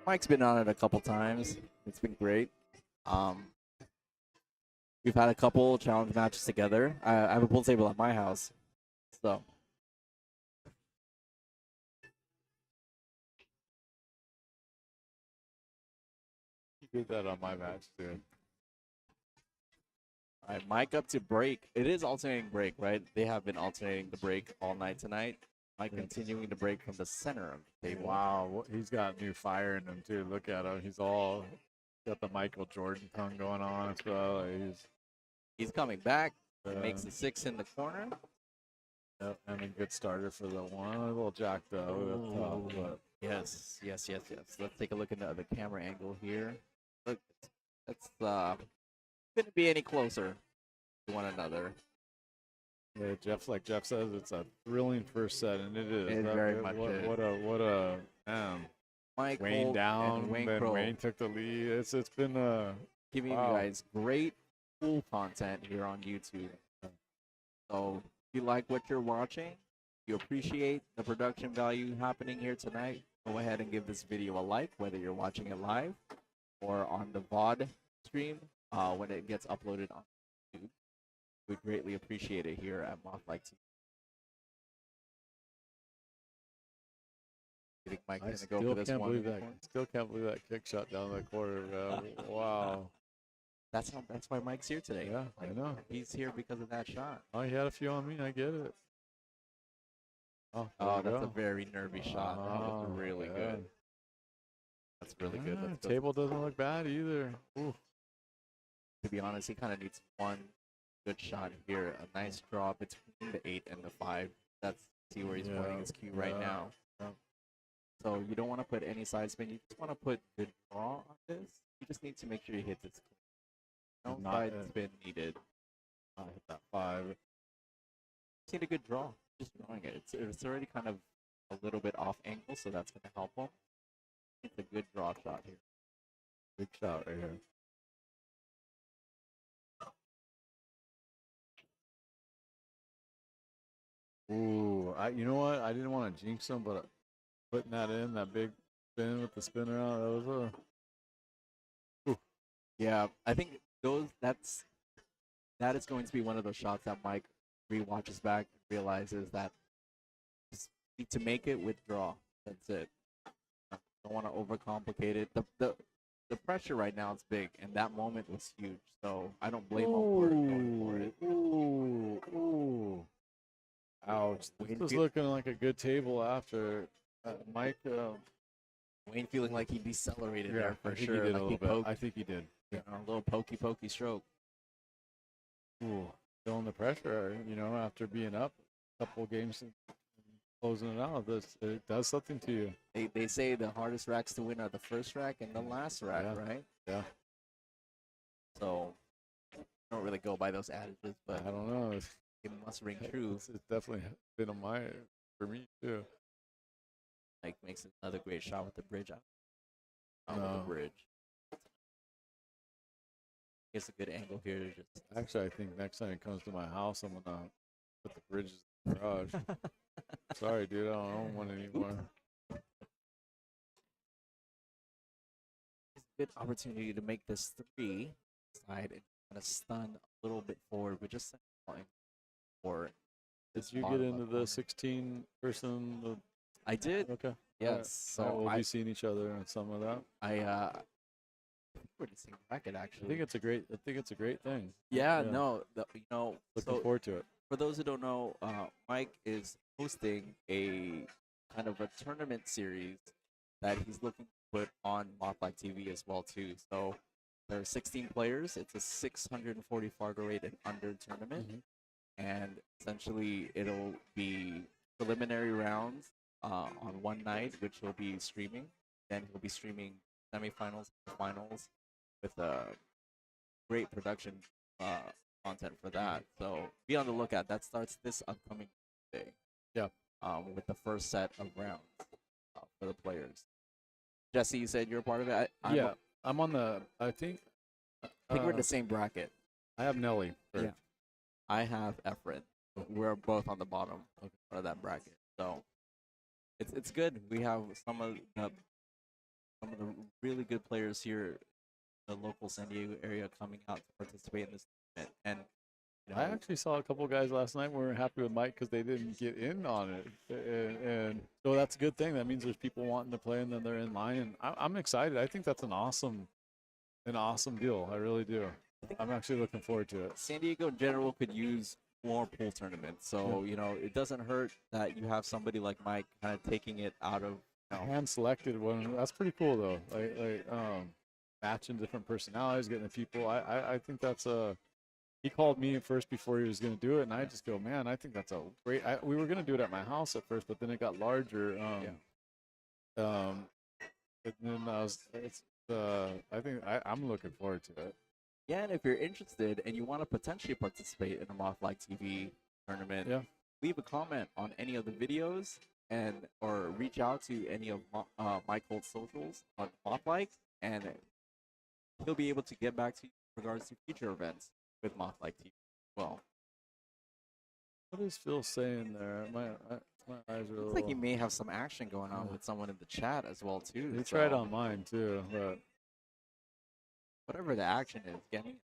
Mike's been on it a couple times. It's been great. We've had a couple challenge matches together. I have a pool table at my house, so. You did that on my match too. All right, Mike up to break. It is alternating break, right? They have been alternating the break all night tonight. Mike continuing to break from the center of the table. Wow, he's got new fire in him too. Look at him. He's all got the Michael Jordan tongue going on as well. He's coming back. Makes the 6 in the corner. Yep, and a good starter for the one. A little jacked up. But Yes. Let's take a look into the camera angle here. Look, that's couldn't be any closer to one another. yeah, like Jeff says, it's a thrilling first set, and it is. It very much is. What a man. Mike Wayne Holt down, and Wayne then Crow Wayne took the lead. It's been giving wow. you guys great pool content here on YouTube. So if you like what you're watching, you appreciate the production value happening here tonight, go ahead and give this video a like, whether you're watching it live or on the VOD stream when it gets uploaded on YouTube. We greatly appreciate it here at MothlikeTV. You think Mike's I gonna still go for this can't one? believe that. Still can't believe that kick shot down the corner, man. Wow. That's why Mike's here today. Yeah, I know. He's here because of that shot. Oh, he had a few on me. I get it. Oh, Oh, there you that's a go. very nervy shot. That was Oh, really yeah. good. That's really good. Yeah, That's table doesn't look bad either. Ooh. To be honest, he kind of needs one good shot here. A nice draw between the 8 and the 5. That's see where he's pointing his cue right now. Yeah. So you don't want to put any side spin. You just want to put good draw on this. You just need to make sure you hit this. No Not side it. spin needed. Hit that 5. Just need a good draw. Just drawing it. It's already kind of a little bit off angle, so that's going to help him. It's a good draw shot here. Big shot right here. Ooh, you know what? I didn't want to jinx him, but putting that in, that big spin with the spinner out, that was a. Yeah, I think that is going to be one of those shots that Mike rewatches back and realizes that just need to make it with draw. That's it. Don't want to overcomplicate it. The pressure right now is big, and that moment was huge. So I don't blame him for going for it. Ooh. Ouch. This was looking like a good table after Mike. Wayne feeling like he decelerated Yeah, there for I think sure. he did Like a he little bit. poked, I think he did. a little pokey stroke. Ooh, feeling the pressure, after being up a couple games and closing it out. It does something to you. They say the hardest racks to win are the first rack and the last rack, Yeah. right? Yeah. So I don't really go by those adages, but I don't know. it must ring true. It's definitely been for me too. Mike makes another great shot with the bridge out. With No. the bridge. It's a good angle here. To just Actually, I think next time it comes to my house, I'm gonna put the bridges in the garage. Sorry, dude, I don't want it anymore. it's a good opportunity to make this 3 side and kind of stun a little bit forward, but just for Did this you get bottom into left the corner. 16 person? I did. Okay. Yes. All right, So we'll be seeing each other on some of that. I we're the same bracket I actually. think it's a great thing. Yeah, yeah. no, Looking so forward to it. for those who don't know, Mike is hosting a kind of a tournament series that he's looking to put on MothlikeTV as well too. So there are 16 players. It's a 640 Fargo rate and under tournament, and essentially it'll be preliminary rounds on one night, which he'll be streaming. Then he'll be streaming semifinals, finals, with great production content for that. So be on the lookout. That starts this upcoming day. Yeah. With the first set of rounds for the players. Jesse, you said you're a part of it. I'm on the. I think we're in the same bracket. I have Nelly. First. Yeah. I have Efren. We're both on the bottom of that bracket. So it's good. We have some of the really good players here in the local San Diego area coming out to participate in this tournament. And I actually saw a couple guys last night weren't happy with Mike because they didn't get in on it, and so that's a good thing. That means there's people wanting to play, and then they're in line. And I'm excited. I think that's an awesome deal. I really do. I'm actually looking forward to it. San Diego in general could use more pool tournaments. So it doesn't hurt that you have somebody like Mike kind of taking it out of hand selected one. That's pretty cool though. Like matching different personalities, getting the people. I think that's a. He called me first before he was going to do it, and I just go, man, I think that's a great. We were going to do it at my house at first, but then it got larger. And then I think I'm looking forward to it. Yeah, and if you're interested and you want to potentially participate in a MothlikeTV tournament, leave a comment on any of the videos or reach out to any of Mike Holt's socials on Mothlike, and he'll be able to get back to you in regards to future events with MothlikeTV as well. What is Phil saying there? My eyes are. Looks like he may have some action going on with someone in the chat as well too. He tried on mine too, but whatever the action is, getting.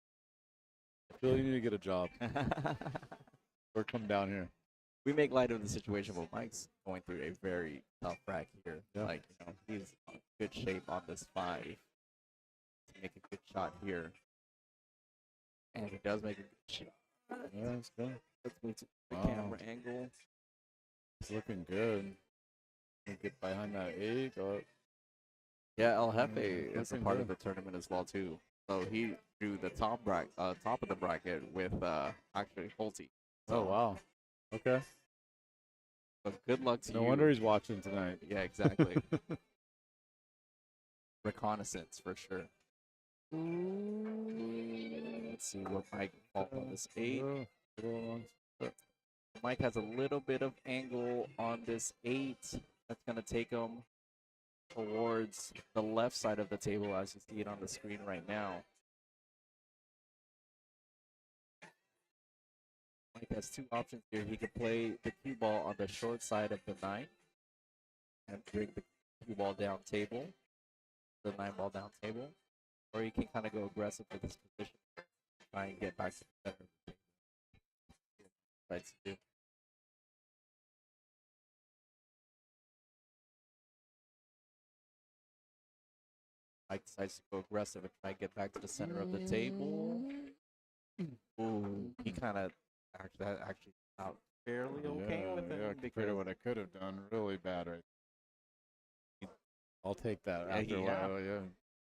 Phil, you need to get a job or come down here. We make light of the situation, but Mike's going through a very tough bracket here. Yeah. Like he's in good shape on this 5 to make a good shot here. And he does make a good shot. Yeah, it's good. Let's move to the camera angle. It's looking good. Get behind that 8. Yeah, El Jefe is a part of the tournament as well too. So he drew the top of the bracket with actually Holty. So, oh wow. Okay. So good luck to you. No wonder he's watching tonight. Yeah, exactly. Reconnaissance for sure. Let's see what Mike falls on this 8. Mike has a little bit of angle on this 8. That's going to take him towards the left side of the table as you see it on the screen right now. Mike has 2 options here. He could play the cue ball on the short side of the 9 and bring the cue ball down table, the 9 ball down table, or he can kind of go aggressive with his position, try and get back to the center of the table. Tries to do. Mike decides to go aggressive and try and get back to the center of the table. Ooh, he kind of actually out fairly okay with it. Yeah, compared to what I could have done, really bad right. I'll take that after a while. Yeah.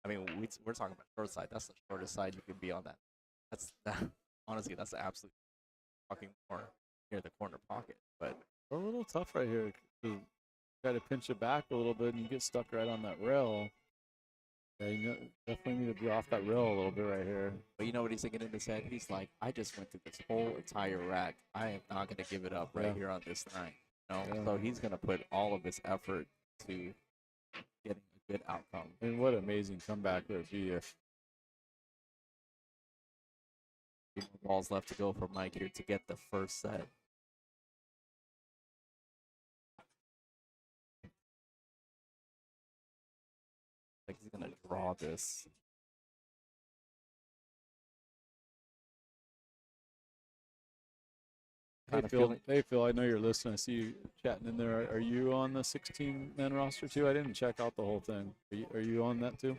I mean, we're talking about short side. That's the shortest side you can be on that. That's honestly, that's the absolute talking more near the corner pocket. But a little tough right here. You try to pinch it back a little bit, and you get stuck right on that rail. Yeah, you definitely need to be off that rail a little bit right here. But you know what he's thinking in his head? He's like, I just went through this whole entire rack. I am not going to give it up right here on this 9. So he's going to put all of his effort to getting a good outcome. And what an amazing comeback it would be if Few more balls left to go for Mike here to get the first set. Like he's gonna draw this. Hey Kinda Phil, feeling- hey Phil, I know you're listening. I see you chatting in there. Are you on the 16-man roster too? I didn't check out the whole thing. Are you on that too?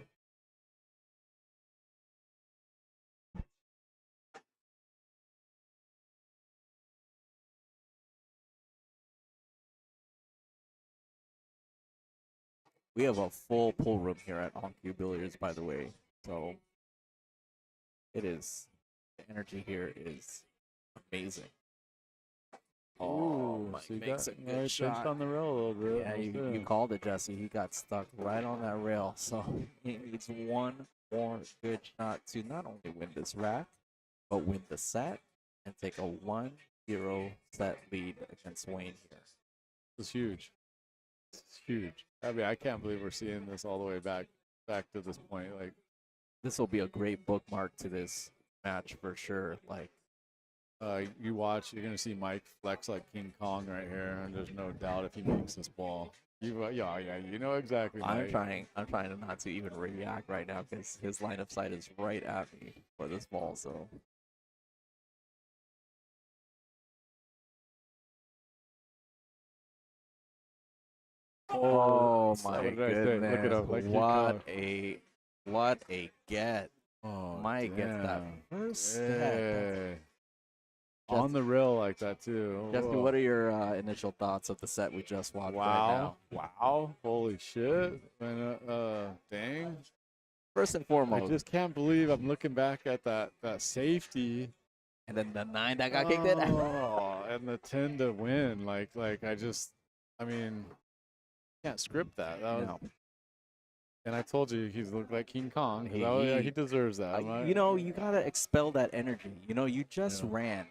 We have a full pool room here at On Cue Billiards, by the way. So it is, the energy here is amazing. Oh, Ooh, Mike so you makes got a good pinched shot. on the rail a little bit. Yeah, That's you good. called it, Jesse. He got stuck right on that rail. So he needs one more good shot to not only win this rack, but win the set and take a 1-0 set lead against Wayne here. It's huge. It's huge. I mean, I can't believe we're seeing this all the way back to this point. Like, This will be a great bookmark to this match for sure. Like, you watch, you're gonna see Mike flex like King Kong right here, and there's no doubt if he makes this ball. Yeah, you know exactly. I'm Mike. trying to not to even react right now because his line of sight is right at me for this ball. So oh my what did I say? goodness! Look it up, like King What a get! Oh, Mike gets that damn. first set. Hey. On the rail like that too. Jesse, Whoa. what are your initial thoughts of the set we just watched right Wow! now? Wow! Holy shit! Man, dang! First and I foremost, just can't believe I'm looking back at that safety. and then the 9 that got kicked in. Oh, and the 10 to win. Like I mean, can't script that. No. And I told you he's looked like King Kong. 'Cause He- he deserves that. You know, you gotta expel that energy. You know, you just Yeah. ran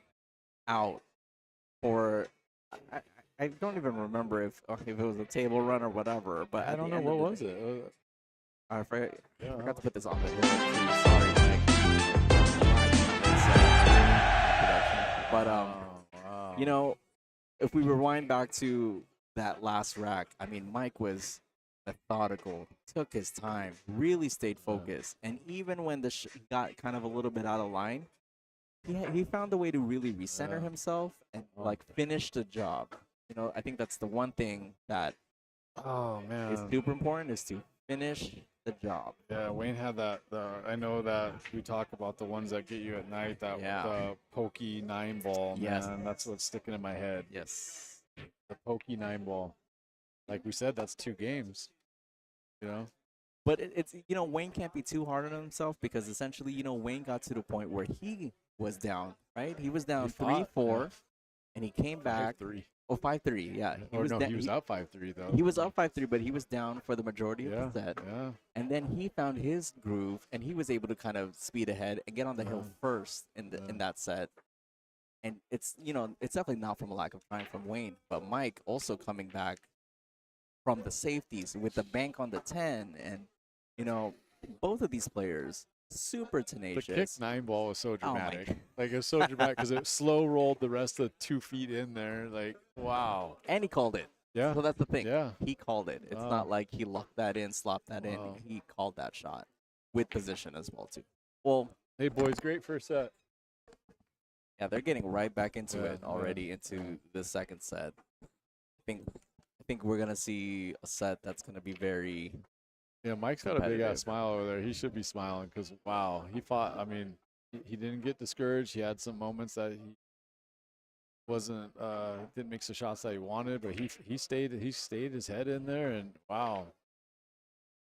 out for. I don't even remember if it was a table run or whatever. But I at don't the know end what of the was day- it. I forgot, Yeah. I forgot to put this on the hill too. Sorry, Mike. But Wow. you know, if we rewind back to that last rack, I mean, Mike was methodical, took his time, really stayed focused, and even when the got kind of a little bit out of line, he found a way to really recenter Yeah. himself and Oh. like finish the job. You know, I think that's the one thing that Oh man. is super important is to finish the job. Yeah, Wayne had that. I know that we talk about the ones that get you at night. That Yeah. the pokey 9 ball. Yes. Man, that's what's sticking in my head. Yes. The pokey 9 ball. Like we said, that's 2 games. You know. But it's, you know, Wayne can't be too hard on himself because essentially, you know, Wayne got to the point where he was down, right? He was down He fought, 3-4, yeah. and he came back. 5-3. Oh, 5-3, yeah. Or no, da- he was up 5-3 though. He was up 5-3, but he was down for the majority Yeah. of the set. Yeah. And then he found his groove, and he was able to kind of speed ahead and get on the hill Yeah. first in Yeah. that set. And it's, you know, it's definitely not from a lack of trying from Wayne, but Mike also coming back from the safeties with the bank on the 10, and you know, both of these players super The tenacious. kick 9 ball was so Oh my dramatic. God. Like it was so dramatic because it slow rolled the rest of 2 feet in there. Like wow. And he called it. Yeah. So that's the thing. Yeah. He called it. It's Wow. not like he locked that in, slopped that Wow. in. He called that shot with position as well too. Well, Hey boys, great first set. yeah, they're getting right back into Yeah, it already into the second set. I think we're gonna see a set that's gonna be very. Yeah, Mike's got a big Competitive. ass smile over there. He should be smiling because wow, he fought. I mean, he didn't get discouraged. He had some moments that he wasn't didn't make the shots that he wanted, but he stayed his head in there and wow.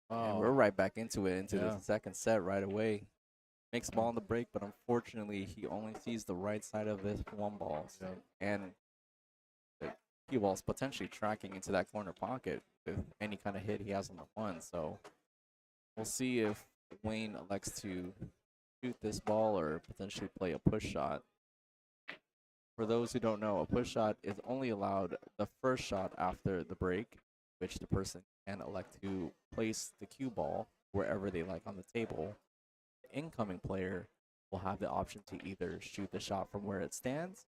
And we're right back into it, into Yeah. the second set right away. Makes ball on the break, but unfortunately, he only sees the right side of this one ball. Yeah. And the cue ball's potentially tracking into that corner pocket with any kind of hit he has on the one. So we'll see if Wayne elects to shoot this ball or potentially play a push shot. For those who don't know, a push shot is only allowed the first shot after the break, which the person can elect to place the cue ball wherever they like on the table. The incoming player will have the option to either shoot the shot from where it stands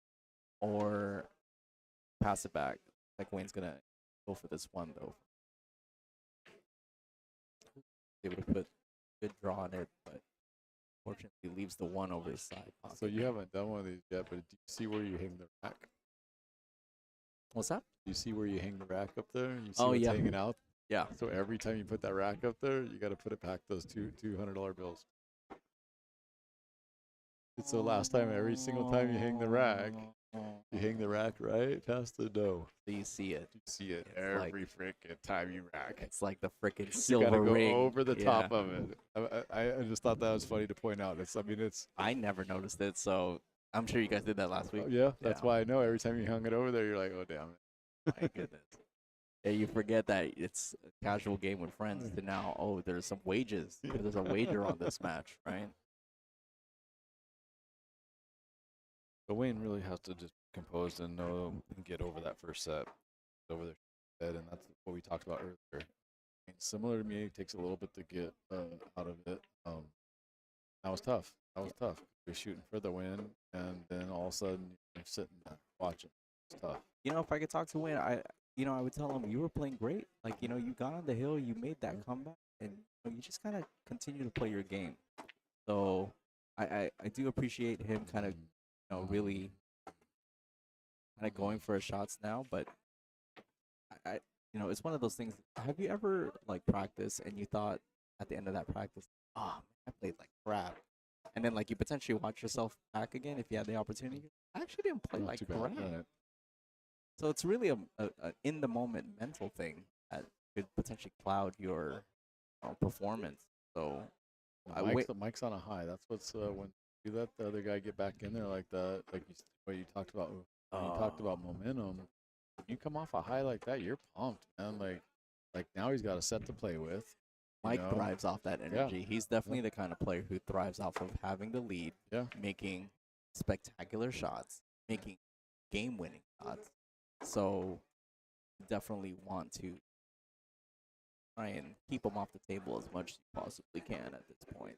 or pass it back. Like Wayne's gonna go for this one though. Able to put good draw on it, but fortunately leaves the one over his side pocket. So you haven't done one of these yet, but do you see where you hang the rack? What's that? Do you see where you hang the rack up there? You see Oh, what's yeah. hanging out? Yeah. So every time you put that rack up there, you got to put it back those $200 bills. It's the last time, every single time you hang the rack, you hang the rack right past the dough. So you see it. You see it It's every freaking time you rack. It's like the freaking You silver gotta go ring. over the top Yeah. of it. I just thought that was funny to point out. It's I never noticed it, so I'm sure you guys did that last week. yeah, that's Yeah. why I know every time you hung it over there, you're like, oh damn it. My goodness. Yeah, you forget that it's a casual game with friends to now, oh, there's some wages. There's a wager on this match, right? But Wayne really has to just be composed and know and get over that first set, over their head, and that's what we talked about earlier. I mean, similar to me, it takes a little bit to get out of it. That was tough. You're shooting for the win, and then all of a sudden you're sitting there watching. It's tough. You know, if I could talk to Wayne, I would tell him you were playing great. Like, you know, you got on the hill, you made that comeback, and you just kind of continue to play your game. So I do appreciate him kind of, really kind of going for his shots now. But it's one of those things. Have you ever like practiced and you thought at the end of that practice, oh, I played like crap, and then like you potentially watch yourself back again if you had the opportunity? I actually didn't play Not like too bad, crap. right? So it's really a in the moment mental thing that could potentially cloud your performance. So Mike's on a high. That's what's when you let the other guy get back in there like that, what you talked about. When you talked about momentum, when you come off a high like that, you're pumped, man. Like now he's got a set to play with. Mike thrives off that energy. Yeah. He's definitely the kind of player who thrives off of having the lead, making spectacular shots, making game-winning shots. So definitely want to try and keep him off the table as much as you possibly can at this point.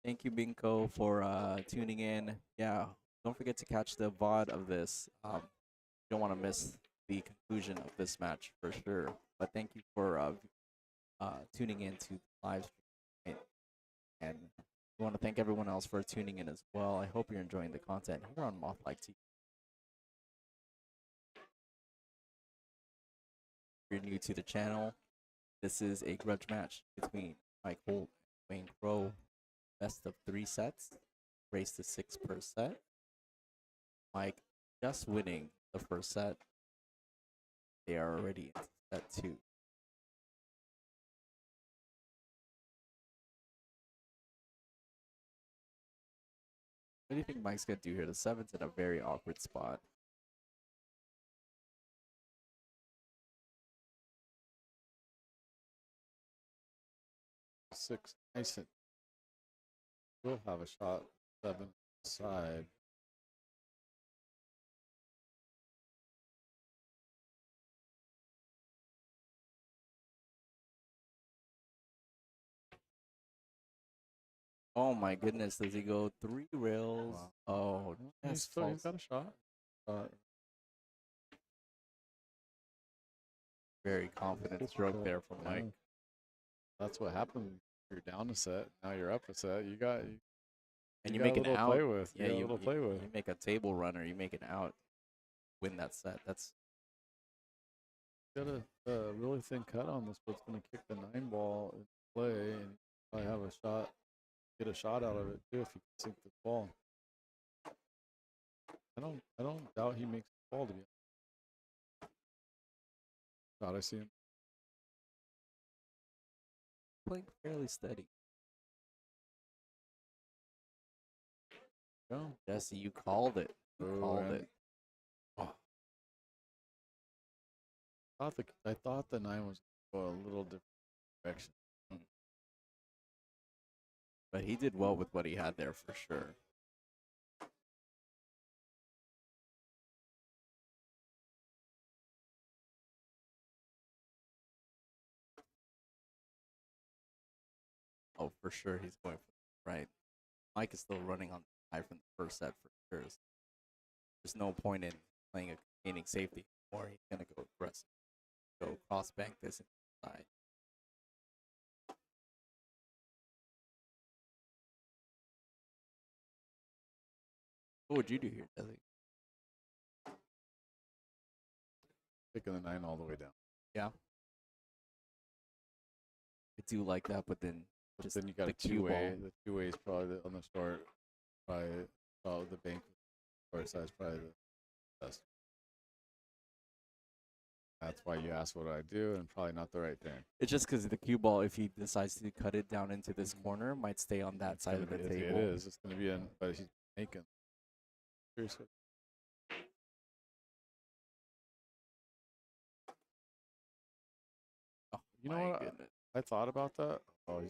Thank you, Binko, for tuning in. Yeah, don't forget to catch the VOD of this. You don't want to miss the conclusion of this match for sure. But thank you for tuning in to the live stream. And we want to thank everyone else for tuning in as well. I hope you're enjoying the content here on MothlikeTV. If you're new to the channel, this is a grudge match between Mike Holt and Wayne Crow. Best of 3 sets, race to 6 per set. Mike just winning the first set. They are already in set 2. What do you think Mike's going to do here? The 7's in a very awkward spot. Six, nice. We'll have a shot 7 side. Oh my goodness, does he go 3 rails? Wow. Oh, He's got a shot. Very confident stroke there from Mike. That's what happened. You're down a set. Now you're up a set. And you make a an out. play with. Yeah, you play with. You make a table runner. You make an out. Win that set. That's got a really thin cut on this, but it's going to kick the 9 ball in play, and probably have a shot, get a shot out of it too if you can sink the ball. I don't doubt he makes the ball, to be honest. God, I see him. playing fairly steady. Go. Jesse, you called it. You called it. Oh. I thought the 9 was going to go a little different direction. But he did well with what he had there for sure. Oh, for sure, he's going for right. Mike is still running on the high from the first set for sure. So there's no point in playing a gaining safety anymore. He's gonna go aggressive, go cross bank this inside. What would you do here, Desi? Taking the 9 all the way down. Yeah. I do like that, but then just Then you got the a cue two-way. ball. The two-way is probably on the short. Probably the bank short side is probably the best. That's why you asked what I do, and probably not the right thing. It's just because the cue ball, if he decides to cut it down into this corner, might stay on that side of the table. It is. It's going to be in, but he's making. Seriously. Oh, You know my what? goodness. I thought about that. Oh,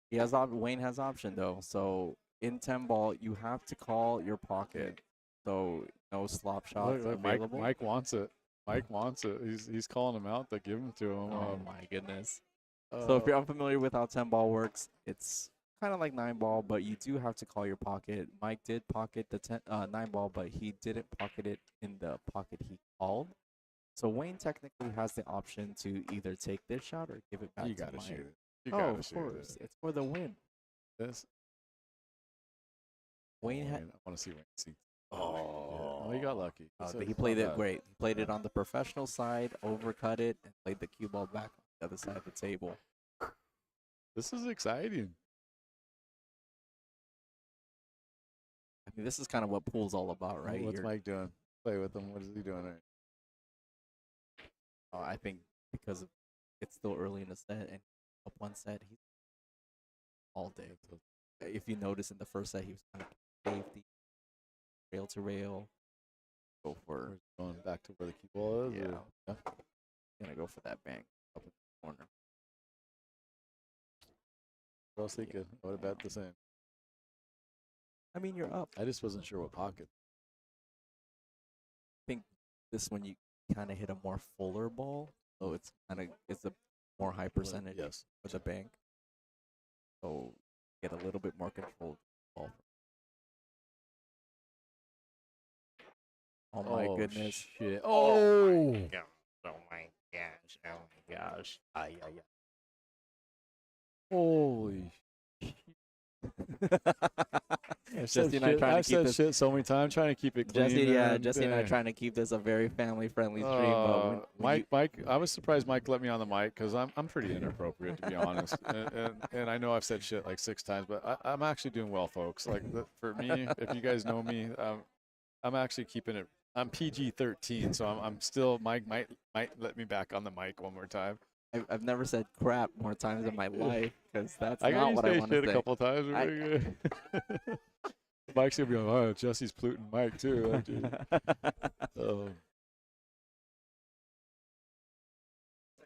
He has Wayne has option though. So in 10 ball, you have to call your pocket. So no slop shots look, available. Mike wants it. Mike wants it. He's calling him out to give him to him. Oh my goodness. So if you're unfamiliar with how 10 ball works, it's kind of like 9 ball, but you do have to call your pocket. Mike did pocket the 9 ball, but he didn't pocket it in the pocket he called. So Wayne technically has the option to either take this shot or give it back you to gotta Mike. shoot it. You Oh, gotta of shoot course. it. It's for the win. This. Wayne I had. want to see Wayne see. Oh. Well, he got lucky. He played it great. He played it on the professional side, overcut it, and played the cue ball back on the other side of the table. This is exciting. I mean, this is kind of what pool's all about, right? What's Mike doing? Play with him. What is he doing there? I think because it's still early in the set and up one set, he's all day. So if you notice in the first set, he was kind of safety, rail to rail. Go for Going back to where the cue ball is. yeah. Or, Gonna go for that bank up in the corner. What else thinking? I would have bet the same. I mean, you're up. I just wasn't sure what pocket. I think this one you kind of hit a more fuller ball, so it's a more high percentage Yes. with the bank. So get a little bit more control of the ball. Oh my goodness. Shit. Oh my gosh. Oh my gosh. Oh my gosh. Holy. Jesse and I trying to I've keep said this. shit so many times, trying to keep it clean. Jesse and I trying to keep this a very family-friendly stream. But Mike, I was surprised Mike let me on the mic because I'm pretty inappropriate, to be honest. And I know I've said shit like 6 times, but I'm actually doing well, folks. Like for me, if you guys know me, I'm actually keeping it. I'm PG-13, so I'm still. Mike might let me back on the mic one more time. I've never said crap more times in my life because that's I not what I want to shit say. a couple times. Mike's gonna be like, oh, Jesse's polluting Mike too. Oh.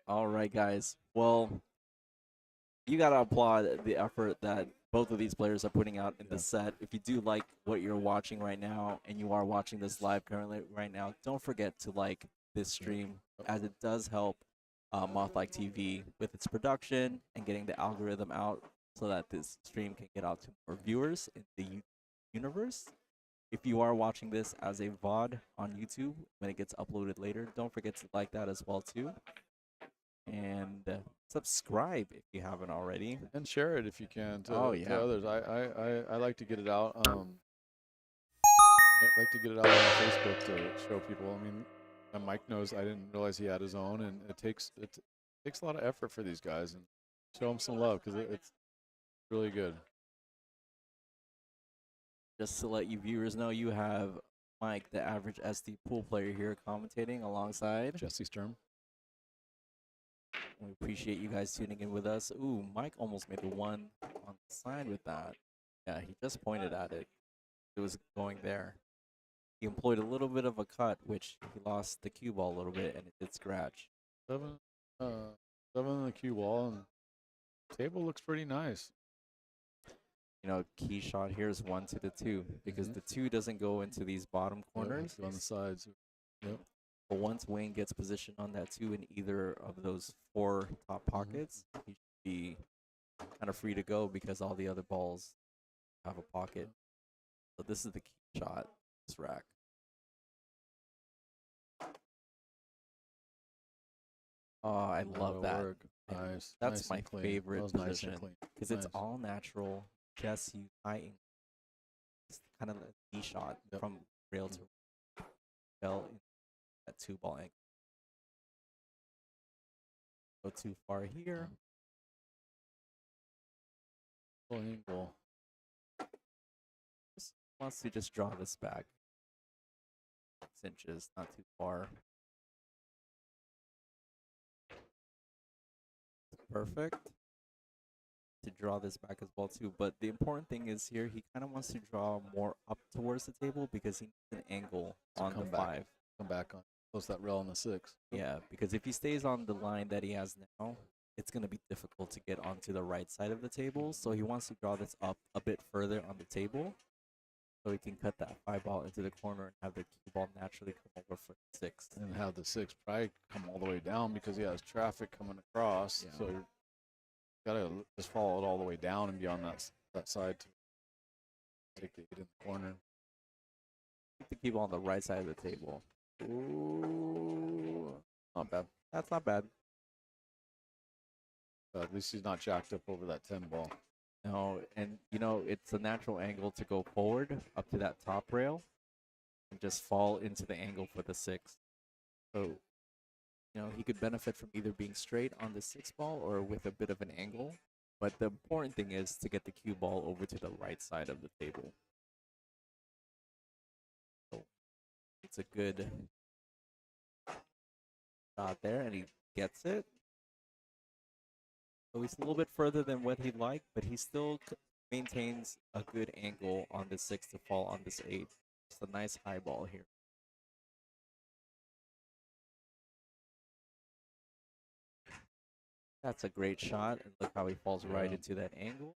All right, guys. Well, you gotta applaud the effort that both of these players are putting out in the set. If you do like what you're watching right now, and you are watching this live currently right now, don't forget to like this stream, as it does help MothlikeTV with its production and getting the algorithm out so that this stream can get out to more viewers in the universe. If you are watching this as a VOD on YouTube when it gets uploaded later, don't forget to like that as well too. And subscribe if you haven't already. And share it if you can to, Oh, yeah. to others. I like to get it out. I like to get it out on Facebook to show people. I mean, and Mike knows I didn't realize he had his own, and it takes a lot of effort for these guys, and show them some love because it's really good. Just to let you viewers know, you have Mike, the average SD pool player here, commentating alongside Jesse Sturm. We appreciate you guys tuning in with us. Ooh, Mike almost made the one on the side with that. Yeah, he just pointed at it. It was going there. He employed a little bit of a cut, which he lost the cue ball a little bit, and it did scratch. 7 on the cue wall, and table looks pretty nice. You know, key shot here is 1 to the 2 because the 2 doesn't go into these bottom corners. On the sides. Yep. But once Wayne gets positioned on that 2 in either of those 4 top pockets, he be kind of free to go because all the other balls have a pocket. So this is the key shot, this rack. Oh, I love that. Work. And Nice. that's nice my and clean. favorite That was nice position and clean. because it's Nice. all natural. Just use high angle. It's kind of a knee shot Yep. from rail to rail in that 2-ball angle. Go too far here. Full angle. Just wants to just draw this back 6 inches, not too far. Perfect to draw this back as well too, but the important thing is here he kind of wants to draw more up towards the table because he needs an angle So on the come back. 5. Come back on. Close that rail on the 6. Yeah, because if he stays on the line that he has now, it's going to be difficult to get onto the right side of the table, so he wants to draw this up a bit further on the table so he can cut that 5-ball into the corner and have the cue ball naturally come over for the 6. And have the 6 probably come all the way down because he has traffic coming across. Yeah. So you gotta just follow it all the way down and be on that side to take the 8 in the corner. Keep the cue ball on the right side of the table. Ooh, not bad. That's not bad. At least he's not jacked up over that 10 ball. No, and you know, it's a natural angle to go forward up to that top rail and just fall into the angle for the 6. So, you know, he could benefit from either being straight on the 6 ball or with a bit of an angle. But the important thing is to get the cue ball over to the right side of the table. So it's a good shot there, and he gets it. So he's a little bit further than what he'd like, but he still maintains a good angle on the 6 to fall on this 8. It's a nice high ball here. That's a great shot, and look how he falls right Yeah. into that angle.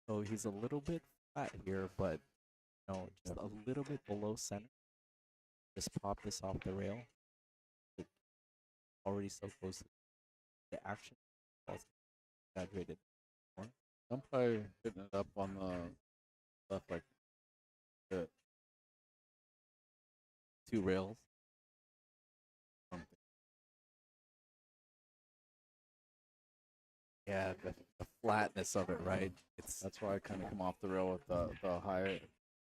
So he's a little bit flat here, but you know, just a little bit below center. Just pop this off the rail. It's already so close to the action. Exaggerated. I'm probably hitting it up on the left like that. 2 rails. Yeah, the flatness of it, right? It's That's why I kind of come off the rail with the high,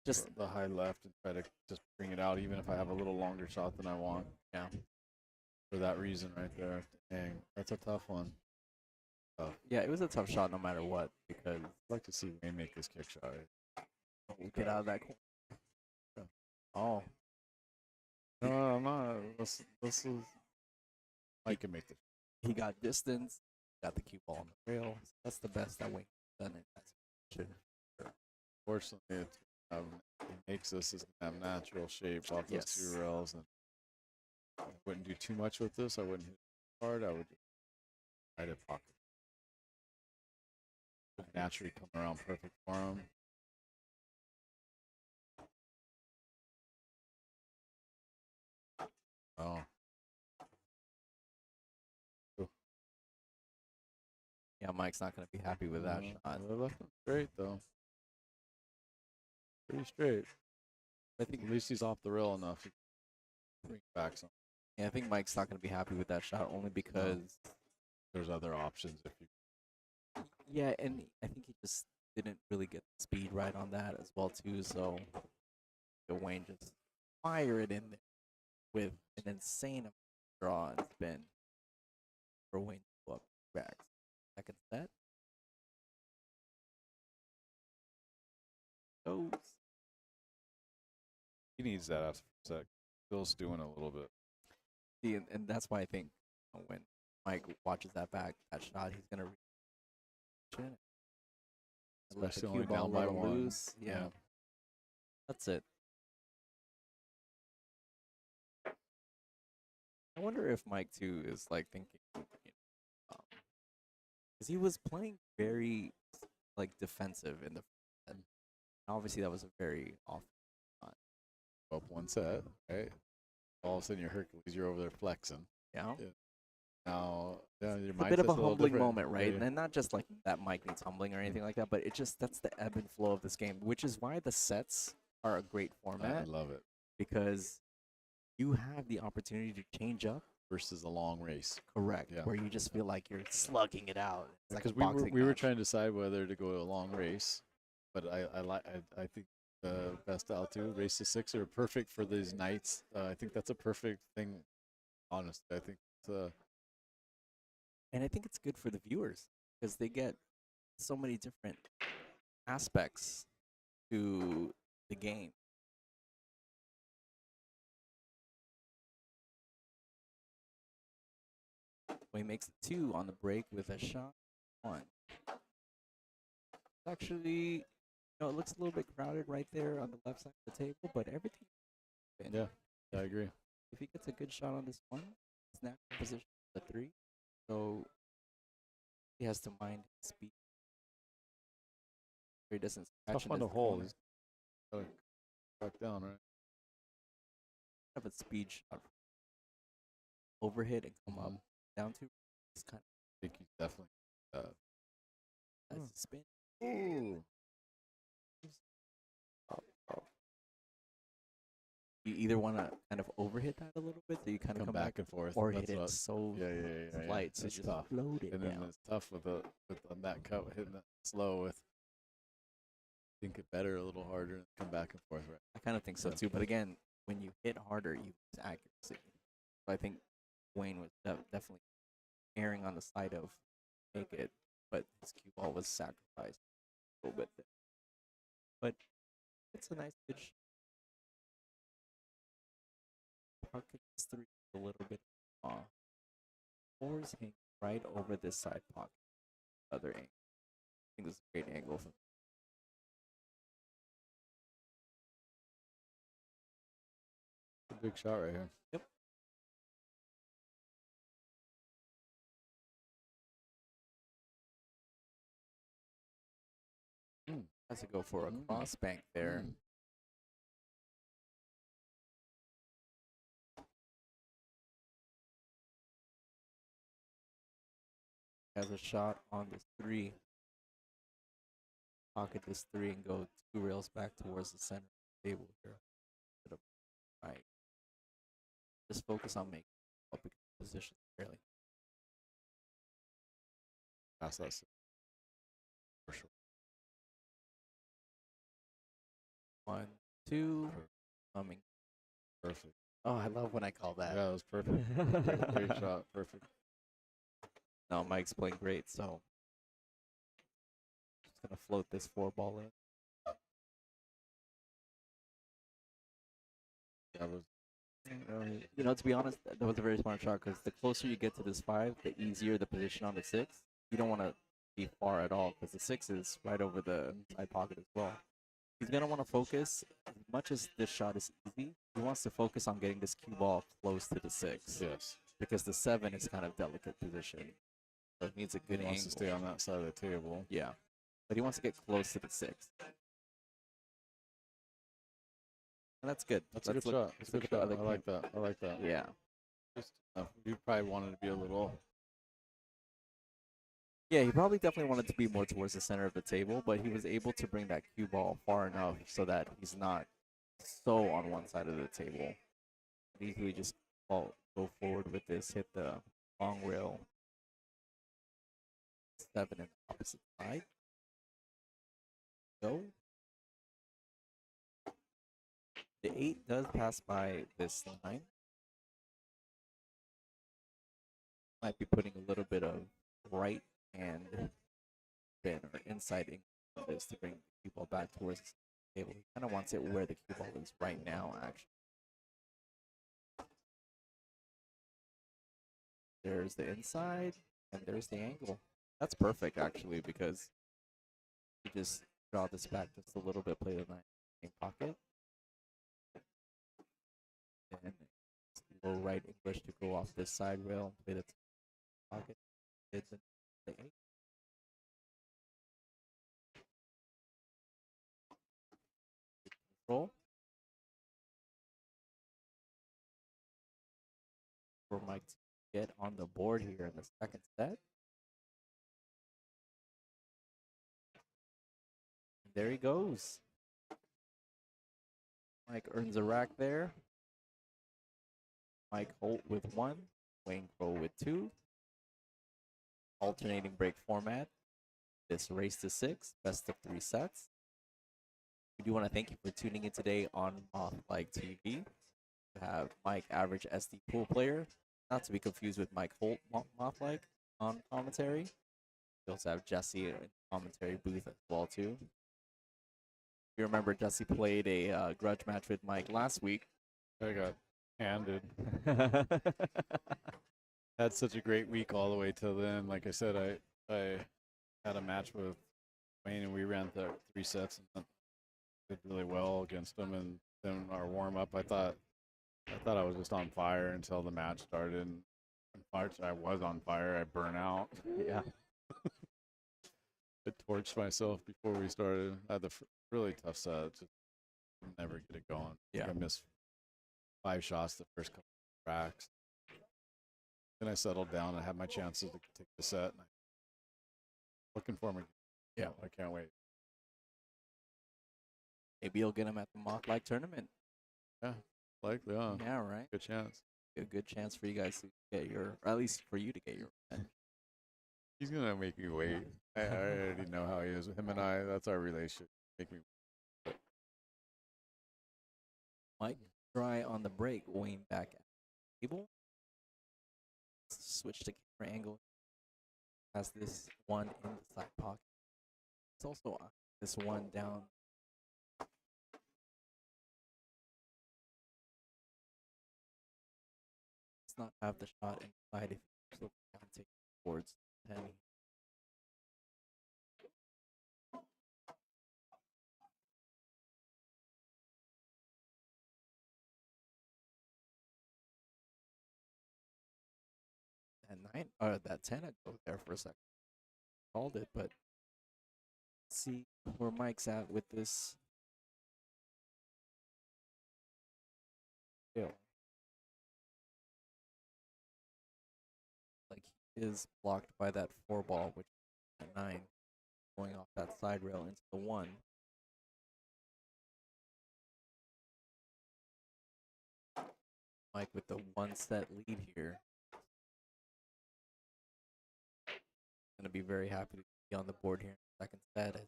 just the high left and try to just bring it out, even if I have a little longer shot than I want. yeah. For that reason, right there. Dang, that's a tough one. Yeah, it was a tough shot no matter what because I'd like to see Wayne make this kick shot. get out of that corner. Oh, No, I'm not. This is. I can make this. he got distance, got the cue ball on the rail. That's the best that Wayne done in that situation. Fortunately, it makes this is gonna have natural shapes off those Yes. 2 rails, and I wouldn't do too much with this. I wouldn't hit it hard. I would try to pocket. Would naturally come around perfect for him. Oh. Yeah, Mike's not going to be happy with that shot. They left him straight though. Pretty straight. I think At least he's off the rail enough to bring it back some. Yeah, I think Mike's not going to be happy with that shot only because There's other options if you. yeah, and I think he just didn't really get the speed right on that as well too. So Wayne just fire it in there with an insane amount of draw and spin for Wayne to go up back. Second set. Goes. He needs that after a sec. Still stewing a little bit. See, and that's why I think when Mike watches that back, that shot, he's gonna reach it. Let the Especially cue only ball down by roll 1. loose. Yeah. That's it. I wonder if Mike too is like thinking, because he was playing very like defensive in the first set. Obviously that was a very off. Up 1 set, right? All of a sudden you're Hercules. You're over there flexing. Yeah. Yeah. now, yeah, your It's a bit of mindset's a little humbling different. moment, right? Yeah. And not just like that Mike needs humbling or anything like that, but it just that's the ebb and flow of this game, which is why the sets are a great I format love it. because you have the opportunity to change up. Versus a long race. Correct. Yeah. Where you just feel like you're slugging it out. It's like a Because boxing we were match. trying to decide whether to go a long race, but I think the best style too, race to 6 are perfect for these nights. I think that's a perfect thing. Honestly, I think it's And I think it's good for the viewers because they get so many different aspects to the game. He makes it 2 on the break with a shot 1. Actually, it looks a little bit crowded right there on the left side of the table, but everything. yeah, I agree. If he gets a good shot on this one, his natural position is a 3. So he has to mind his speed. He doesn't scratch Tough one into to the hold. corner. He's gotta back down, right? Have a speed shot. Overhit and come up. Mhm. Down 2. It's kind I think he's definitely. of nice spin. Ooh. You either want to kind of overhit that a little bit, so you kind of Come come back and forth. or That's hit it what- so yeah. light, so That's just tough. float it And then down. it's tough with on that cut, hitting it slow with. Think it better, a little harder, and come back and forth, right? I kind of think so Yeah. too. But again, when you hit harder, you lose accuracy. So I think Wayne was definitely erring on the side of make it, but his cue ball was sacrificed a little bit there. But it's a nice pitch. Pocket 3 a little bit off. 4's hanging right over this side pocket. Other angle. I think this is a great angle for A big shot right here. Yep. Has to go for a cross bank there. Has a shot on this 3. Pocket this 3 and go 2 rails back towards the center of the table here. Right. Just focus on making up a position fairly. Pass that for sure. 1, 2. Coming. Perfect. Oh, I love when I call that. Yeah, it was perfect. Great shot. Perfect. No, Mike's playing great, so just gonna float this 4 ball in. That was To be honest, that was a very smart shot because the closer you get to this 5, the easier the position on the 6. You don't want to be far at all because the 6 is right over the side pocket as well. He's going to want to focus, as much as this shot is easy, he wants to focus on getting this cue ball close to the 6. yes. Because the 7 is kind of delicate position. So he needs a good He angle. wants to stay on that side of the table. Yeah. But he wants to get close to the 6. And that's good. That's a good shot. That's a good shot. I like that. I like that. Yeah. Just you probably wanted to be a little. Yeah, he probably definitely wanted to be more towards the center of the table, but he was able to bring that cue ball far enough so that he's not so on one side of the table. Easily just go forward with this, hit the long rail. 7 in the opposite side. Go. The 8 does pass by this line. Might be putting a little bit of right hand spin or inside on this to bring the cue ball back towards the table. He kind of wants it where the cue ball is right now, actually. There's the inside, and there's the angle. That's perfect, actually, because you just draw this back just a little bit, play the main pocket. And low right English to go off this side rail and play the pocket. Hit the 8. Control. For Mike get on the board here in the second set. There he goes. Mike earns a rack there. Mike Holt with 1, Wayne Crow with 2. Alternating break format. This race to 6, best of 3 sets. We do want to thank you for tuning in today on MothlikeTV. We have Mike, average SD pool player, not to be confused with Mike Holt, Mothlike, on commentary. We also have Jesse in the commentary booth as well too. You remember Jesse played a grudge match with Mike last week. I got handed. Had such a great week all the way till then. Like I said, I had a match with Wayne and we ran 3 sets and did really well against him. And then our warm up, I thought I was just on fire until the match started. And unfortunately, I was on fire. I burnt out. Yeah. I torched myself before we started. I had the really tough set. Just never get it going. Yeah. I missed 5 shots the first couple of tracks. Then I settled down and had my chances to take the set. And looking for me. Yeah. I can't wait. Maybe you'll get him at the Mothlike tournament. Yeah, likely, huh? Yeah, right. Good chance. A good chance for you guys to get your, or at least for you to get your revenge. He's going to make me wait. I already know how he is. Him and I, that's our relationship. Make me Mike, try on the break, Wayne back at the table. Switch to camera angle. Has this one in the side pocket. It's also this one down. Does not have the shot inside if you look down, take towards 10. That 9 or that 10 I go there for a second. Called it, but let's see where Mike's at with this. Yeah. Like he is blocked by that 4 ball, which is a 9, going off that side rail into the 1. Mike with the 1 set lead here. Gonna be very happy to be on the board here in the second set as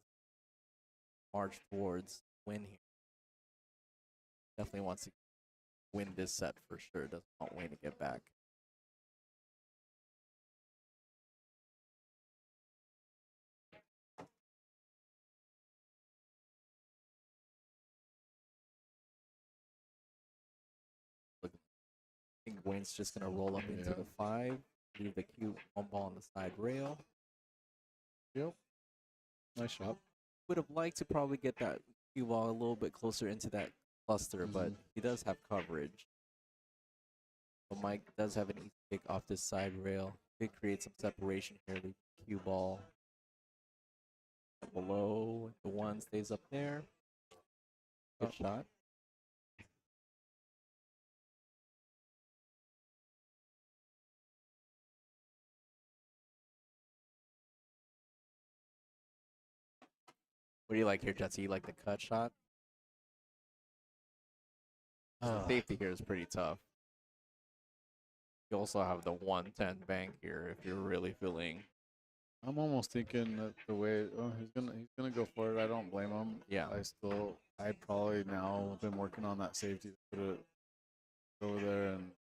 march towards win here. Definitely wants to win this set for sure. Doesn't want Wayne to get back. Look, I think Wayne's just gonna roll up into the 5, leave the cue 1 ball on the side rail. Yep. Nice shot. Would have liked to probably get that cue ball a little bit closer into that cluster, but he does have coverage. But Mike does have an easy kick off this side rail. Could create some separation here. Leave the cue ball below. The 1 stays up there. Good shot. What do you like here, Jesse? You like the cut shot? The safety here is pretty tough. You also have the 110 bank here if you're really feeling. I'm almost thinking that the way he's gonna go for it. I don't blame him. Yeah. I probably now have been working on that safety to put it over there and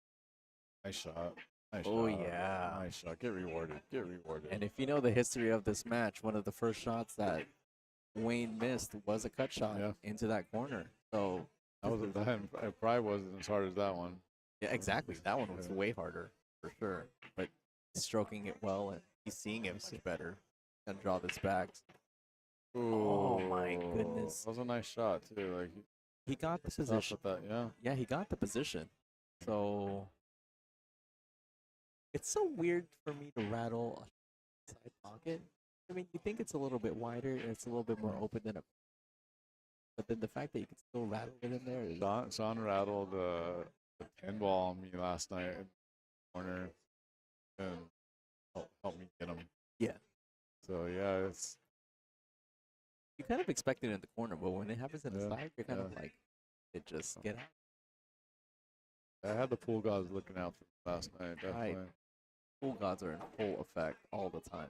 nice shot. Nice Oh, shot. yeah. Nice shot. Get rewarded. Get rewarded. And if you know the history of this match, one of the first shots that Wayne missed was a cut shot into that corner. So that was it probably wasn't as hard as that one. yeah, exactly. That one was way harder for sure. But he's stroking it well and he's seeing it much better. Gonna draw this back. Oh my goodness. That was a nice shot too. Like He got the tough position. with that, Yeah, he got the position. So it's so weird for me to rattle a side pocket. I mean, you think it's a little bit wider and it's a little bit more open than a. But then the fact that you can still rattle it in there is. Sean rattled the 10 ball on me last night in the corner. and help me get them. Yeah. So yeah, it's You kind of expect it in the corner, but when it happens in the Yeah, side, you're kind of yeah. like, it just get out. I had the pool gods looking out for me last night. Definitely. Pool gods are in full effect all the time.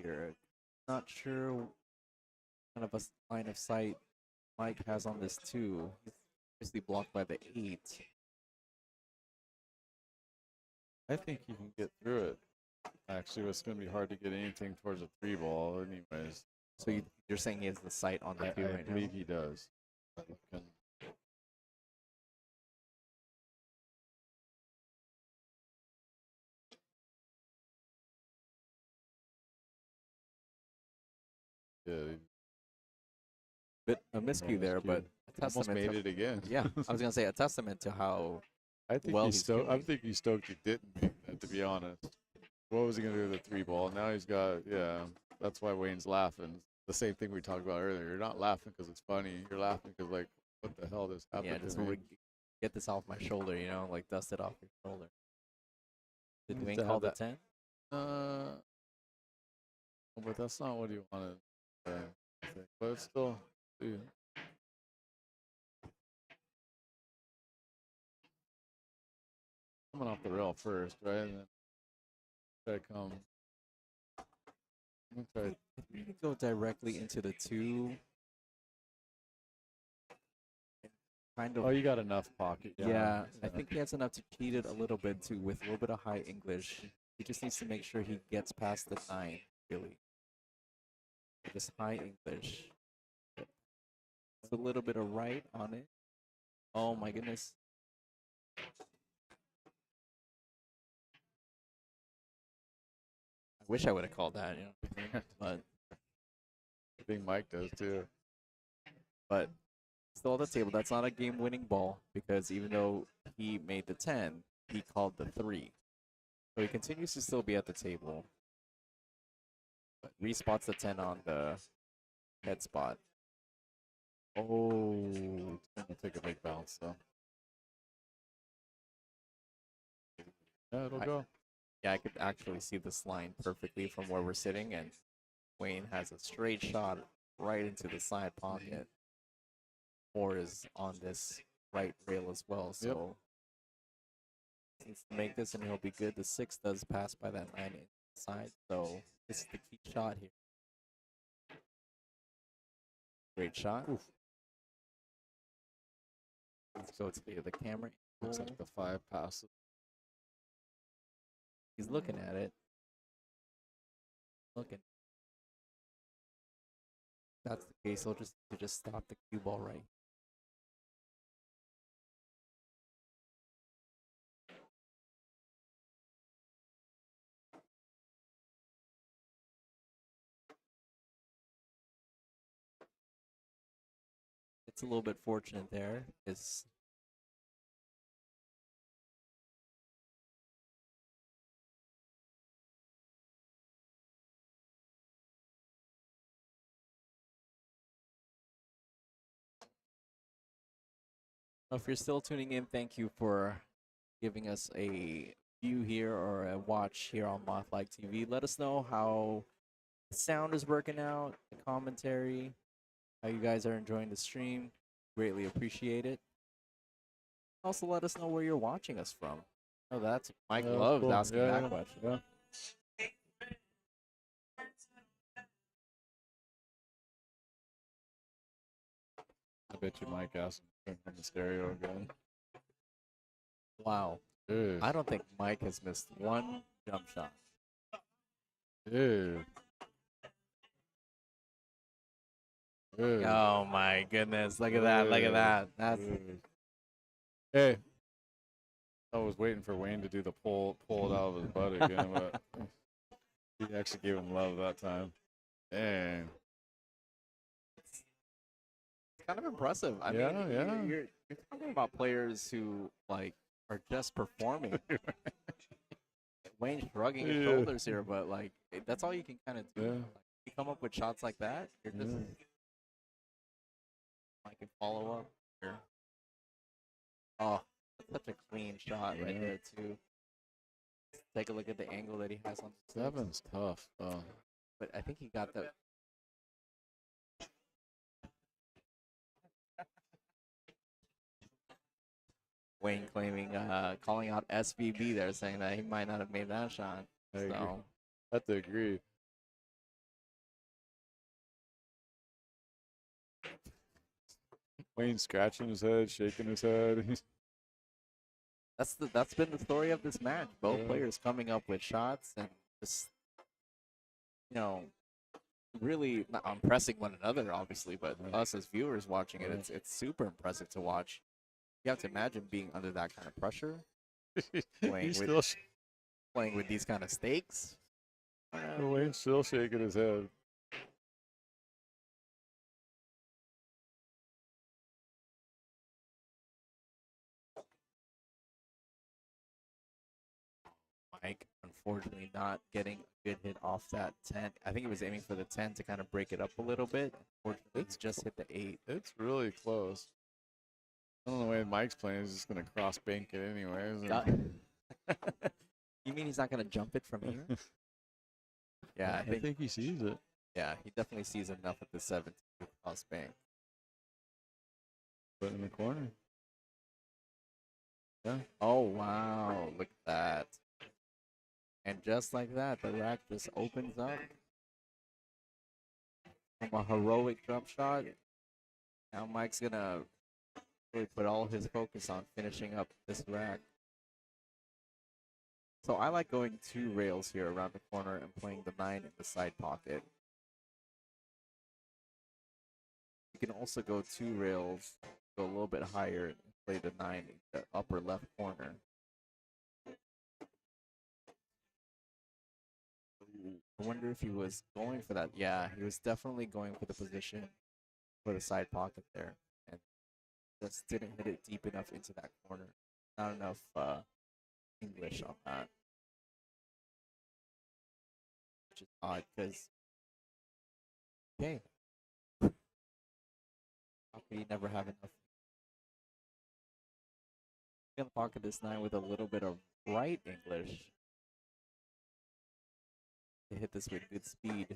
Here, not sure what kind of a line of sight Mike has on this too. He's obviously blocked by the 8. I think you can get through it. Actually, it's going to be hard to get anything towards a 3 ball, anyways. So you're saying he has the sight on the 2 I right now? believe he does. You can- Yeah, Bit a miscue there, but a almost testament made to, it again. yeah, I was gonna say a testament to how I think well he's he's stoked. I doing. think he's stoked he didn't make that, to be honest. What was he gonna do with the 3 ball? Now he's got, yeah. That's why Wayne's laughing. The same thing we talked about earlier. You're not laughing because it's funny. You're laughing because like, what the hell just happened just to me? get this off my shoulder, you know, like dust it off your shoulder. Did Needs Dwayne to call have the that- 10? But that's not what he wanted. I think. But it's still. Yeah. Coming off the rail first, right? And then try to come. I'm gonna try. If you can go directly into the 2, kind of. Oh, you got enough pocket. Yeah, I think he has enough to cheat it a little bit too, with a little bit of high English. He just needs to make sure he gets past the 9, really. Just high English. It's a little bit of right on it. Oh my goodness. I wish I would have called that, you know. But I think Mike does too. but still on the table. That's not a game-winning ball because even though he made the 10, he called the 3. So he continues to still be at the table. But respots the 10 on the head spot. Oh, It's gonna take a big bounce though. Yeah, it'll go. yeah, I could actually see this line perfectly from where we're sitting, and Wayne has a straight shot right into the side pocket. 4 is on this right rail as well, so needs to make this and he'll be good. The 6 does pass by that 9 inside, so this is the key shot here. Great shot. Oof. So it's the camera. Looks like the 5 passes. He's looking at it. Looking. If that's the case, he'll just stop the cue ball right. It's a little bit fortunate there. Is if you're still tuning in, thank you for giving us a view here or a watch here on MothlikeTV. Let us know how the sound is working out, the commentary, how you guys are enjoying the stream. Greatly appreciate it. Also, let us know where you're watching us from. Oh, that's Mike Yeah, loves cool. asking Yeah, that yeah, question. Yeah. I bet you Mike asked him from the stereo again. Wow. Dude. I don't think Mike has missed one jump shot. Dude. Dude. Oh my goodness. Look at that. Look at that. That's Dude. Hey. I was waiting for Wayne to do the pull it out of his butt again, but he actually gave him love that time. Dang. kind of impressive. I Yeah, mean, yeah. you're talking about players who like are just performing. Wayne shrugging his Yeah. shoulders here, but like that's all you can kind of do. Yeah. Like, you come up with shots like that, you're just Yeah. I can follow up. Here. Oh, that's such a clean shot right Yeah. there too. Take a look at the angle that he has on the six. 7's tough. But I think he got the. Wayne claiming, calling out SVB there, saying that he might not have made that shot. I agree. So I have to agree. Wayne scratching his head, shaking his head. that's been the story of this match. Both Yeah. players coming up with shots and just, you know, really not impressing one another, obviously, but Yeah. us as viewers watching it, Yeah. it's super impressive to watch. You have to imagine being under that kind of pressure, Wayne, He's with- still, playing with these kind of stakes. Wayne's still shaking his head. Mike, unfortunately, not getting a good hit off that 10. I think he was aiming for the 10 to kind of break it up a little bit. Unfortunately, it's just hit the 8. It's really close. I don't know the way Mike's playing. He's just gonna cross bank it anyways. You mean he's not going to jump it from here? Yeah, I think he sees it. yeah, he definitely sees enough at the 7 to cross bank. Put it in the corner. Yeah. Oh, wow. Look at that. And just like that, the rack just opens up from a heroic jump shot. Now Mike's going to really put all his focus on finishing up this rack. So I like going 2 rails here around the corner and playing the 9 in the side pocket. You can also go 2 rails, go a little bit higher, and play the 9 in the upper left corner. I wonder if he was going for that. Yeah, he was definitely going for the position for the side pocket there, and just didn't hit it deep enough into that corner. Not enough English on that, which is odd because okay, how could he never have enough? Gonna pocket this 9 with a little bit of right English to hit this with good speed.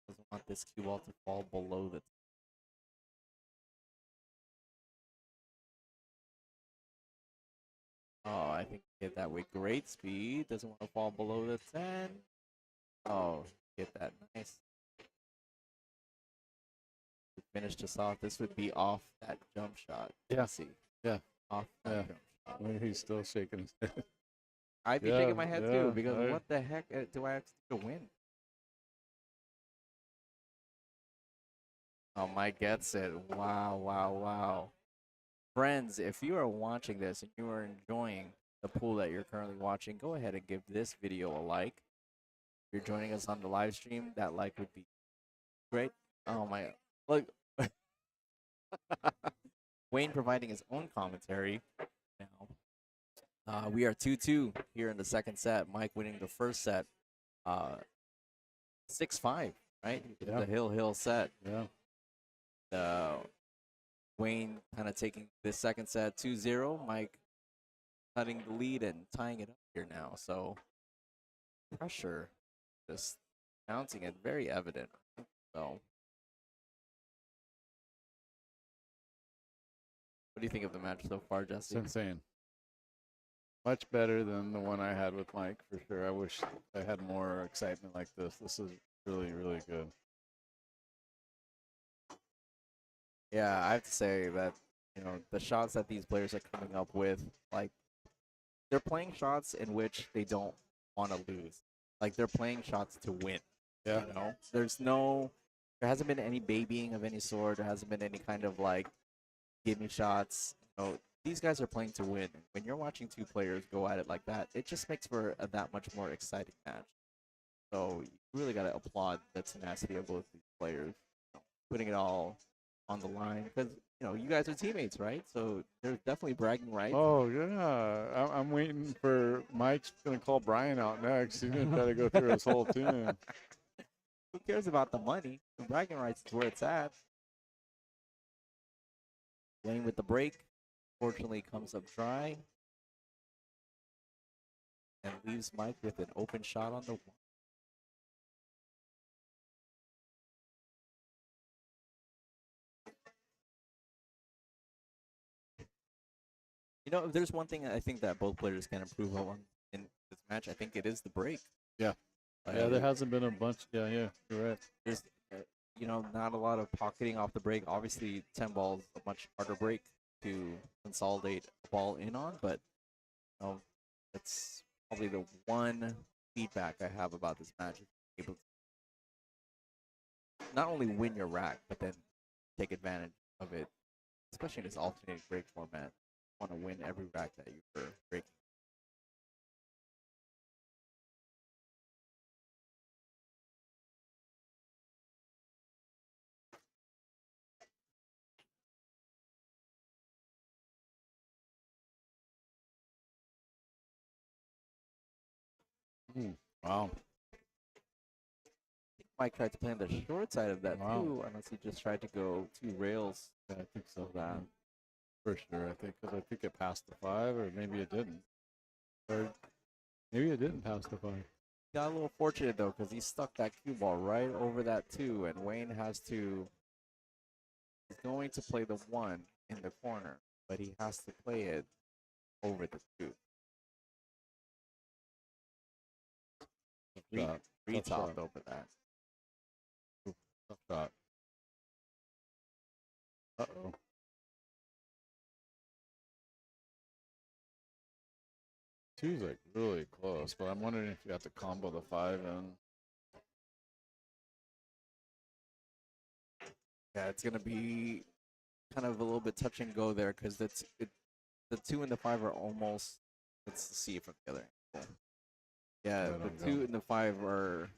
Doesn't want this cue ball to fall below the. Oh, I think he hit that with great speed. Doesn't want to fall below the 10. Oh, hit that nice. To finish this off, this would be off that jump shot. Yeah. See. Yeah. Off that Yeah. jump shot. He's still shaking his head. I'd be Yeah, shaking my head yeah, too because right. what the heck do I have to do to win? Oh, Mike gets it. Wow, wow, wow. Friends, if you are watching this and you are enjoying the pool that you're currently watching, go ahead and give this video a like. If you're joining us on the live stream, that like would be great. Oh my, look. Wayne providing his own commentary now. We are 2-2 here in the second set. Mike winning the first set 6-5, right? Yeah. The Hill set. Yeah. Wayne kind of taking this second set 2-0. Mike cutting the lead and tying it up here now. So pressure just mounting it, very evident. So what do you think of the match so far, It's Jesse? insane. Much better than the one I had with Mike, for sure. I wish I had more excitement like this. This is really, really good. Yeah, I have to say that, you know, the shots that these players are coming up with, like, they're playing shots in which they don't want to lose. Like, they're playing shots to win. Yeah. You know, there hasn't been any babying of any sort. There hasn't been any kind of like, give me shots. You know, these guys are playing to win. When you're watching 2 players go at it like that, it just makes for a that much more exciting match. So you really got to applaud the tenacity of both these players, you know, putting it all on the line because you know you guys are teammates, right? So there's definitely bragging rights. Oh, yeah. I'm waiting for Mike's going to call Brian out next. He's going to try to go through his whole tune. Who cares about the money? The bragging rights is where it's at. Wayne with the break. Fortunately, comes up dry and leaves Mike with an open shot on the one. You know, if there's one thing I think that both players can improve on in this match, I think it is the break. Yeah. Yeah, there hasn't been a bunch. Yeah, you're right. There's, you know, not a lot of pocketing off the break. Obviously, 10 balls a much harder break to consolidate a ball in on, but you know, that's probably the one feedback I have about this match. Able to not only win your rack, but then take advantage of it, especially in this alternating break format. Want to win every rack that you're breaking. Wow. Mike tried to play on the short side of that Wow. too, unless he just tried to go 2 rails. Yeah, I think so. Of that. For sure. I think because I think it passed the 5, or maybe it didn't. Or maybe it didn't pass the 5. Got a little fortunate though, because he stuck that cue ball right over that 2, and Wayne has to. He's going to play the 1 in the corner, but he has to play it over the 2. Shot. Retopped shot. over that. Tough shot. Uh-oh. Two's like really close, but I'm wondering if you have to combo the 5 in. Yeah, it's gonna be kind of a little bit touch and go there, because the 2 and the 5 are almost. Let's see from the other angle. Yeah, Right the on 2 go. and the 5 are.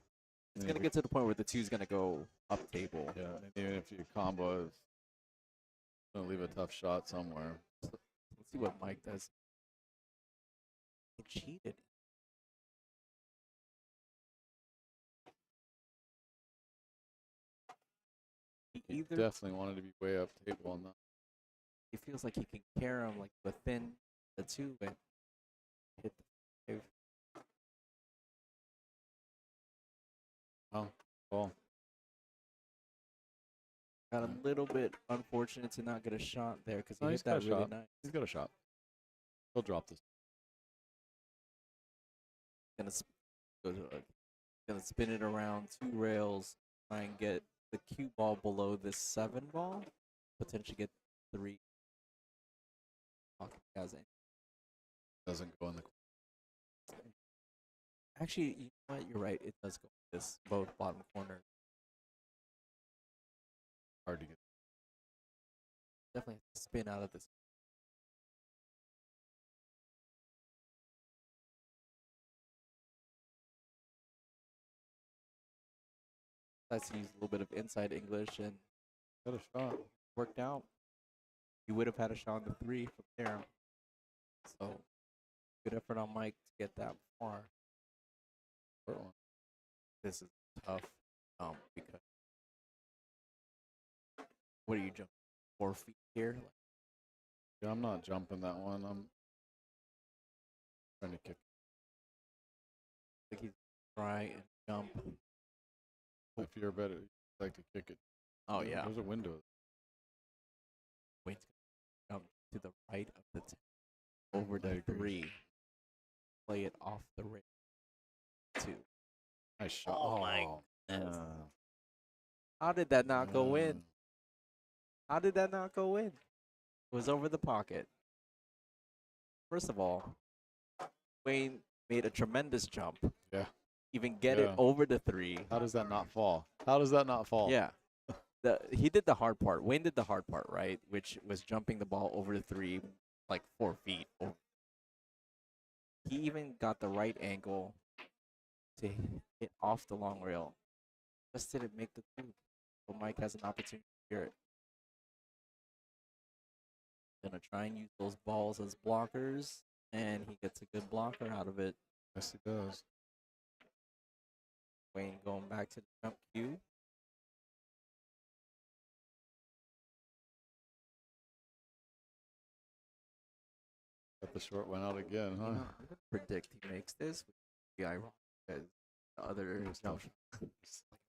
It's gonna get to the point where the 2 is gonna go up table. Yeah, and even if you combo, it's gonna leave a tough shot somewhere. Let's see what Mike does. He cheated. He either Definitely wanted to be way up table on that. he feels like he can carry him like within the 2 and hit the 5. Oh, ball. Got a little bit unfortunate to not get a shot there, because he No, hit he's got that a really shot. nice. He's got a shot. He'll drop this. Gonna spin it around 2 rails, try and get the cue ball below this 7 ball, potentially get 3. Has it. Doesn't go in the. Actually, you know what? You're right. It does go this both bottom corner. Hard to get. Definitely have to spin out of this. Let's use a little bit of inside English, and Got a shot. worked out. He would have had a shot on the 3 from there. So good effort on Mike to get that far. Short one. This is tough, because what are you jumping 4 feet here? Yeah, I'm not jumping that one. I'm trying to kick. Like he's try and jump. If you're better, you'd like to kick it. Oh yeah, There's a window. Wayne's gonna jump to the right of the 10, over I the agree. 3. Play it off the ring. 2. Nice shot. Oh my goodness. How did that not go in? How did that not go in? It was over the pocket. First of all, Wayne made a tremendous jump. Yeah. Even get it Yeah. over the 3. How does that not fall? How does that not fall? Yeah. He did the hard part. Wayne did the hard part, right? Which was jumping the ball over the 3, like 4 feet. He even got the right angle to hit off the long rail. Just didn't make the 2. But Mike has an opportunity here. Gonna try and use those balls as blockers, and he gets a good blocker out of it. Yes, he does. Wayne going back to the jump cue. Got the short one out again, huh? I'm gonna predict he makes this. The ironic because the other It was no, tough.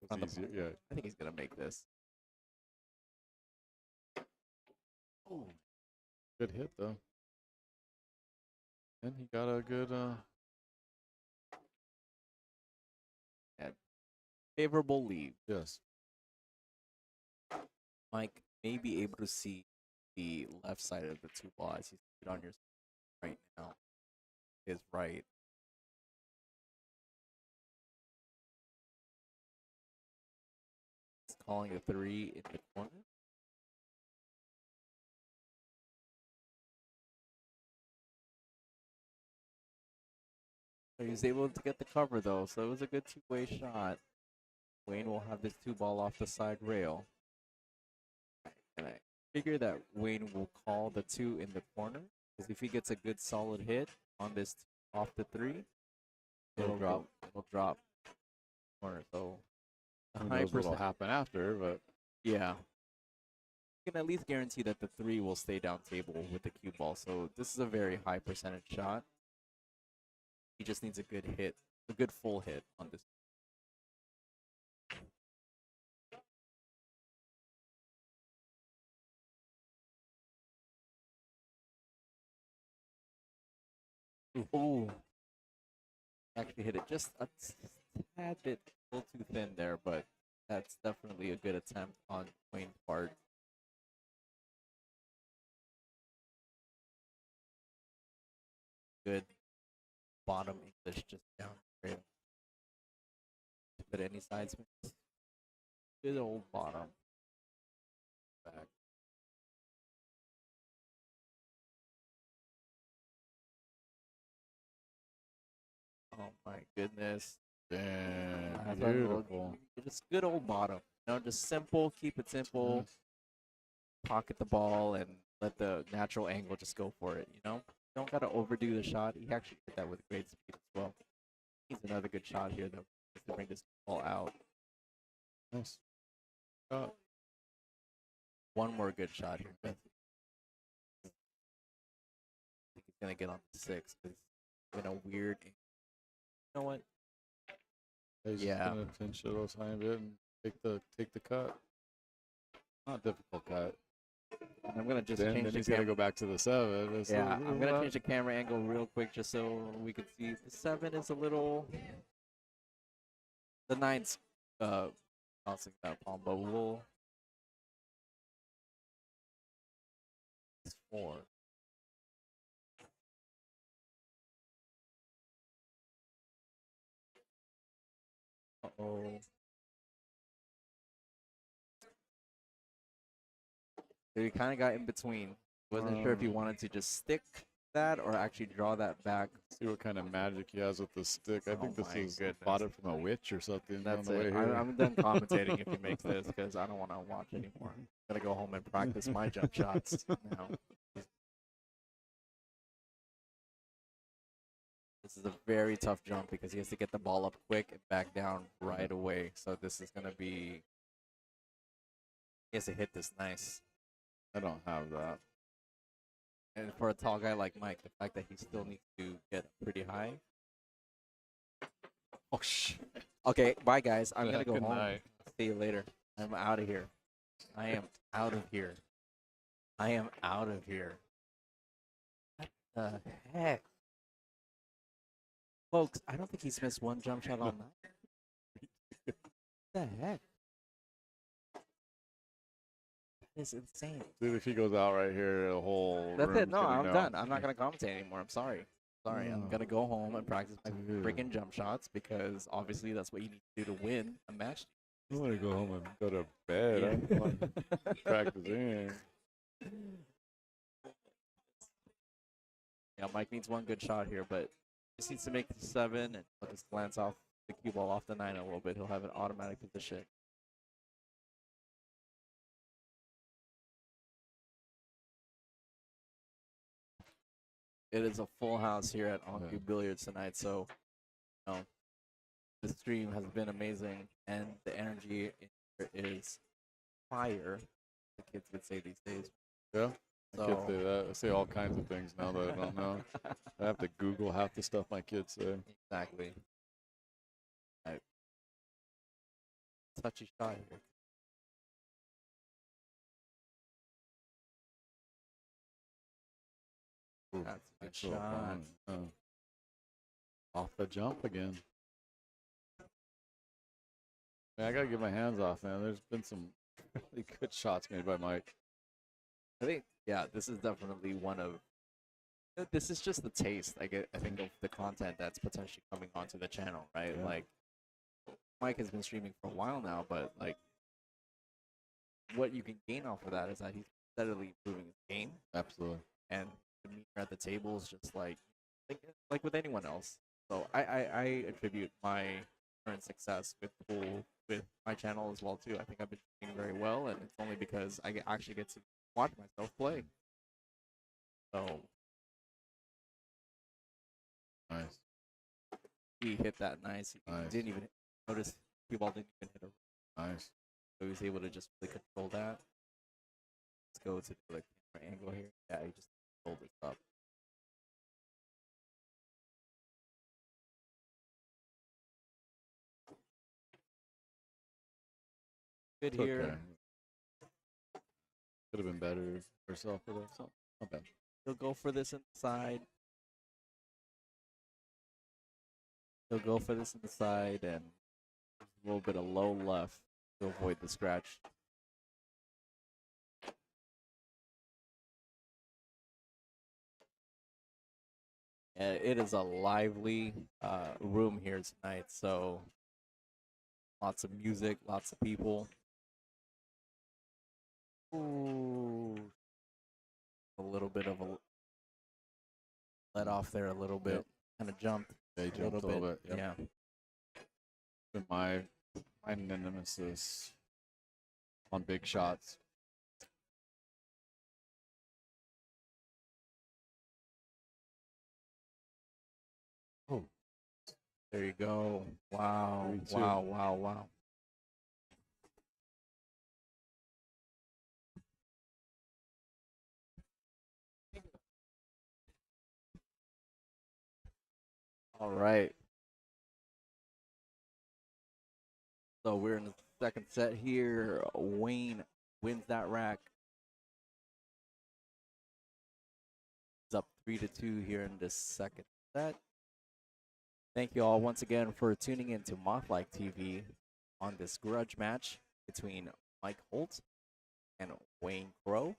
on the It's easier, ball. yeah. I think he's gonna make this. Oh, Good hit though. And he got a good favorable lead. yes. Mike may be able to see the left side of the two ball as you see it on your screen right now. Is right. He's calling a 3 in the corner. So he was able to get the cover though, so it was a good two-way shot. Wayne will have this two ball off the side rail. And I figure that Wayne will call the 2 in the corner, because if he gets a good solid hit on this off the 3, it'll drop corner. So a Who high knows what'll percent. happen after, but Yeah. You can at least guarantee that the 3 will stay down table with the cue ball. So this is a very high percentage shot. He just needs a good hit, a good full hit on this. Ooh. Actually hit it just a tad bit, a little too thin there, but that's definitely a good attempt on Wayne's part. Good bottom English just down the rail. But any side spins? Good old bottom. Back. Oh my goodness. damn, That's our little- beautiful. Just good old bottom. You know, just simple, keep it simple. Yes. Pocket the ball and let the natural angle just go for it, you know? Don't gotta overdo the shot. He actually hit that with great speed as well. He's another good shot here though, just to bring this ball out. Nice. Shot. One more good shot here. I think he's gonna get on the 6 because in a weird. You know what? He's Yeah. just gonna pinch it a tiny bit and take the cut. Not difficult cut. I'm gonna just Then change the he's gotta camera. go back to the 7. It's Yeah, a- I'm gonna change the camera angle real quick just so we can see. The 7 is a little. The 9's bouncing that palm, but we'll. It's 4. Uh-oh. So he kind of got in between. Wasn't sure if he wanted to just stick that or actually draw that back. See what kind of magic he has with the stick. I Oh think this my is goodness. bought it from a witch or something. That's on the way it. here. I'm done commentating if he makes this because I don't want to watch anymore. Gotta go home and practice my jump shots now. This is a very tough jump because he has to get the ball up quick and back down right away. So this is gonna be. He has to hit this nice. I don't have that. And for a tall guy like Mike, the fact that he still needs to get pretty high. Oh shit! Okay, bye guys. I'm Yeah, gonna go good home. night. See you later. I'm out of here. I am out of here. I am out of here. What the heck? Folks, I don't think he's missed one jump shot all night. What the heck? That is insane. Dude, if he goes out right here, the whole That's it. room's No, gonna I'm know. done. I'm not gonna commentate anymore. I'm sorry. Sorry. I'm No. gonna go home and practice my Dude. freaking jump shots because obviously that's what you need to do to win a match. I want to go home and go to bed. I don't want to practice in. Yeah, Mike needs one good shot here, but just needs to make the 7 and let us glance off the cue ball off the 9 a little bit. He'll have an automatic position. It is a full house here at On Cue Billiards tonight, so you know, the stream has been amazing, and the energy in here is fire. The kids would say these days. Yeah. My kids say that. I say all kinds of things now that I don't know. I have to Google half the stuff my kids say. Exactly. Right. Touchy shot here. Ooh, That's a good so shot. fun. Off the jump again. Man, I gotta get my hands off, man. There's been some really good shots made by Mike. I think, yeah, this is definitely one of. This is just the taste, I think, of the content that's potentially coming onto the channel, right? Yeah. Like, Mike has been streaming for a while now, but like, what you can gain off of that is that he's steadily improving his game, Absolutely. and the meter at the table is just like with anyone else. So I attribute my current success with pool with my channel as well too. I think I've been doing very well, and it's only because actually get to watch myself play. So Nice. he hit that nice. He Nice. didn't even notice. Ball didn't even hit a. Nice. So he was able to just really control that. Let's go to the camera angle here. Yeah, he just controlled this up. Good It's here. okay. Could have been better herself for that. So not bad. He'll go for this inside. He'll go for this inside and a little bit of low left to avoid the scratch. Yeah, it is a lively room here tonight, so lots of music, lots of people. Ooh, a little bit of a let off there, a little bit, Yep. kind of jumped. Yeah, he jumped a little bit. Yep. Yeah. Been my nemesis on big shots. Oh, there you go. Wow, 3-2. wow, wow, wow. All right. So we're in the second set here. Wayne wins that rack. It's up 3-2 here in this second set. Thank you all once again for tuning in to MothlikeTV on this grudge match between Mike Holt and Wayne Crow.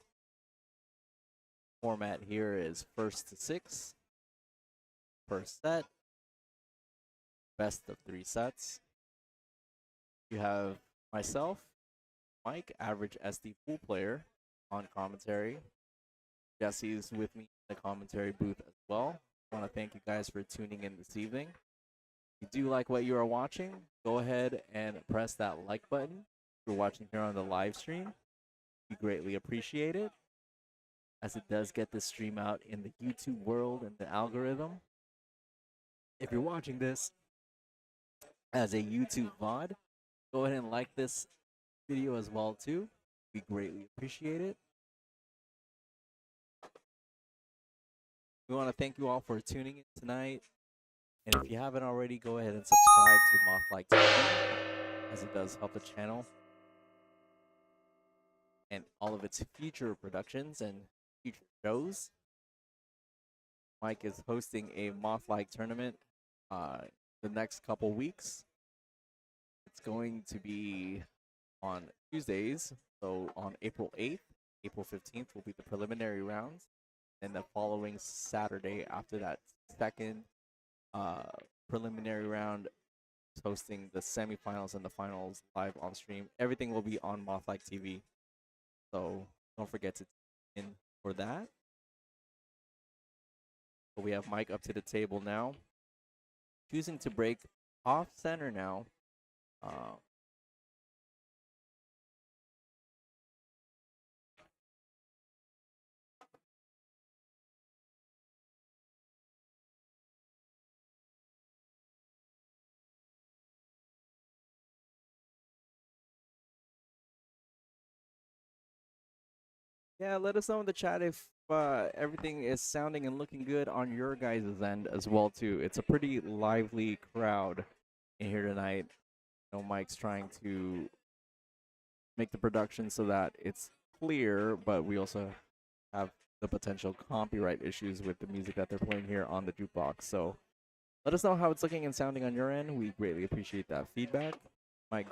Format here is first to 6. First set. Best of 3 sets. You have myself, Mike, average SD pool player, on commentary. Jesse's with me in the commentary booth as well. I want to thank you guys for tuning in this evening. If you do like what you are watching, go ahead and press that like button. If you're watching here on the live stream, we greatly appreciate it, as it does get this stream out in the YouTube world and the algorithm. If you're watching this as a YouTube VOD, go ahead and like this video as well too. We greatly appreciate it. We want to thank you all for tuning in tonight. And if you haven't already, go ahead and subscribe to MothlikeTV, as it does help the channel and all of its future productions and future shows. Mike is hosting a Mothlike tournament the next couple weeks. It's going to be on Tuesdays, so on April 8th, April 15th will be the preliminary rounds, and the following Saturday after that second preliminary round is hosting the semifinals and the finals live on stream. Everything will be on MothlikeTV, so don't forget to tune in for that. But we have Mike up to the table now, choosing to break off center now. Yeah, let us know in the chat if everything is sounding and looking good on your guys' end as well too. It's a pretty lively crowd in here tonight. Mike's trying to make the production so that it's clear, but we also have the potential copyright issues with the music that they're playing here on the jukebox. So let us know how it's looking and sounding on your end. We greatly appreciate that feedback. Mike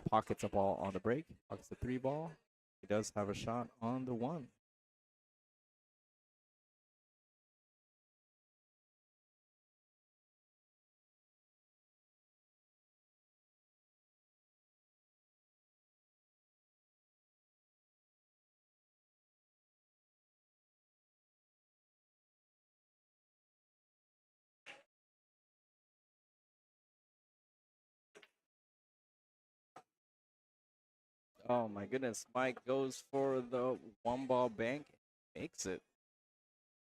pockets a ball on the break, pockets the 3 ball. He does have a shot on the 1. Oh my goodness. Mike goes for the 1 ball bank. Makes it.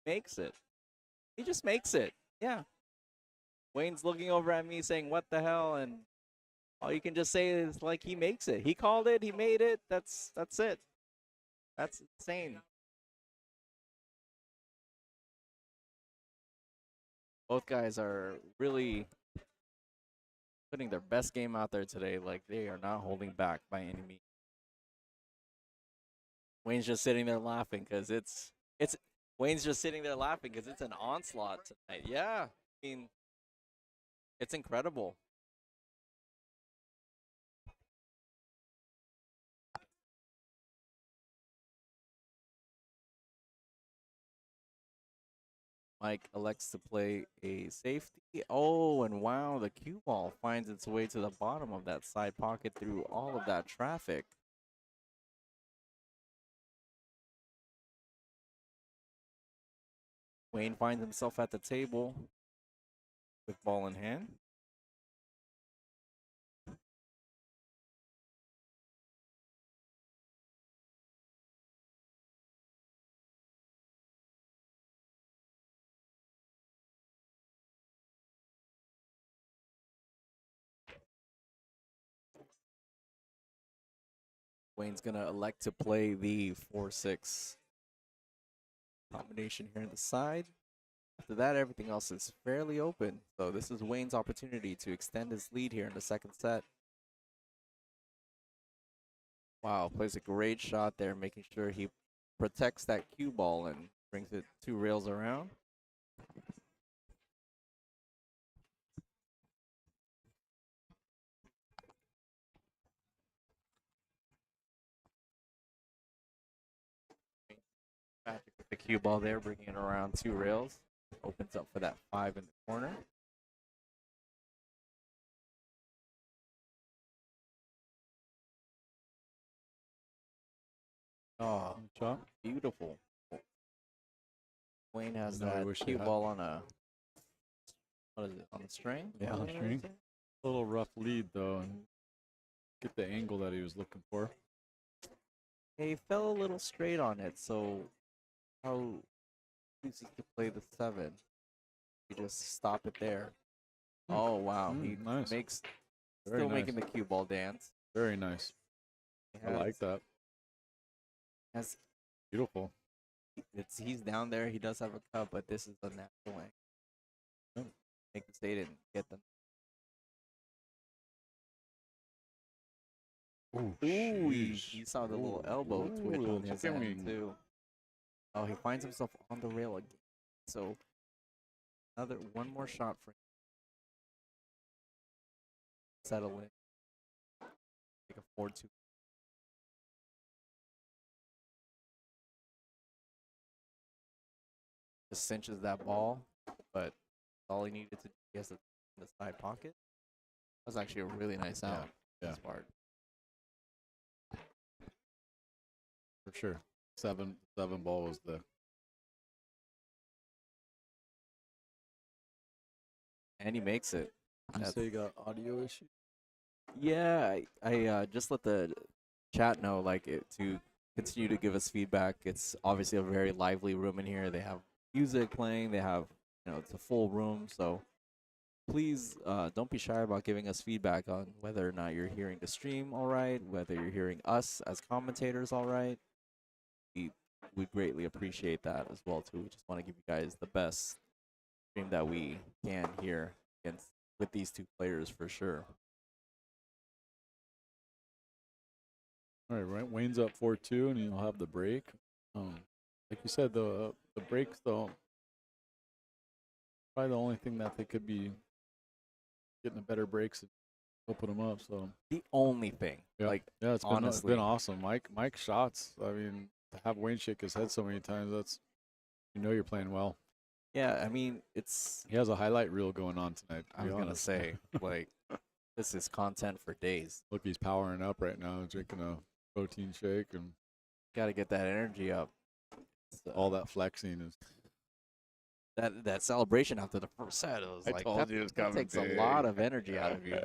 Makes it. He just makes it. Yeah. Wayne's looking over at me saying, "What the hell?" And all you can just say is like he makes it. He called it, he made it. That's it. That's insane. Both guys are really putting their best game out there today. Like they are not holding back by any means. Wayne's just sitting there laughing because it's Wayne's just sitting there laughing because it's an onslaught tonight. Yeah, I mean, it's incredible. Mike elects to play a safety. Oh, and wow, the cue ball finds its way to the bottom of that side pocket through all of that traffic. Wayne finds himself at the table with ball in hand. Wayne's going to elect to play the 4-6 combination here on the side. After that, everything else is fairly open. So this is Wayne's opportunity to extend his lead here in the second set. Wow, plays a great shot there, making sure he protects that cue ball and brings it 2 rails around. Magic with the cue ball there, bringing it around 2 rails. Opens up for that 5 in the corner. Oh, Shot. beautiful. Wayne has I know, I that wish I cue had- ball on a, what is it, on the string? Yeah, on the string. A little rough lead though, and get the angle that he was looking for. He fell a little straight on it, so how chooses to play the 7? You just stop it there. Oh wow, he nice. makes Very still nice. making the cue ball dance. Very nice. I like that. Has Beautiful. he's down there. He does have a cup, but this is the natural way. Oh. Make the state and get them. Ooh, Ooh, sheesh. you saw the little Ooh, elbow ooh, twitch little on his chicken end wing. too. Oh, he finds himself on the rail again. So one more shot for him. Settle in. Take a 4-2. Just cinches that ball, but all he needed to do, he has to in the side pocket. That was actually a really nice out. Yeah. This part. For sure. 7 ball was the. And he makes it. You say you got audio issue? Yeah, I just let the chat know to continue to give us feedback. It's obviously a very lively room in here. They have music playing. They have it's a full room. So please don't be shy about giving us feedback on whether or not you're hearing the stream all right, whether you're hearing us as commentators all right. we greatly appreciate that as well too. We just want to give you guys the best stream that we can here against with these two players for sure. All right, Wayne's up 4-2, and he'll have the break. Like you said, the breaks though, probably the only thing that they could be getting a better breaks and open them up. So The only thing, like yeah, it's honestly, been awesome. Mike's shots. I mean, to have Wayne shake his head so many times, that's you're playing well. yeah, I mean it's. He has a highlight reel going on tonight. I was gonna say like this is content for days. Look, he's powering up right now, drinking a protein shake, and Got to get that energy up. all that flexing is. That celebration after the first set, it was I like told that, you it's that coming takes big. a lot of energy out of you.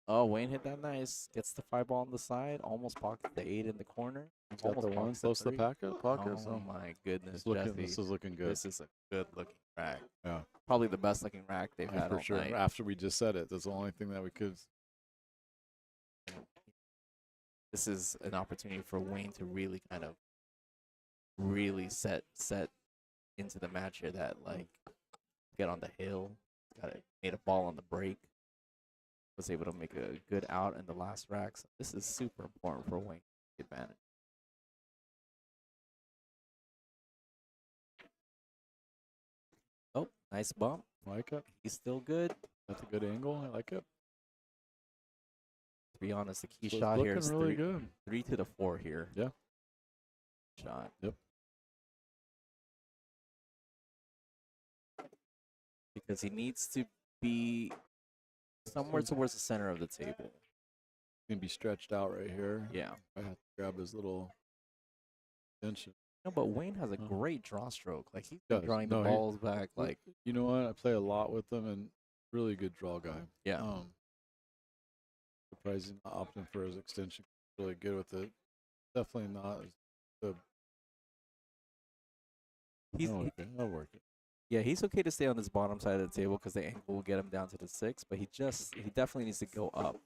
Oh, Wayne hit that nice. Gets the 5 ball on the side. Almost pockets the 8 in the corner. He's got the one pockets close to the 3. pocket. Oh So my goodness, this is looking good. This is a good looking rack. Yeah, Probably the best looking rack they've had for all sure. night. After we just said it, that's the only thing that we could. This is an opportunity for Wayne to really kind of really set into the match here. That like get on the hill. Made a ball on the break. Was able to make a good out in the last rack. So this is super important for Wayne to take advantage. Oh, nice bump. Like it. He's still good. That's a good angle. I like it. To be honest, the key So shot it's here is looking really good. 3 to the 4 here. Yeah. Shot. Yep. Because he needs to be somewhere towards the center of the table. Can be stretched out right here. Yeah. I have to grab his little extension. No, but Wayne has a Oh. great draw stroke. Like he's been Does. drawing No, the he- balls back. Like You know what? I play a lot with him, and really good draw guy. yeah. Surprising not opting for his extension. Really good with it. Definitely not the. He's I'll work it. yeah, he's okay to stay on this bottom side of the table because the angle will get him down to the 6. But he definitely needs to go up.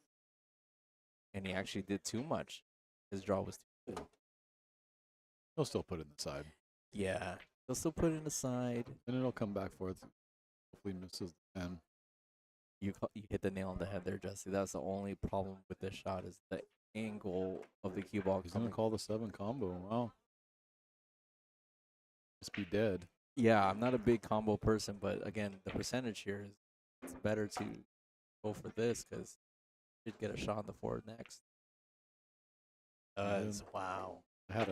And he actually did too much. His draw was too good. He'll still put it in the side, Yeah, he'll still put it in the side. and it'll come back for it. Hopefully misses the 10. You hit the nail on the head there, Jesse. That's the only problem with this shot is the angle of the cue ball He's gonna coming. call the 7 combo. Wow. Must be dead. Yeah, I'm not a big combo person, but again, the percentage here is it's better to go for this because you'd get a shot on the 4 next. Wow. I had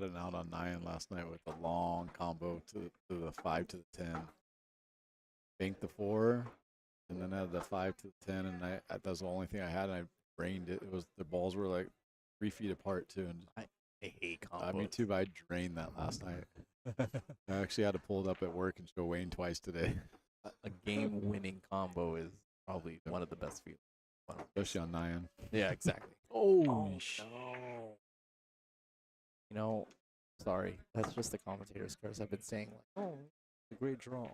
an out on 9 last night with a long combo to the 5 to the 10. Banked the 4, and then had the 5 to the 10, and that was the only thing I had. And I brained it. It was the balls were like 3 feet apart too, and I hate combos. me too. But I drained that last night. I actually had to pull it up at work and show Wayne twice today, A game-winning combo is probably one of the best feelings. especially on 9. Yeah, exactly. Oh, no. You know, sorry. That's just the commentator's curse. I've been saying, like, oh, a great draw.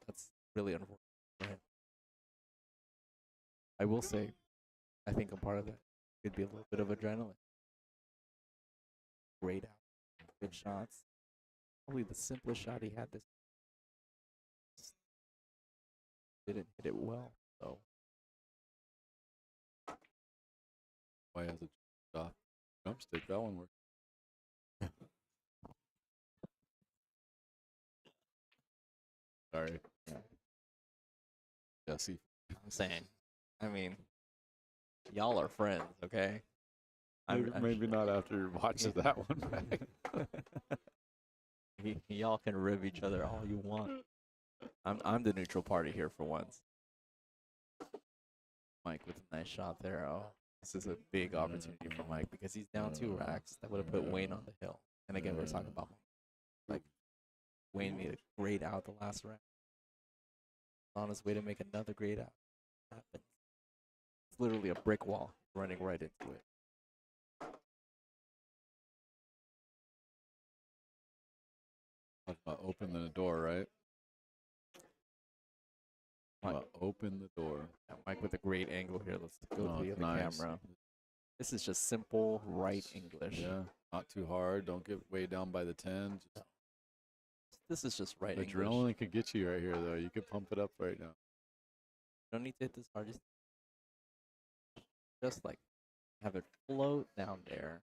That's really unfortunate for him. I will say, I think a part of that could be a little bit of adrenaline. Great out. Good shots. Probably the simplest shot he had this. Didn't hit it well, so. why has a jump stick? That one worked. Sorry. Yeah. Jesse. I'm saying. I mean, y'all are friends, okay? Maybe not after watching that one back. Y'all can rib each other all you want. I'm the neutral party here for once. Mike with a nice shot there. Oh, this is a big opportunity for Mike because he's down 2 racks. That would have put Wayne on the hill. And again, we're talking about like Wayne made a great out the last rack. On his way to make another great out. It's literally a brick wall running right into it. Open the door, right? Open the door. Yeah, Mike with a great angle here. Let's go Oh, to the other nice. camera. This is just simple right English. Yeah, not too hard. Don't get way down by the 10. This is just right English. Adrenaline could get you right here, though. You could pump it up right now. Don't need to hit this hard. Just like have it float down there.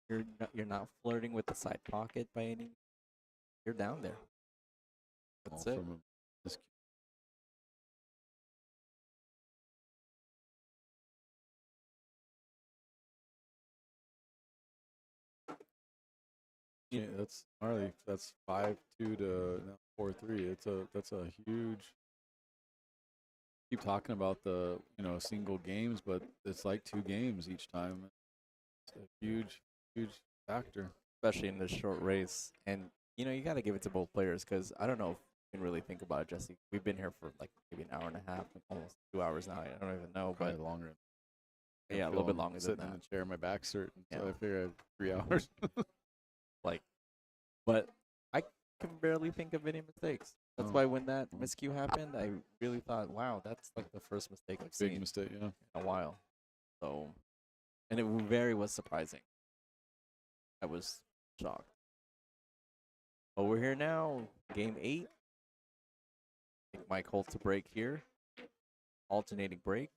You're not flirting with the side pocket by any means. You're down there. That's All it. from this Yeah, that's gnarly. That's 5-2 to now 4-3. That's a huge. Keep talking about the single games, but it's like 2 games each time. It's a huge factor. Especially in this short race. And you got to give it to both players because I don't know if you can really think about it, Jesse. We've been here for like maybe an hour and a half, almost 2 hours now. I don't even know, Probably but longer. yeah, a little bit longer than Sitting that. in the chair, my back's hurting, so Yeah. I figure I have 3 hours. But I can barely think of any mistakes. That's Oh. why when that miscue happened, I really thought, wow, that's like the first mistake I've Big seen mistake, yeah. in a while. So, and it was surprising. I was shocked. But we're here now, game 8. I think Mike Holt to break here. Alternating break.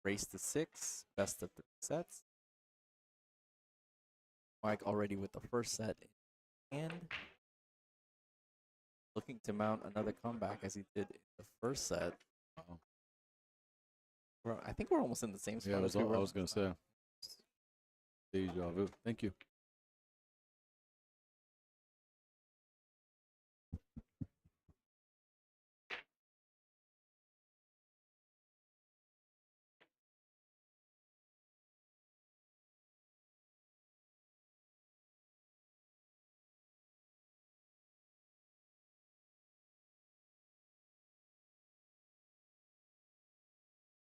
Race to 6. Best of 3 sets. Mike already with the first set in hand. Looking to mount another comeback as he did in the first set. I think we're almost in the same spot. Yeah, I as we were was going to say. Deja vu. Thank you.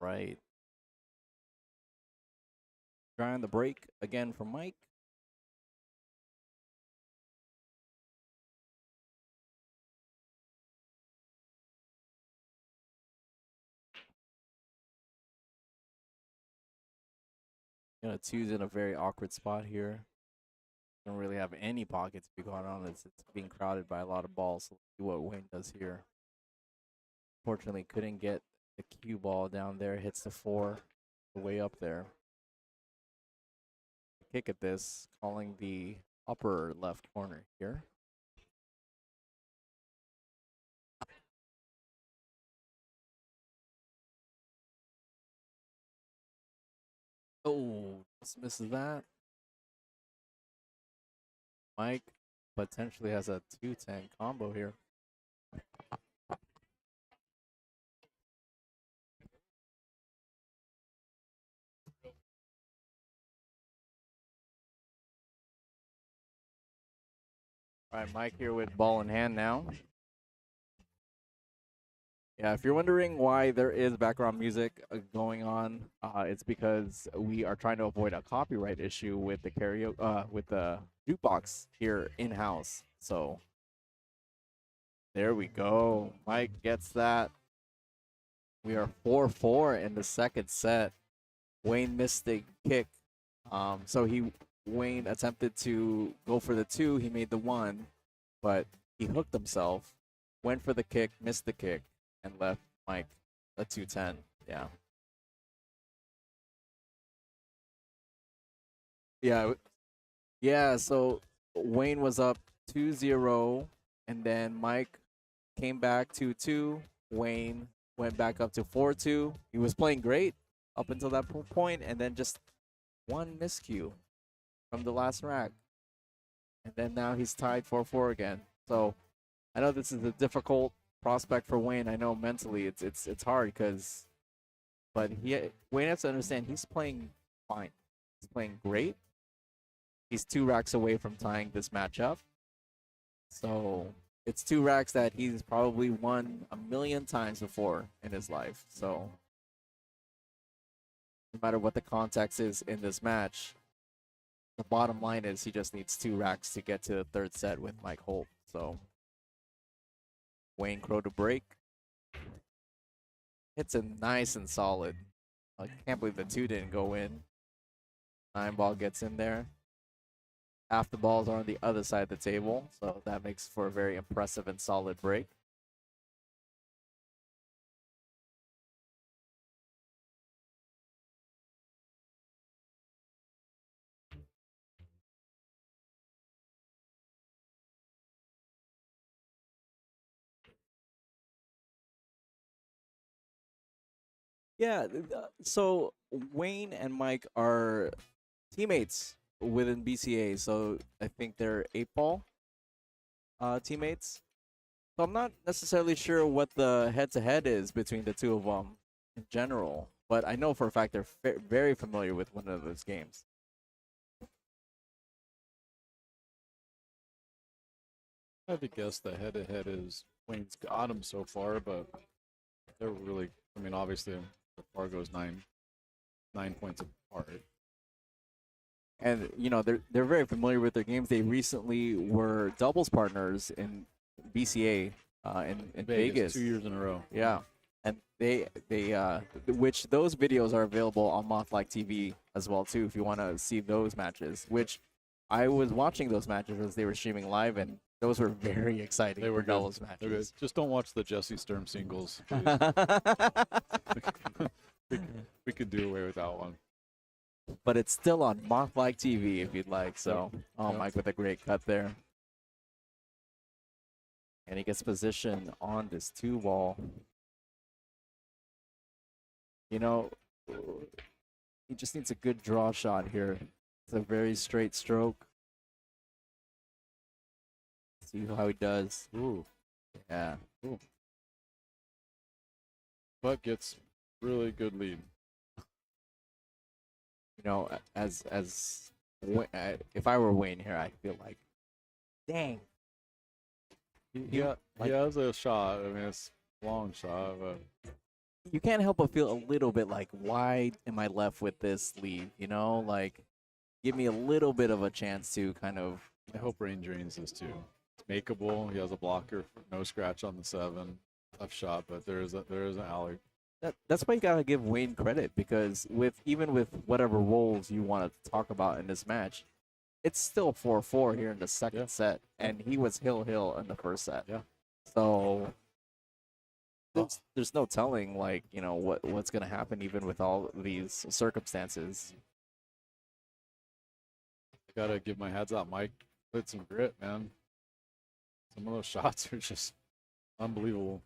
Right. Trying the break again from Mike. Two's in a very awkward spot here. Don't really have any pockets to be going on. It's being crowded by a lot of balls. So let's see what Wayne does here. Fortunately, couldn't get the cue ball down there. Hits the 4, way up there. Kick at this, calling the upper left corner here. Oh, just misses that. Mike potentially has a 2-10 combo here. All right, Mike here with ball in hand now. Yeah, if you're wondering why there is background music going on, it's because we are trying to avoid a copyright issue with the with the jukebox here in house. So there we go. Mike gets that. We are 4-4 in the second set. Wayne missed the kick, so Wayne attempted to go for the 2. He made the 1, but he hooked himself, went for the kick, missed the kick, and left Mike a 2-10. Yeah. Yeah, so Wayne was up 2-0, and then Mike came back 2-2. Wayne went back up to 4-2. He was playing great up until that point, and then just one miscue from the last rack. And then now he's tied 4-4 again. So I know this is a difficult prospect for Wayne. I know mentally it's hard but Wayne has to understand he's playing fine. He's playing great. He's 2 racks away from tying this matchup. So it's 2 racks that he's probably won a million times before in his life. So no matter what the context is in this match, the bottom line is he just needs 2 racks to get to the third set with Mike Holt. So Wayne Crow to break. hits it nice and solid. I can't believe the 2 didn't go in. 9 ball gets in there. Half the balls are on the other side of the table, so that makes for a very impressive and solid break. Yeah, so Wayne and Mike are teammates within BCA, so I think they're 8-ball teammates. So I'm not necessarily sure what the head-to-head is between the two of them in general, but I know for a fact they're very familiar with one of those games. I would guess the head-to-head is Wayne's got him so far, but they're really. I mean, obviously, the Fargo's 9 points apart. And you know they're very familiar with their games. They recently were doubles partners in BCA in Vegas. 2 years in a row. Yeah, and they which those videos are available on MothlikeTV as well too if you want to see those matches. Which I was watching those matches as they were streaming live, and those were very exciting. They were doubles good. matches. Just don't watch the Jesse Sturm singles. we could do away with that one. But it's still on MothlikeTV if you'd like. So, Yep. Mike with a great cut there. And he gets position on this 2-ball. You know, he just needs a good draw shot here. It's a very straight stroke. See how he does. Ooh. Yeah. Ooh. But gets really good lead. You know, if I were Wayne here, I feel like, dang. He has a shot. I mean, it's a long shot, but You can't help but feel a little bit like, why am I left with this lead? You know, like, give me a little bit of a chance to kind of. I hope Rain drains this too. It's makeable. He has a blocker, no scratch on the 7. Tough shot, but there is an alley. That's why you gotta give Wayne credit, because even with whatever roles you want to talk about in this match, it's still 4-4 here in the second set, and he was hill in the first set. Yeah. So there's no telling, like, you know, what's gonna happen even with all these circumstances. I gotta give my heads up, Mike. Put some grit, man. Some of those shots are just unbelievable.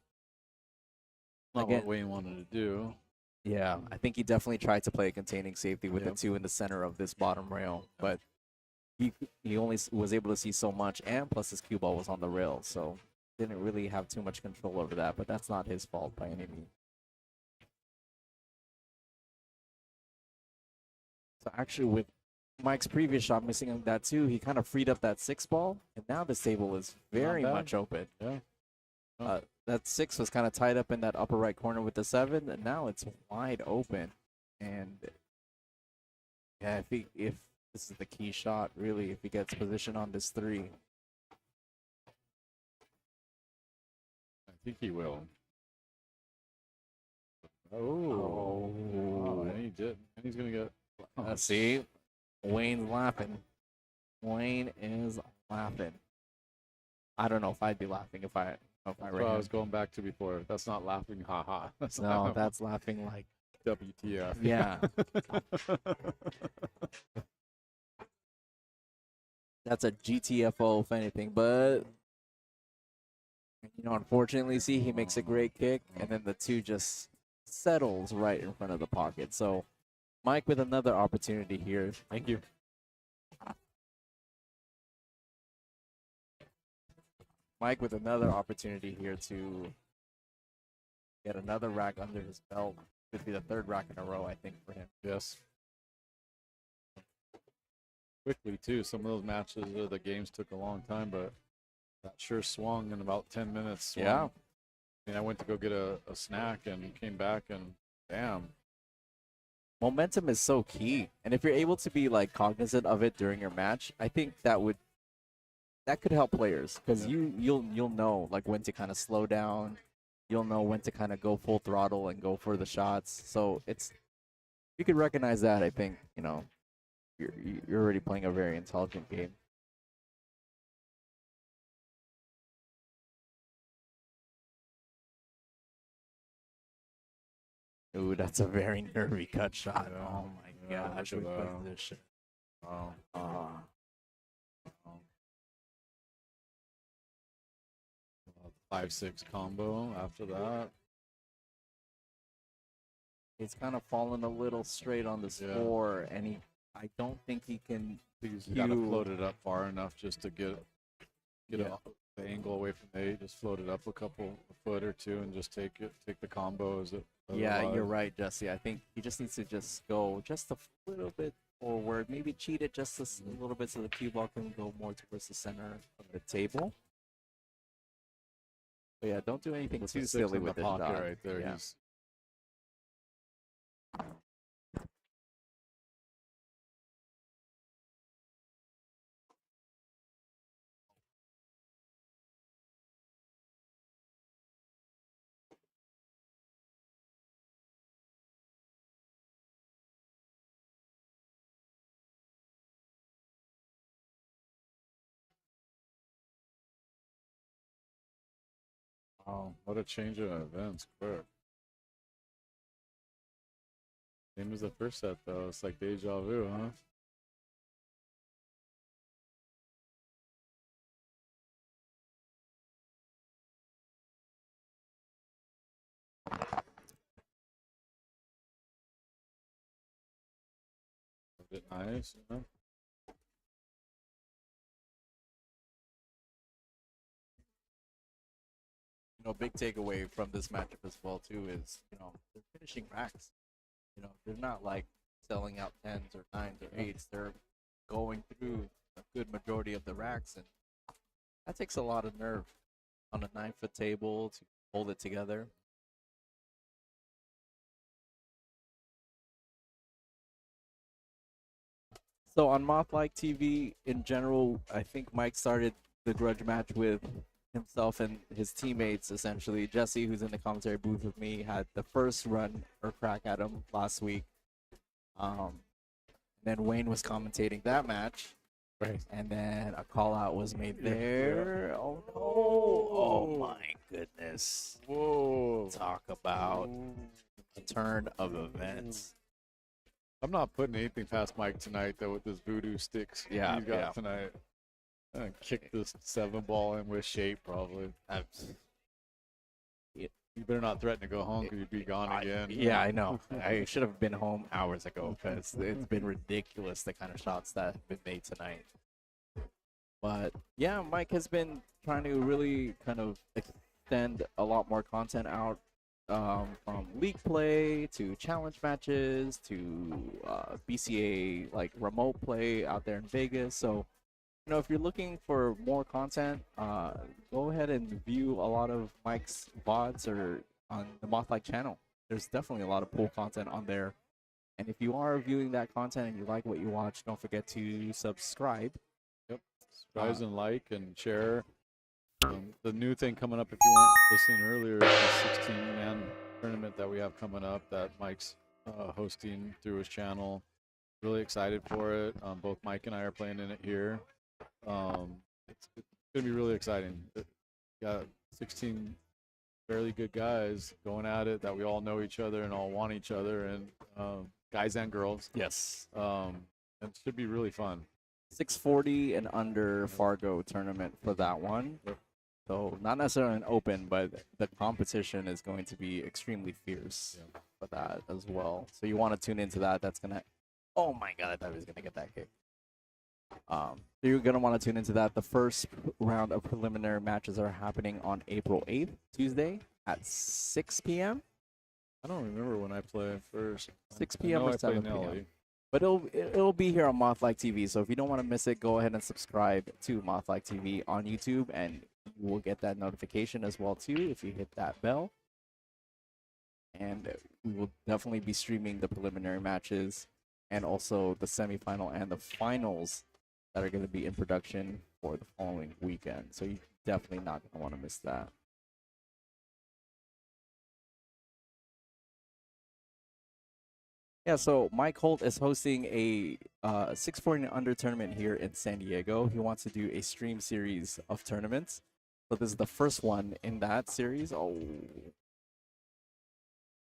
Not Again, what Wayne wanted to do. Yeah, I think he definitely tried to play a containing safety with Yep. the 2 in the center of this bottom rail, but he only was able to see so much, and plus his cue ball was on the rail, so didn't really have too much control over that, but that's not his fault by any means. So actually, with Mike's previous shot missing that 2, he kind of freed up that 6 ball, and now this table is very bad. much open. Yeah. Oh. That 6 was kind of tied up in that upper right corner with the 7, and now it's wide open. And yeah, if this is the key shot, really, if he gets position on this 3. I think he will. Oh, And he did. And he's gonna get. see, Wayne's laughing. Wayne is laughing. I don't know if I'd be laughing if I That's were what I him. was going back to before. That's not laughing, haha. That's No, that's laughing like, WTF. yeah. That's a GTFO if anything, but you know, unfortunately, see, he makes a great kick, and then the 2 just settles right in front of the pocket. So Mike with another opportunity here. Thank you. Mike with another opportunity here to get another rack under his belt. Could be the 3rd rack in a row, I think, for him. Yes. Quickly too. Some of those matches, the games took a long time, but that sure swung in about 10 minutes. Swung. Yeah. I mean, I went to go get a snack and came back and damn. Momentum is so key, and if you're able to be like cognizant of it during your match, I think that could help players, because Yeah. you'll know like when to kind of slow down, you'll know when to kind of go full throttle and go for the shots. So it's you could recognize that. I think you're already playing a very intelligent game. Ooh, that's a very nervy cut shot. Yeah. Oh my Yeah, gosh, look we at put that. this shit. Wow. Ah. Oh. 5-6 combo after that. He's kind of fallen a little straight on this Yeah. four, and I don't think he can. You got to float it up far enough just to get Yeah. the angle away from the 8. Just float it up a foot or two, and just take the combo as it. Yeah, you're otherwise- right, Jesse. I think he just needs to just go just a little bit forward, maybe cheat it just a little bit so the cue ball can go more towards the center of the table. But yeah, don't do anything With too the 6 silly in with the this pocket shot. right there. Yeah. He's Wow, what a change of events, quick. Same as the first set, though. It's like deja vu, huh? A bit nice, you know? Big takeaway from this matchup as well too is they're finishing racks. They're not like selling out 10s or 9s or 8s. They're going through a good majority of the racks, and that takes a lot of nerve on a 9-foot table to hold it together. So on MothlikeTV in general, I think Mike started the grudge match with himself and his teammates essentially. Jesse, who's in the commentary booth with me, had the first run or crack at him last week. Then Wayne was commentating that match. Right. And then a call out was made there. Yeah. Oh no. Oh my goodness. Whoa. Talk about a turn of events. I'm not putting anything past Mike tonight, though, with his voodoo sticks he's got tonight. I'm gonna kick this 7 ball in with shape, probably. You better not threaten to go home because you'd be gone again. Yeah, I know. I should have been home hours ago because it's been ridiculous the kind of shots that have been made tonight. But yeah, Mike has been trying to really kind of extend a lot more content out from league play to challenge matches to BCA like remote play out there in Vegas. So if you're looking for more content, go ahead and view a lot of Mike's VODs or on the Mothlike channel. There's definitely a lot of cool content on there. And if you are viewing that content and you like what you watch, don't forget to subscribe. Yep. Subscribe and like and share. The new thing coming up, if you weren't listening earlier, is the 16-man tournament that we have coming up that Mike's hosting through his channel. Really excited for it. Both Mike and I are playing in it here. It's going to be really exciting. Got 16 fairly good guys going at it that we all know each other and all want each other, and guys and girls. Yes. It should be really fun. 640 and under Fargo tournament for that one. Yep. So not necessarily an open, but the competition is going to be extremely fierce for that as well. So you want to tune into that. That's going to... Oh my God, I thought he was going to get that kick. So you're going to want to tune into that. The first round of preliminary matches are happening on April 8th, Tuesday at 6 p.m. I don't remember when I play first. 6 I p.m. know or I play 7 p.m. Nelly. But it'll be here on MothlikeTV. So if you don't want to miss it, go ahead and subscribe to MothlikeTV on YouTube, and you will get that notification as well too if you hit that bell. And we will definitely be streaming the preliminary matches and also the semifinal and the finals that are going to be in production for the following weekend. So you're definitely not going to want to miss that. Yeah, so Mike Holt is hosting a 640 and under tournament here in San Diego. He wants to do a stream series of tournaments. So this is the first one in that series. Oh,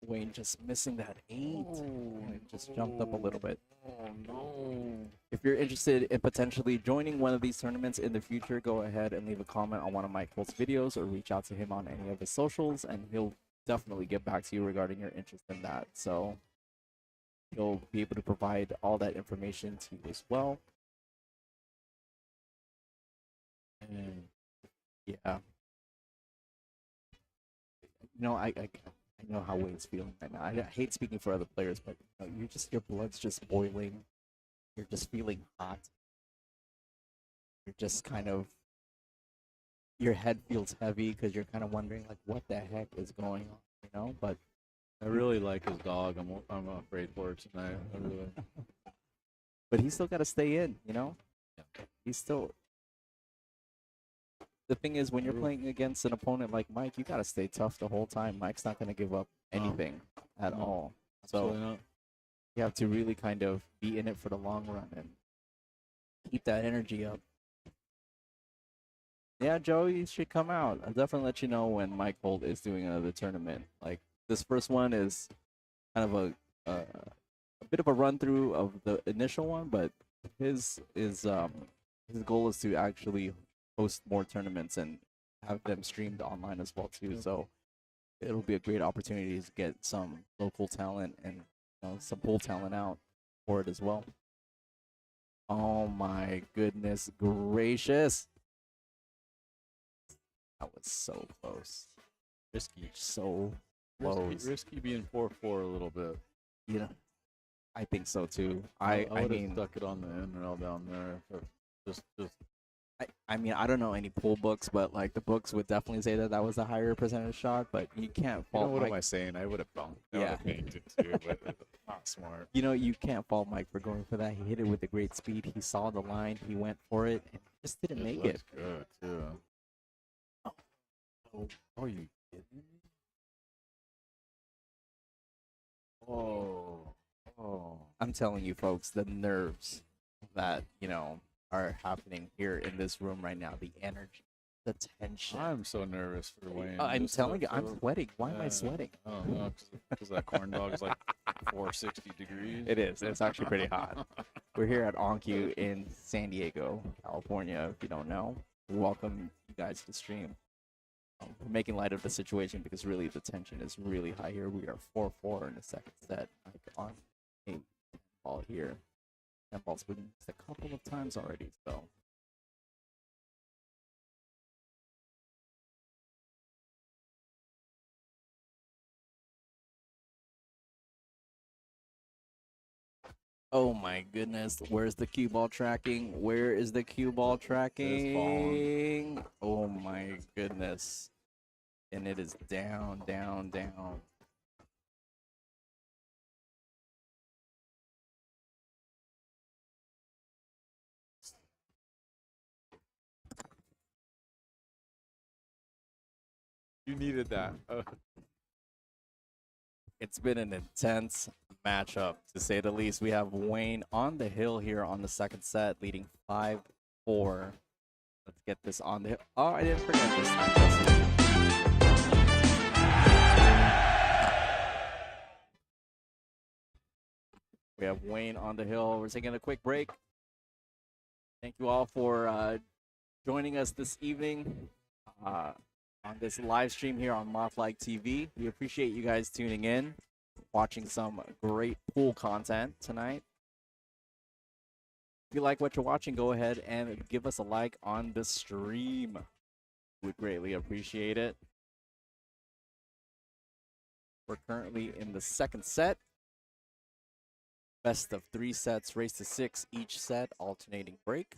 Wayne just missing that 8. And it just jumped up a little bit. Oh, no. If you're interested in potentially joining one of these tournaments in the future, go ahead and leave a comment on one of Mike Holt's videos or reach out to him on any of his socials, and he'll definitely get back to you regarding your interest in that. So he'll be able to provide all that information to you as well. And yeah. You know, I know how Wayne's feeling right now. I hate speaking for other players, but you know, your blood's just boiling. You're just feeling hot. You're just kind of, your head feels heavy because you're kind of wondering like what the heck is going on, you know? But I really like his dog. I'm afraid for it tonight. I really. but he's still got to stay in, you know? He's still. The thing is, when you're playing against an opponent like Mike, you got to stay tough the whole time. Mike's not going to give up anything at all. So Absolutely not. you have to really kind of be in it for the long run and keep that energy up. Yeah, Joe, you should come out. I'll definitely let you know when Mike Holt is doing another tournament. Like, this first one is kind of a bit of a run through of the initial one, but his goal is to actually host more tournaments and have them streamed online as well too. So it'll be a great opportunity to get some local talent and some pool talent out for it as well. Oh my goodness gracious. That was so close. Risky. So close. Risky being 4-4 a little bit. You know, I think so too. I I would have mean, stuck it on the end rail down there. Just I mean, I don't know any pool books, but like the books would definitely say that that was a higher percentage shot. But you can't you know, fault what am Mike. I saying? I would have bumped. I Yeah. would have banked it too, but not smart. You know, you can't fault Mike for going for that. He hit it with a great speed. He saw the line. He went for it and just didn't make it. Good too. Oh, you kidding me? Oh. I'm telling you, folks, the nerves that are happening here in this room right now. The energy, the tension. I'm so nervous for Wayne. I'm Just telling you, I'm for- sweating. Why am I Yeah. sweating? I don't know, because that corn dog is like 460 degrees. It is. It's actually pretty hot. We're here at On Cue in San Diego, California. If you don't know, welcome you guys to the stream. We're making light of the situation because really the tension is really high here. We are 4-4 in the second set. Like on a ball here. That ball's been missed a couple of times already, so. Oh my goodness, where's the cue ball tracking? Where is the cue ball tracking? Oh my goodness. And it is down, down, down. You needed that. It's been an intense matchup, to say the least. We have Wayne on the hill here on the second set, leading 5-4. Let's get this on the hill. Oh, I didn't forget this time. We have Wayne on the hill. We're taking a quick break. Thank you all for joining us this evening on this live stream here on MothlikeTV. We appreciate you guys tuning in, watching some great pool content tonight. If you like what you're watching, go ahead and give us a like on the stream. We'd greatly appreciate it. We're currently in the second set. Best of 3 sets, race to 6 each set, alternating break.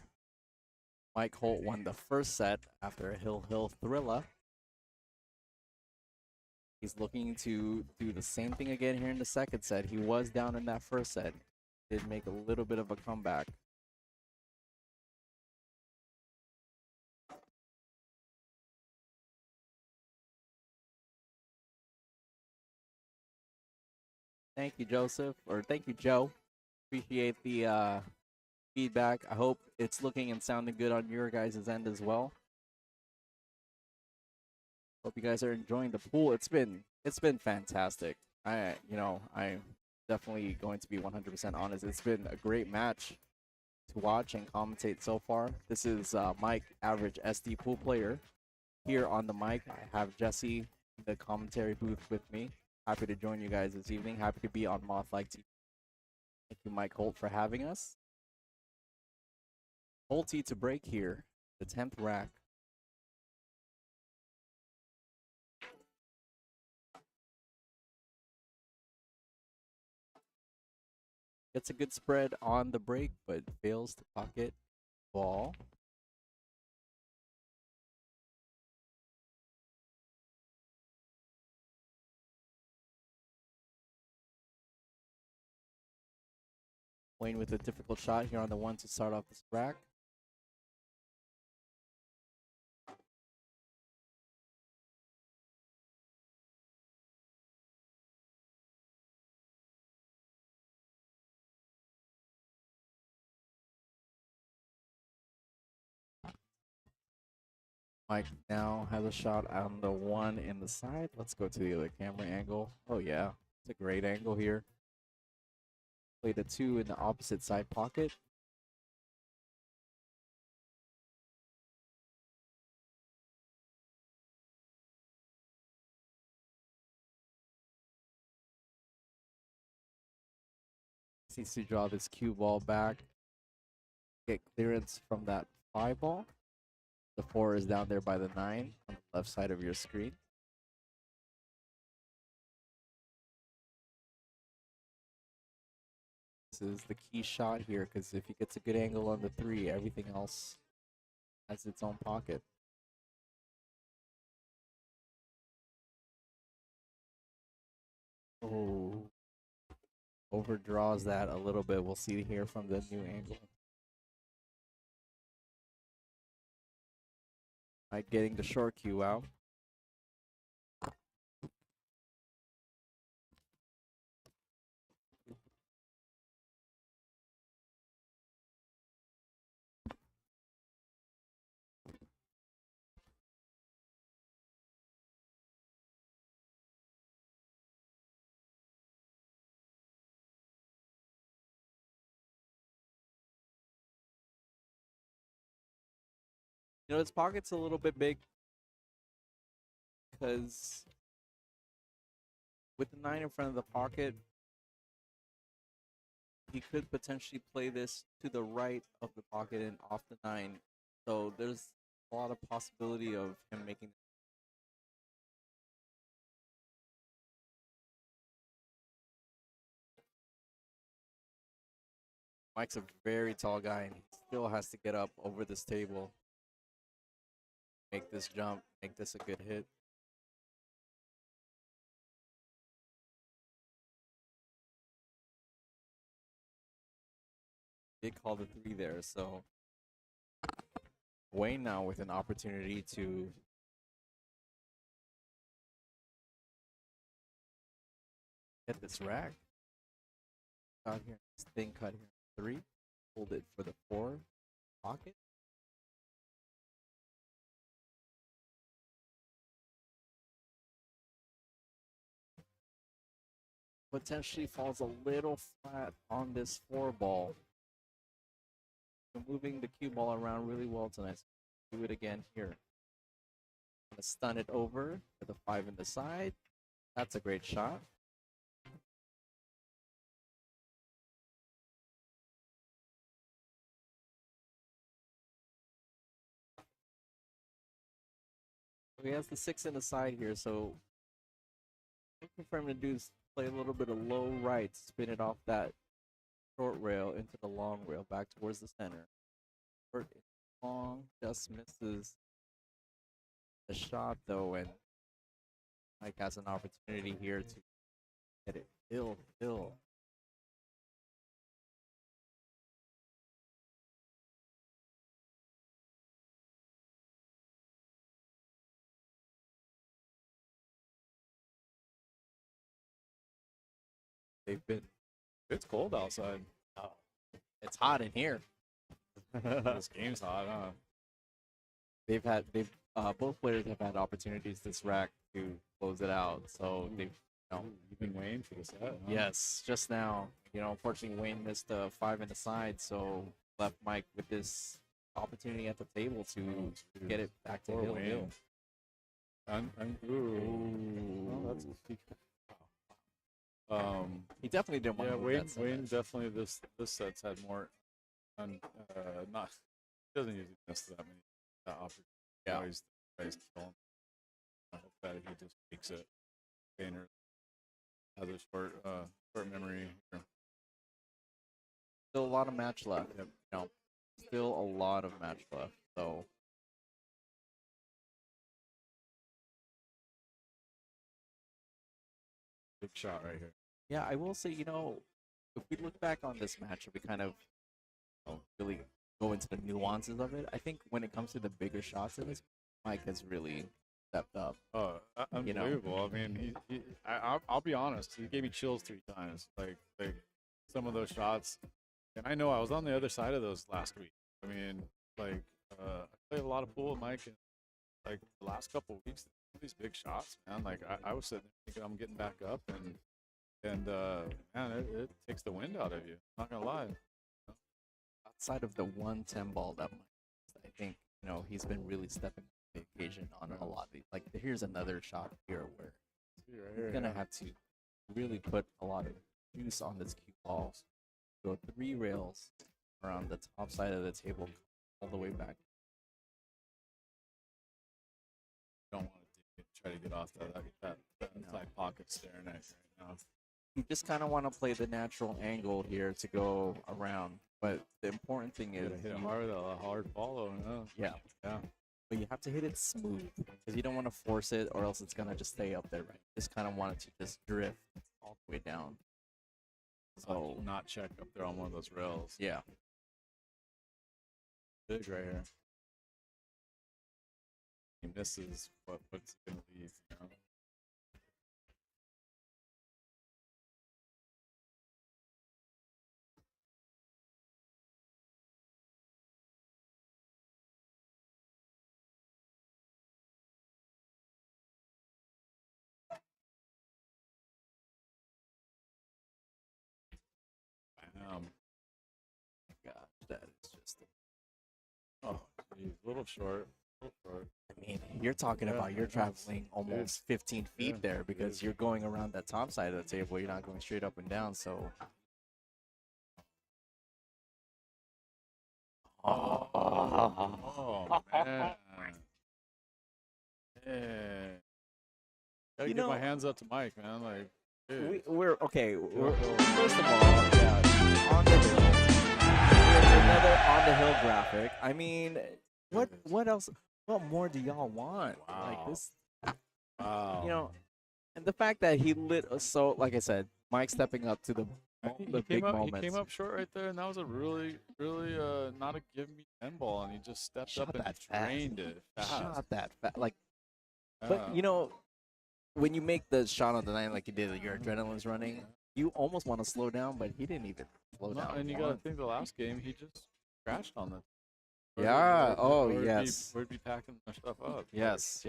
Mike Holt won the first set after a hill thriller. He's looking to do the same thing again here in the second set. He was down in that first set. Did make a little bit of a comeback. Thank you, Joseph, or thank you, Joe. Appreciate the feedback. I hope it's looking and sounding good on your guys' end as well. Hope you guys are enjoying the pool. It's been fantastic. I'm definitely going to be 100% honest. It's been a great match to watch and commentate so far. This is Mike, average SD pool player. Here on the mic, I have Jesse in the commentary booth with me. Happy to join you guys this evening. Happy to be on MothlikeTV. Thank you, Mike Holt, for having us. Holty to break here, the 10th rack. Gets a good spread on the break, but fails to pocket ball. Wayne with a difficult shot here on the one to start off this rack. Mike now has a shot on the one in the side. Let's go to the other camera angle. Oh yeah, it's a great angle here. Play the two in the opposite side pocket. Needs to draw this cue ball back. Get clearance from that 5 ball. The 4 is down there by the 9 on the left side of your screen. This is the key shot here because if he gets a good angle on the 3, everything else has its own pocket. Oh, overdraws that a little bit. We'll see here from the new angle. Right, getting the short cue out. You know, his pocket's a little bit big because with the 9 in front of the pocket, he could potentially play this to the right of the pocket and off the 9. So there's a lot of possibility of him making. Mike's a very tall guy and he still has to get up over this table. Make this jump, make this a good hit. Did call the 3 there, so Wayne now with an opportunity to get this rack. Out here, this thing cut here, 3. Hold it for the 4 pocket. Potentially falls a little flat on this 4 ball. We're moving the cue ball around really well tonight. So do it again here. Gonna stun it over with a 5 in the side. That's a great shot. He has the 6 in the side here, so looking for him to do is play a little bit of low right, spin it off that short rail into the long rail, back towards the center. Short, long, just misses the shot though, and Mike has an opportunity here to get it ill. they've been. It's cold outside. It's hot in here. This game's hot, huh? They've both players have had opportunities this rack to close it out. So they've, You've been waiting for the set. Huh? yes, just now. Unfortunately, Wayne missed a 5 in the side, so left Mike with this opportunity at the table to get it back to Poor Hill. Wayne. Oh, that's He definitely didn't want yeah, to move Wayne. that set. Wayne definitely this set's had more. Not doesn't usually miss that many opportunities. Yeah. Always tries to kill him. I hope that he just makes it. Painter has a short memory. Still a lot of match left. Yep. Still a lot of match left. So Big shot right here. yeah, I will say, if we look back on this match, we kind of really go into the nuances of it. I think when it comes to the bigger shots in this, Mike has really stepped up. Oh, unbelievable! I mean, I'll be honest. He gave me chills 3 times. Like some of those shots, and I know I was on the other side of those last week. I mean, I played a lot of pool with Mike, and like the last couple of weeks, these big shots, man. Like I was sitting there thinking I'm getting back up, and man, it takes the wind out of you. Not gonna lie. Outside of the 110 ball that Mike, I think, he's been really stepping up the occasion on a lot of these. Like, here's another shot here where he's going to have to really put a lot of juice on this cue ball. Go 3 rails around the top side of the table all the way back. Don't want to try to get off that side pocket staring at you right now. You just kind of want to play the natural angle here to go around. But the important thing is Hit it hard, a hard follow. yeah. But you have to hit it smooth because you don't want to force it, or else it's gonna just stay up there, right? Just kind of want it to just drift all the way down. So Not check up there on one of those rails. yeah, Big right here. He misses what's going to leave, gosh, that is just. Oh, he's a little short. I mean, you're talking Yeah, about you're it's- traveling almost 15 feet yeah, there it because is. you're going around that top side of the table. You're not going straight up and down. So. Oh, man. Yeah. Gotta You get my know- hands up to Mike, man. Like, dude. We're okay. Go. First of all, yeah, on the hill. Here's another on the hill graphic. I mean, what else? What more do y'all want? Like Wow. this, Wow. and the fact that he lit so, like I said, Mike stepping up to the He big came up, moments. He came up short right there, and that was a really, really not a give me 10 ball, and he just stepped Shot up and that fast. drained it fast. Shot that like, Yeah. but when you make the shot on the 9 like you did, your adrenaline's running. You almost want to slow down, but he didn't even slow No, down. and you got to once. think the last game he just crashed on that. Yeah, oh, yes. We'd be packing our stuff up. Yes.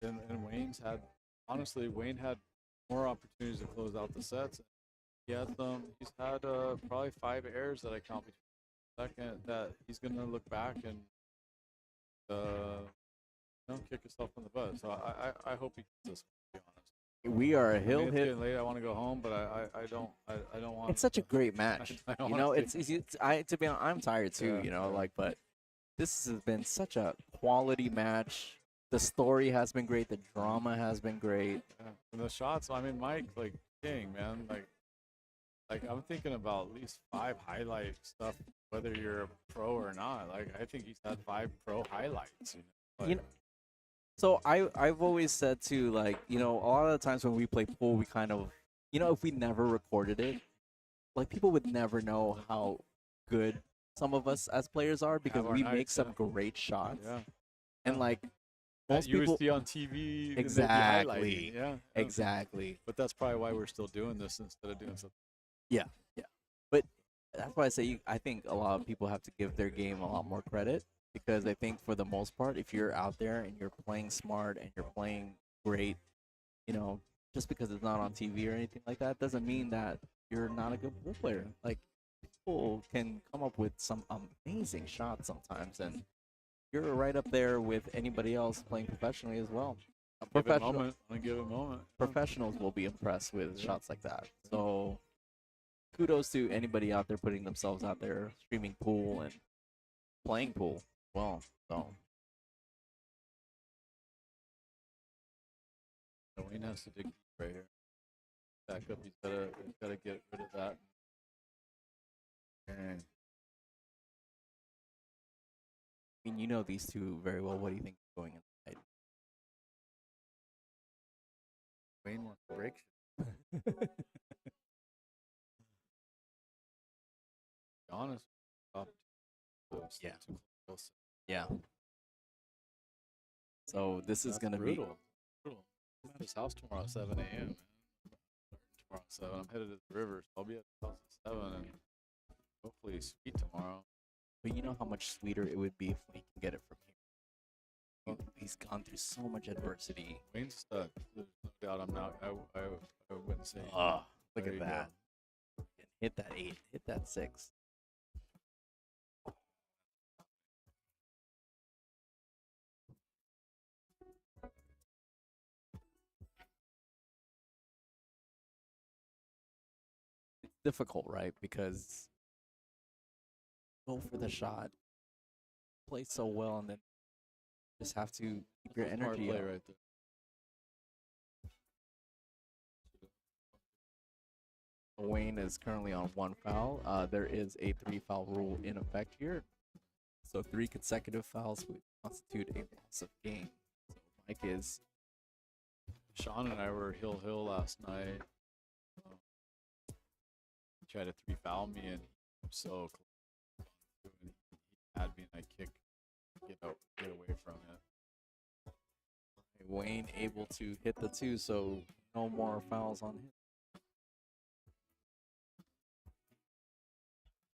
And Wayne's had, honestly, Wayne had more opportunities to close out the sets. He had he's had probably 5 errors that I count between second that he's gonna look back and kick himself in the butt. So I hope he gets this. To be honest. We are a I mean, hill it's hit. getting late. I want to go home, but I don't want. It's such a great match. I don't wanna It's easy. To be honest, I'm tired too. Yeah. But this has been such a quality match. The story has been great. The drama has been great. Yeah. And the shots, I mean, Mike, like, king, man. Like I'm thinking about at least 5 highlight stuff, whether you're a pro or not. Like, I think he's had 5 pro highlights. You know, So I've always said too, like, a lot of the times when we play pool, we kind of, if we never recorded it, like, people would never know how good some of us as players are because our we make nights, some yeah. great shots. Yeah. And like, most you people would see on TV. and they'd be exactly, highlighting, yeah. exactly. But that's probably why we're still doing this instead of doing something. Yeah, yeah. But that's why I say I think a lot of people have to give their game a lot more credit because I think for the most part, if you're out there and you're playing smart and you're playing great, you know, just because it's not on TV or anything like that doesn't mean that you're not a good pool player. Like people can come up with some amazing shots sometimes, and you're right up there with anybody else playing professionally as well. Give it a moment. On a given moment. Professionals will be impressed with shots like that. So kudos to anybody out there putting themselves out there streaming pool and playing pool. Well, so Wayne has to dig deep right here. Back up. He's gotta get rid of that. And I mean, you know these two very well. What do you think is going inside? Wayne wants to break. Be honest. Top Yeah. too close. Yeah. So this is That's gonna brutal. Brutal. I'm at his house tomorrow at 7 a.m. Tomorrow at 7. I'm headed to the river, so I'll be at the house at 7 and hopefully sweet tomorrow. But you know how much sweeter it would be if we can get it from here. He's gone through so much adversity. Wayne's stuck. There's no doubt I'm not. I wouldn't say. Oh, look There at you that. And hit that 8. Hit that 6. It's difficult, right? Because go for the shot, play so well, and then just have to keep your Smart energy play up. right there. Wayne is currently on 1 foul. There is a 3-foul rule in effect here. So 3 consecutive fouls would constitute a loss of game. So Mike is Sean and I were hill last night. He tried to 3-foul me, and I'm so close. He had me, and I get away from it. Wayne able to hit the 2, so no more fouls on him.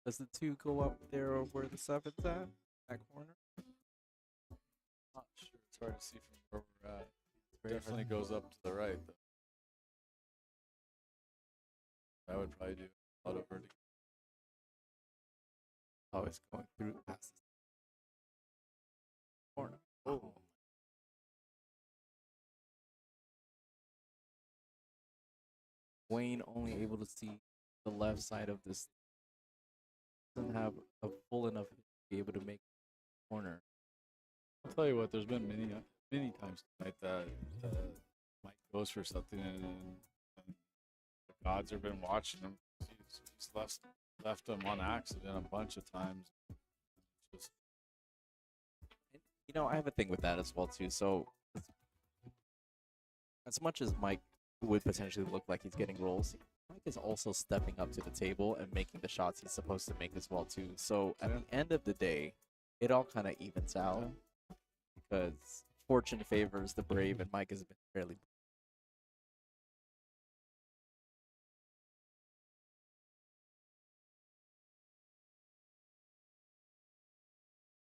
Does the 2 go up there where the 7's at? That corner? Not sure. It's hard to see from where we're at. It definitely goes up to the right, though. I would probably do a lot of vertical. Oh, it's going through past the corner. Oh. Wayne only able to see the left side of this. Doesn't have a full enough to be able to make the corner. I'll tell you what. There's been many times tonight that Mike goes for something, and the gods have been watching him. He's left him on accident a bunch of times. Just You know, I have a thing with that as well too. So, as much as Mike would potentially look like he's getting rolls, Mike is also stepping up to the table and making the shots he's supposed to make as well too. So at the end of the day, it all kind of evens out because fortune favors the brave, and Mike has been fairly.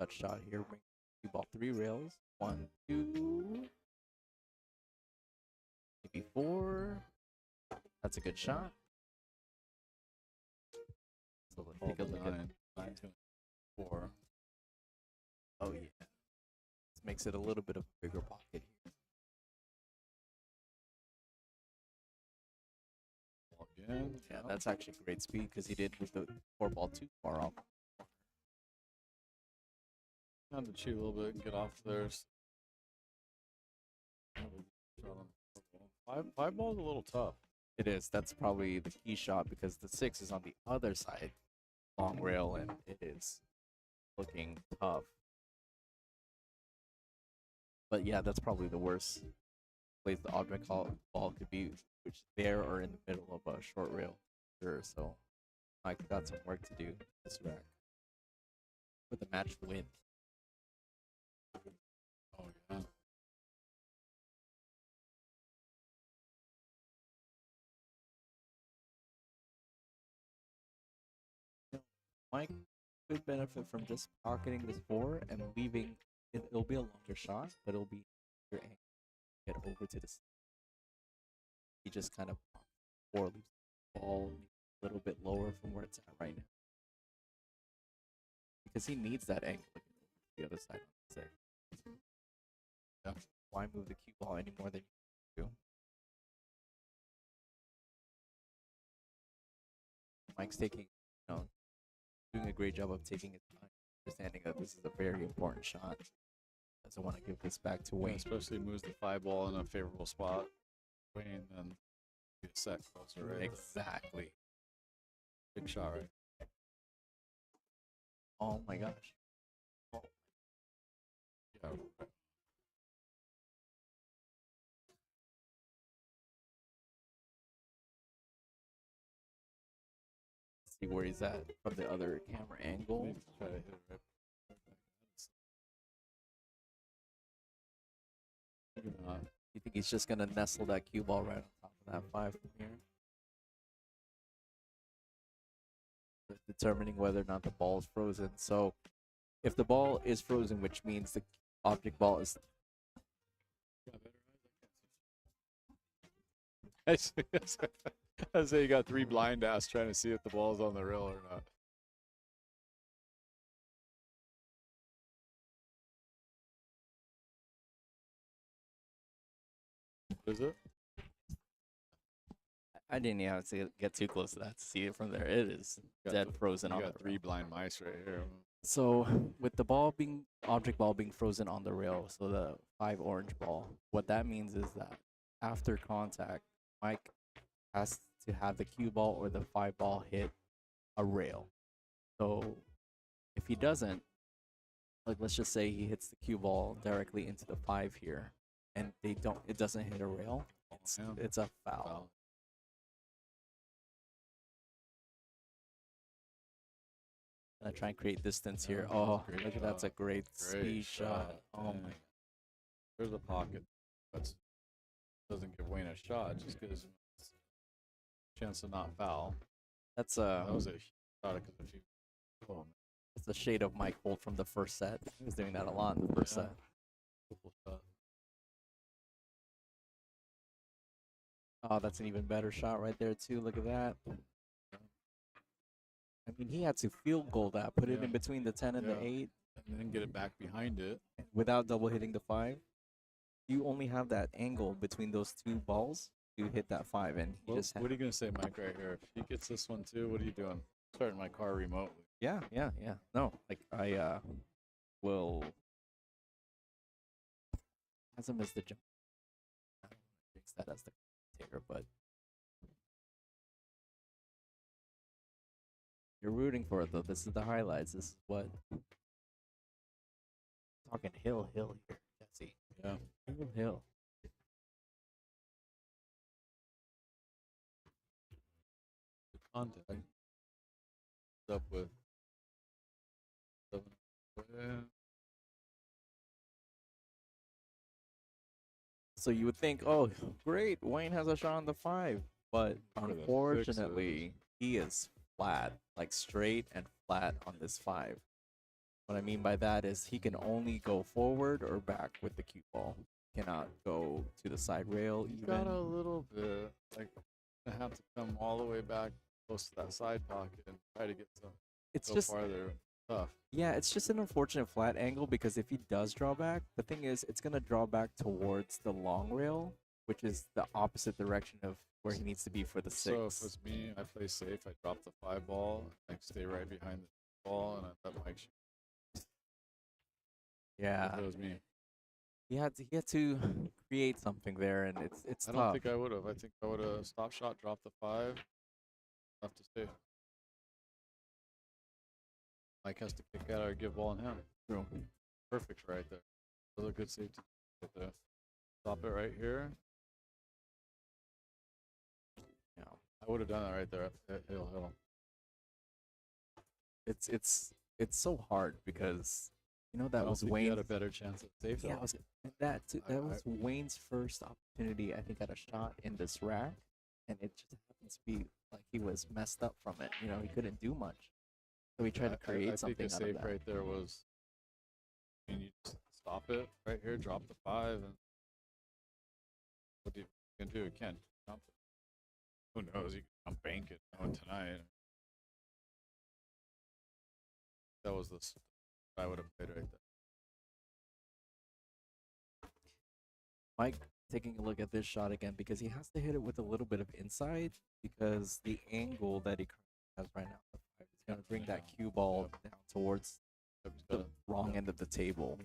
Touch shot here, bring the ball 3 rails. 1, 2, maybe 4. That's a good shot. So let's take a look at 9 to 4. Oh yeah, this makes it a little bit of a bigger pocket here. Again, Yeah, that's actually great speed because he didn't move the 4 ball too far off. Had to cheat a little bit and get off there. Five ball's a little tough. It is. That's probably the key shot because the 6 is on the other side, long rail, and it is looking tough. But yeah, that's probably the worst place the object ball could be, which there or in the middle of a short rail. Sure. So Mike got some work to do this rack for the match win. Oh yeah. Mike could benefit from just pocketing this 4 and leaving. It'll be a longer shot, but it'll be your angle to get over to the. He just kind of 4 leaves the ball a little bit lower from where it's at right now, because he needs that angle to get over to the other side. Yeah. Why move the cue ball any more than you do? Mike's taking, doing a great job of taking his time, understanding that this is a very important shot. Doesn't want to give this back to Wayne. Especially moves the 5 ball in a favorable spot. Wayne then get set closer, right? Exactly. Big shot, right? Oh my gosh. Oh. Yeah. See where he's at from the other camera angle. Maybe try to hit it right. Maybe not. You think he's just gonna nestle that cue ball right on top of that 5 from here? Determining whether or not the ball is frozen. So if the ball is frozen, which means the object ball is. I say you got 3 blind ass trying to see if the ball's on the rail or not. What is it? I didn't even have to get too close to that to see it from there. It is dead frozen You on got the 3 rail. blind mice right here. So with the object ball being frozen on the rail, so the 5 orange ball, what that means is that after contact, Mike has to have the cue ball or the 5 ball hit a rail. So if he doesn't, like let's just say he hits the cue ball directly into the 5 here, and it doesn't hit a rail, it's a foul. Gonna try and create distance here. Oh, look at that's a great speed shot. Oh my. There's a pocket. That doesn't give Wayne a shot, just gives him a chance to not foul. That's That was a shot because if you. Oh, man. It's the shade of Mike Holt from the first set. He was doing that a lot in the first set. Triple shot. Oh, that's an even better shot right there too. Look at that. I mean, he had to field goal that, put it in between the 10 and the 8, and then get it back behind it without double hitting the 5. You only have that angle between those 2 balls to hit that 5, and he just. What are you gonna say, Mike? Right here. If he gets this one too, what are you doing? Starting my car remotely. Yeah. No, like I will. Hasn't missed the jump. I don't think that as the commentator, but you're rooting for it though. This is the highlights. This is what. Talking hill here, Jesse. Yeah. Hill. The contact. Up with. So you would think, oh, great, Wayne has a shot on the 5, but unfortunately, he is flat, like straight and flat on this 5. What I mean by that is he can only go forward or back with the cue ball. Cannot go to the side rail He's even. got a little bit. Like, I have to come all the way back close to that side pocket and try to get some. It's go just farther. Tough. Yeah, it's just an unfortunate flat angle because if he does draw back, the thing is it's gonna draw back towards the long rail, which is the opposite direction of where he needs to be for the 6. So if it's me, I play safe. I drop the 5 ball. I stay right behind the ball, and I let Mike shoot. Yeah, If it was me. he had to create something there, and it's I tough. don't think I would have. I think I would have stop shot, drop the 5. Have to stay. Mike has to kick out or give ball in hand. True. Perfect right there. Really good safety. Right there. Stop it right here. Yeah, I would have done that right there at hill. it's so hard because I that don't was think he Wayne's. had a better chance at safe. Yeah, that was I- Wayne's first opportunity. I think at a shot in this rack, and it just happens to be like he was messed up from it. He couldn't do much. So we tried to I create think something a out of safe that. right there was, I mean, you just stop it right here, drop the 5, and what you can do, you can't jump it. Who knows? You can bank it tonight. That was the I would have played right there. Mike taking a look at this shot again because he has to hit it with a little bit of inside because the angle that he has right now is going to bring that cue ball down towards the wrong end of the table.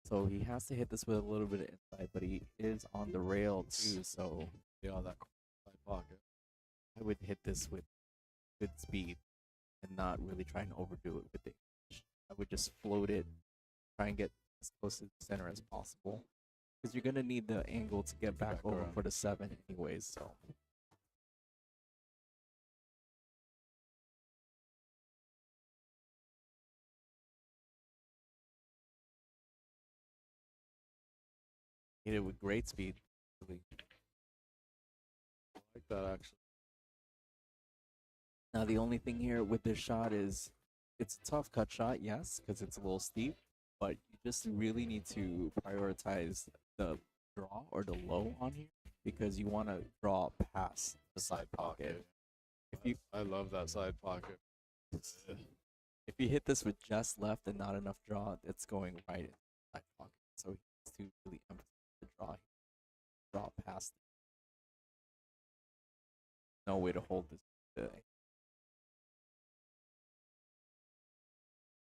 So he has to hit this with a little bit of inside, but he is on the rail too. So Yeah, that side pocket. I would hit this with good speed and not really try and overdo it with the edge. I would just float it, try and get as close to the center as possible. Because you're going to need the angle to get back over around for the 7 anyways, so. Hit it with great speed. Really. I like that actually. Now the only thing here with this shot is it's a tough cut shot, yes, because it's a little steep, but you just really need to prioritize the draw or the low on here because you want to draw past the side pocket. If you, I love that side pocket. if you hit this with just left and not enough draw, it's going right in the side pocket. So he needs to really emphasize the draw past. No way to hold this.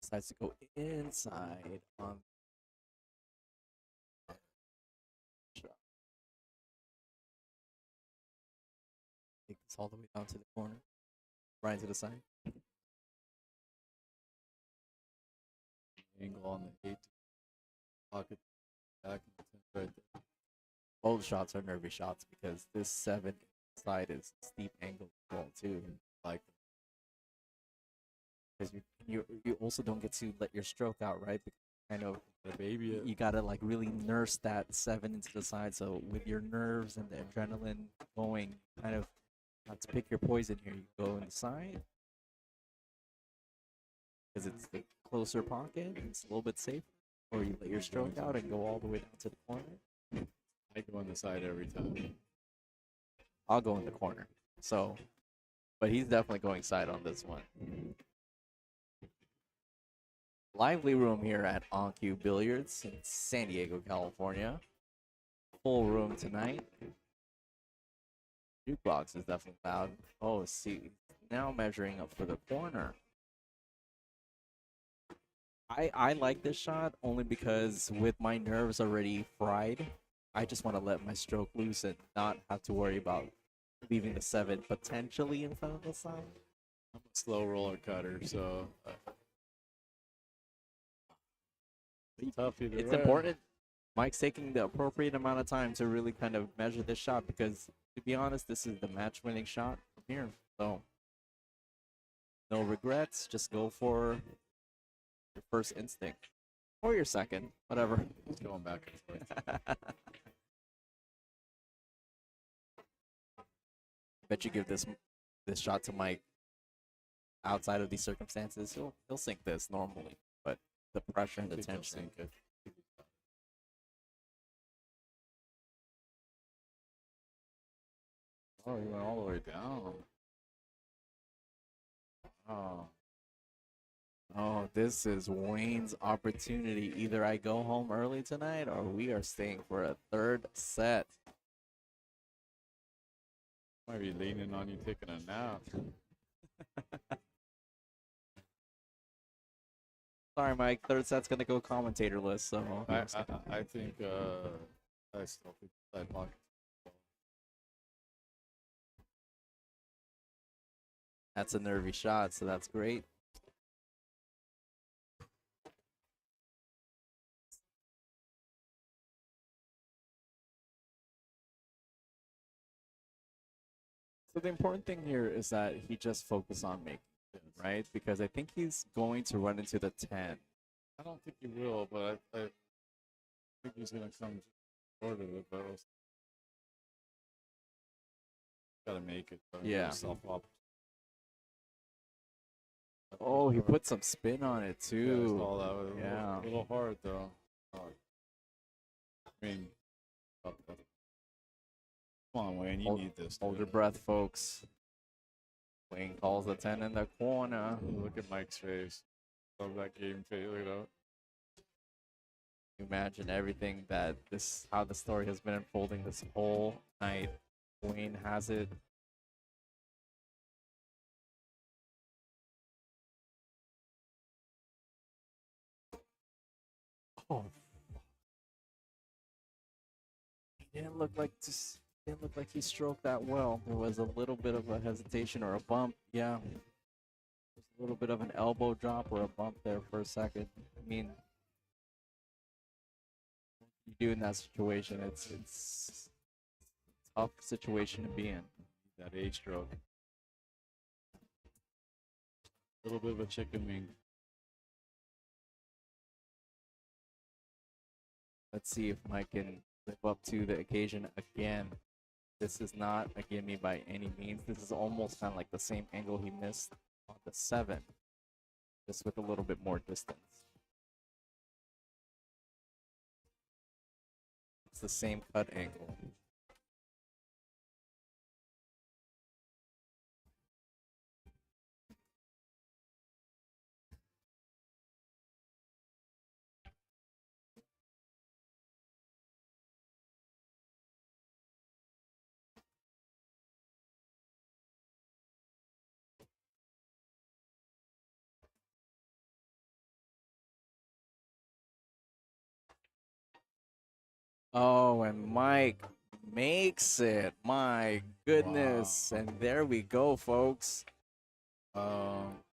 Decides to go inside on. Take this all the way down to the corner, right to the side. Angle on the 8 pocket back right there. Both shots are nervy shots because this 7 side is steep angle ball too. Like because you also don't get to let your stroke out, right? Because kind of the baby. you gotta like really nurse that 7 into the side. So with your nerves and the adrenaline going, kind of have to pick your poison here. You go inside because it's the closer pocket. It's a little bit safer. Or you let your stroke out and go all the way down to the corner. I go on the side every time. I'll go in the corner. So, but he's definitely going side on this one. Lively room here at On Cue Billiards in San Diego, California. Full room tonight. Jukebox is definitely loud. Oh, see, now measuring up for the corner. I like this shot only because with my nerves already fried, I just want to let my stroke loose and not have to worry about leaving the 7 potentially in front of the side. I'm a slow roller cutter, so tough either It's way. important. Mike's taking the appropriate amount of time to really kind of measure this shot because, to be honest, this is the match-winning shot from here. So, no regrets. Just go for your first instinct. Or your second. Whatever. Just going back and forth. Bet you give this shot to Mike outside of these circumstances, he'll sink this normally. But the pressure and the think he'll tension. sink it. Oh, he went all the way down. Oh. Oh, this is Wayne's opportunity. Either I go home early tonight or we are staying for a third set. Might be leaning on you taking a nap. Sorry, Mike. Third set's going to go commentatorless. So I think I still think side pocket. that's a nervy shot, so that's great. So the important thing here is that he just focus on making it, right? Because I think he's going to run into the 10. I don't think he will, but I think he's gonna come short of it. But gotta make it. Yeah. Self-op. Oh, he put some spin on it Yeah, I too. saw that. Was Yeah. a little hard though. I mean, come on, Wayne, you Hold- need this. Hold your dude. breath, folks. Wayne calls the 10 in the corner. Look at Mike's face. Love that game face. Look at that. Imagine everything that how the story has been unfolding this whole night. Wayne has it. Oh, he didn't look like he stroked that well. There was a little bit of a hesitation or a bump. Yeah, just a little bit of an elbow drop or a bump there for a second. I mean, what you do in that situation, it's a tough situation to be in. That A stroke. A little bit of a chicken wing. Let's see if Mike can live up to the occasion again. This is not a gimme by any means. This is almost kind of like the same angle he missed on the 7, just with a little bit more distance. It's the same cut angle. Oh, and Mike makes it. My goodness. Wow. And there we go, folks.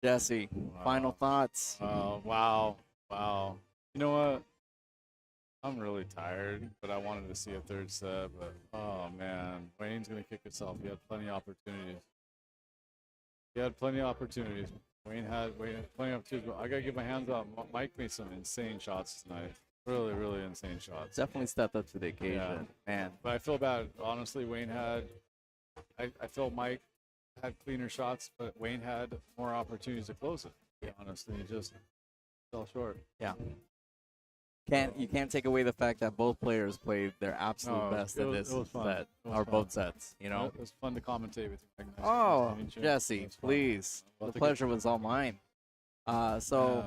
Jesse, final thoughts. Wow. You know what? I'm really tired, but I wanted to see a third set. But oh man, Wayne's gonna kick himself. He had plenty of opportunities. Wayne had plenty of opportunities. But I gotta give my hands up. Mike made some insane shots tonight. Really insane shots. Definitely stepped up to the occasion, man. But I feel bad. Honestly, Wayne had. I feel Mike had cleaner shots, but Wayne had more opportunities to close it. Yeah. Honestly, he just fell short. Yeah. You can't take away the fact that both players played their absolute best in this was fun. set, It was or fun. both sets. You know. It was fun to commentate with you. Mike. Nice Oh, to meet you. It Jesse, was fun. please. Well, The take it- pleasure was all mine. So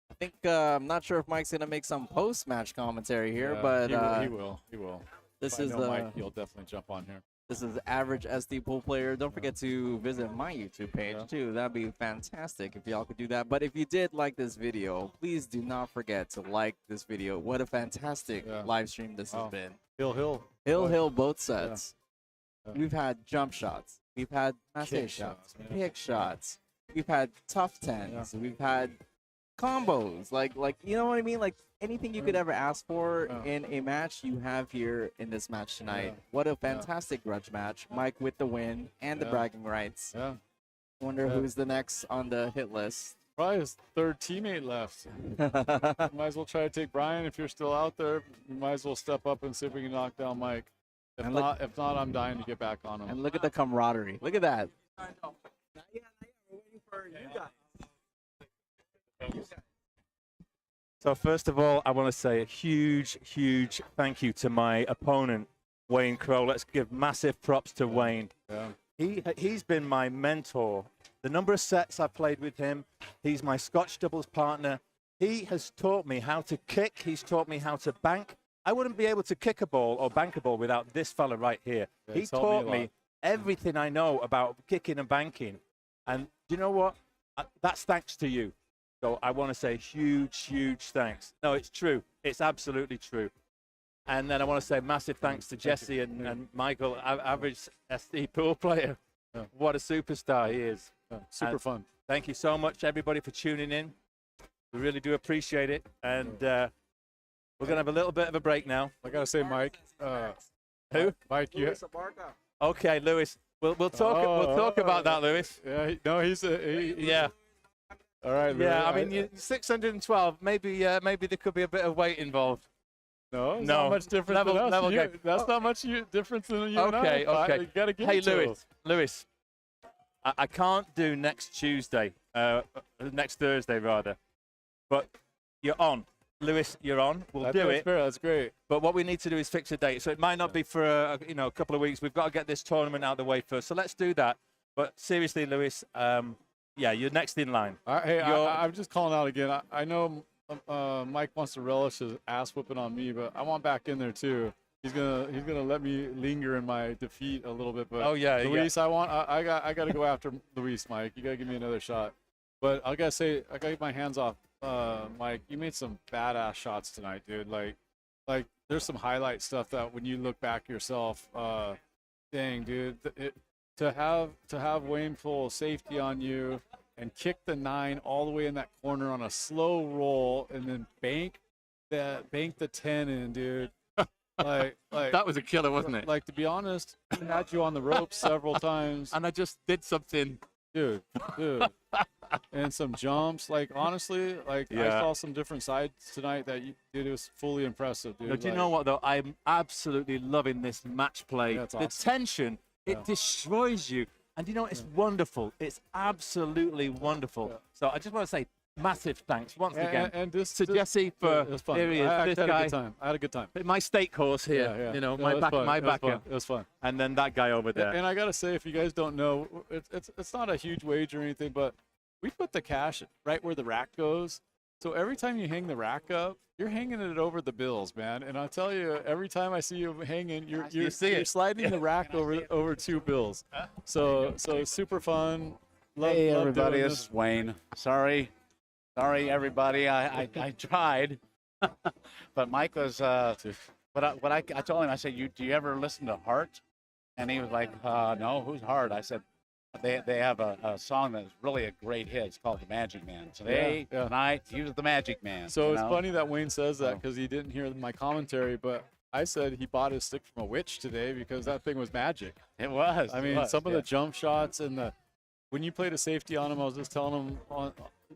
I think I'm not sure if Mike's gonna make some post-match commentary here, Yeah, but he will. this I is know Mike. He'll definitely jump on here. this is Average SD Pool Player. Don't forget to visit my YouTube page Yeah. too. That'd be fantastic if y'all could do that. But if you did like this video, please do not forget to like this video. What a fantastic live stream this has Wow. been. Hill. Both sets. Yeah. We've had jump shots. We've had masse Kick shots. shots, man. Kick shots. We've had tough tens. We've had combos. Like you know what I mean? Like anything you could ever ask for in a match, you have here in this match tonight. Yeah. What a fantastic grudge match. Mike with the win and the Yeah. bragging rights. Yeah. Wonder Yeah. who's the next on the hit list. Probably his third teammate left. Might as well try to take Brian if you're still out there. We might as well step up and see if we can knock down Mike. If And not, I'm dying to get back on him. And look at the camaraderie. Look at that. I know. Not yet. We're waiting for you guys. So first of all, I want to say a huge thank you to my opponent, Wayne Crow. Let's give massive props to Wayne. Yeah. He's been my mentor. The number of sets I've played with him, he's my Scotch doubles partner. He has taught me how to kick. He's taught me how to bank. I wouldn't be able to kick a ball or bank a ball without this fella right here. Yeah, He it's helped me taught a me lot. everything I know about kicking and banking. And you know what? That's thanks to you. So I want to say huge thanks. No, it's true. It's absolutely true. And then I want to say massive thanks to Jesse and Michael, average SD pool player. Yeah. What a superstar he is. Yeah, super And fun. Thank you so much, everybody, for tuning in. We really do appreciate it. And we're going to have a little bit of a break now. I gotta say, Mike. Who? Mike, you. Okay, Lewis. We'll talk about that, Lewis. Yeah. He's Yeah. All right. Yeah, Lewis, I mean, 612. Maybe there could be a bit of weight involved. No, it's No. not much different Level- than us. level You- game. That's not much difference than you and I. Okay. You gotta give Hey, it to us. Lewis, I can't do next Tuesday, next Thursday rather. But you're on, Lewis. You're on. We'll do it. That's great. But what we need to do is fix a date. So it might not be for a couple of weeks. We've got to get this tournament out of the way first. So let's do that. But seriously, Lewis, yeah, you're next in line. Hey, I'm just calling out again. I know Mike wants to relish his ass whipping on me, but I want back in there too. He's gonna let me linger in my defeat a little bit. But oh yeah, Luis, I got to go after Luis, Mike. You gotta give me another shot. But I gotta say, I gotta get my hands off, Mike. You made some badass shots tonight, dude. Like there's some highlight stuff that when you look back yourself, dang, dude. To have Wayne pull safety on you and kick the 9 all the way in that corner on a slow roll and then bank the 10 in, dude. Like that was a killer, wasn't it? Like, to be honest, I had you on the ropes several times, and I just did something, dude, and some jumps. Like, honestly, like I saw some different sides tonight that you did. It was fully impressive, dude. No, do you know what though? I'm absolutely loving this match play. Yeah, it's the awesome. tension, it destroys you, and you know it's wonderful. It's absolutely wonderful. Yeah. So I just want to say massive thanks once again and to Jesse for it was fun. here he is, I this had guy. a good time. I had a good time. My stake horse here, Yeah. you know, No, my it was back, fun. my It was backer, fun. It was fun. and then that guy over there. And I gotta say, if you guys don't know, it's not a huge wage or anything, but we put the cash right where the rack goes. So every time you hang the rack up, you're hanging it over the bills, man. And I'll tell you, every time I see you hanging, you're sliding the rack over 2 bills. So it's super fun. Hey love everybody, doing this is Wayne. Sorry everybody. I tried, but Mike was. What I told him, I said, do you ever listen to Heart? And he was like, no. Who's Heart? I said, they have a song that's really a great hit. It's called The Magic Man. So tonight he was the Magic Man. So it's funny that Wayne says that because he didn't hear my commentary, but I said he bought his stick from a witch today because that thing was magic. It was. I mean, some of the jump shots and when you played a safety on him, I was just telling him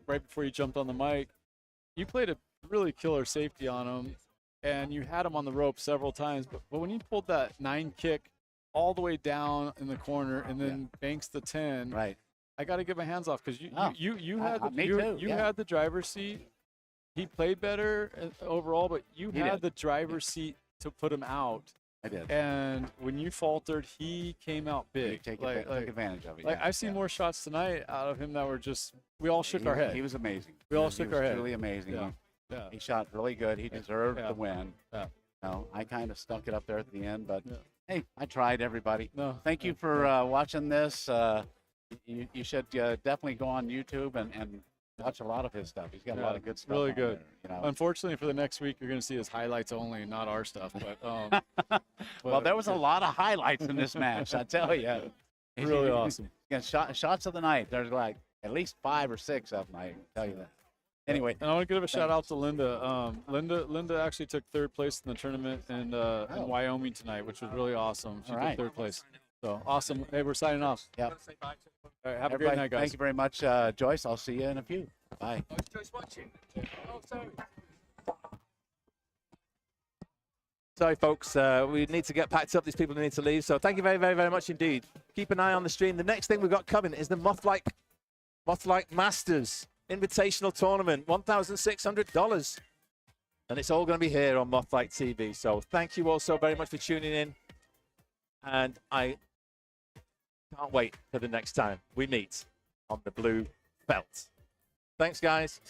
right before you jumped on the mic, you played a really killer safety on him, and you had him on the rope several times. But when you pulled that 9 kick all the way down in the corner and then banks the 10, right? I got to get my hands off because you had had the driver's seat. He played better overall, but you had the driver's seat to put him out. I did. And when you faltered, he came out big. Take advantage of it. Like I've seen more shots tonight out of him that were just. We all shook our head. He was amazing. We all shook our head. Truly amazing. Yeah. He shot really good. He deserved the win. Yeah. No, I kind of stuck it up there at the end, but hey, I tried. Everybody. No. Thank you for watching this. You should definitely go on YouTube and watch a lot of his stuff. He's got a lot of good stuff. Really on good. there, Unfortunately, for the next week, you're going to see his highlights only, not our stuff. But well, there was a lot of highlights in this match. I tell you. Really awesome. Yeah, shots of the night. There's like at least 5 or 6 of them. I can tell you that. Anyway, and I want to give a shout out to Linda. Linda actually took 3rd place in the tournament in Wyoming tonight, which was really awesome. She took 3rd place. So awesome. Hey, we're signing off. Yep. All right, have a great night, guys. Thank you very much, Joyce. I'll see you in a few. Bye. Oh, is Joyce watching? Oh, sorry. Sorry, folks. We need to get packed up. These people need to leave. So thank you very, very, very much indeed. Keep an eye on the stream. The next thing we've got coming is the Mothlike Masters Invitational Tournament, $1,600. And it's all going to be here on MothlikeTV. So thank you all so very much for tuning in. And I can't wait for the next time we meet on the blue belt. Thanks, guys.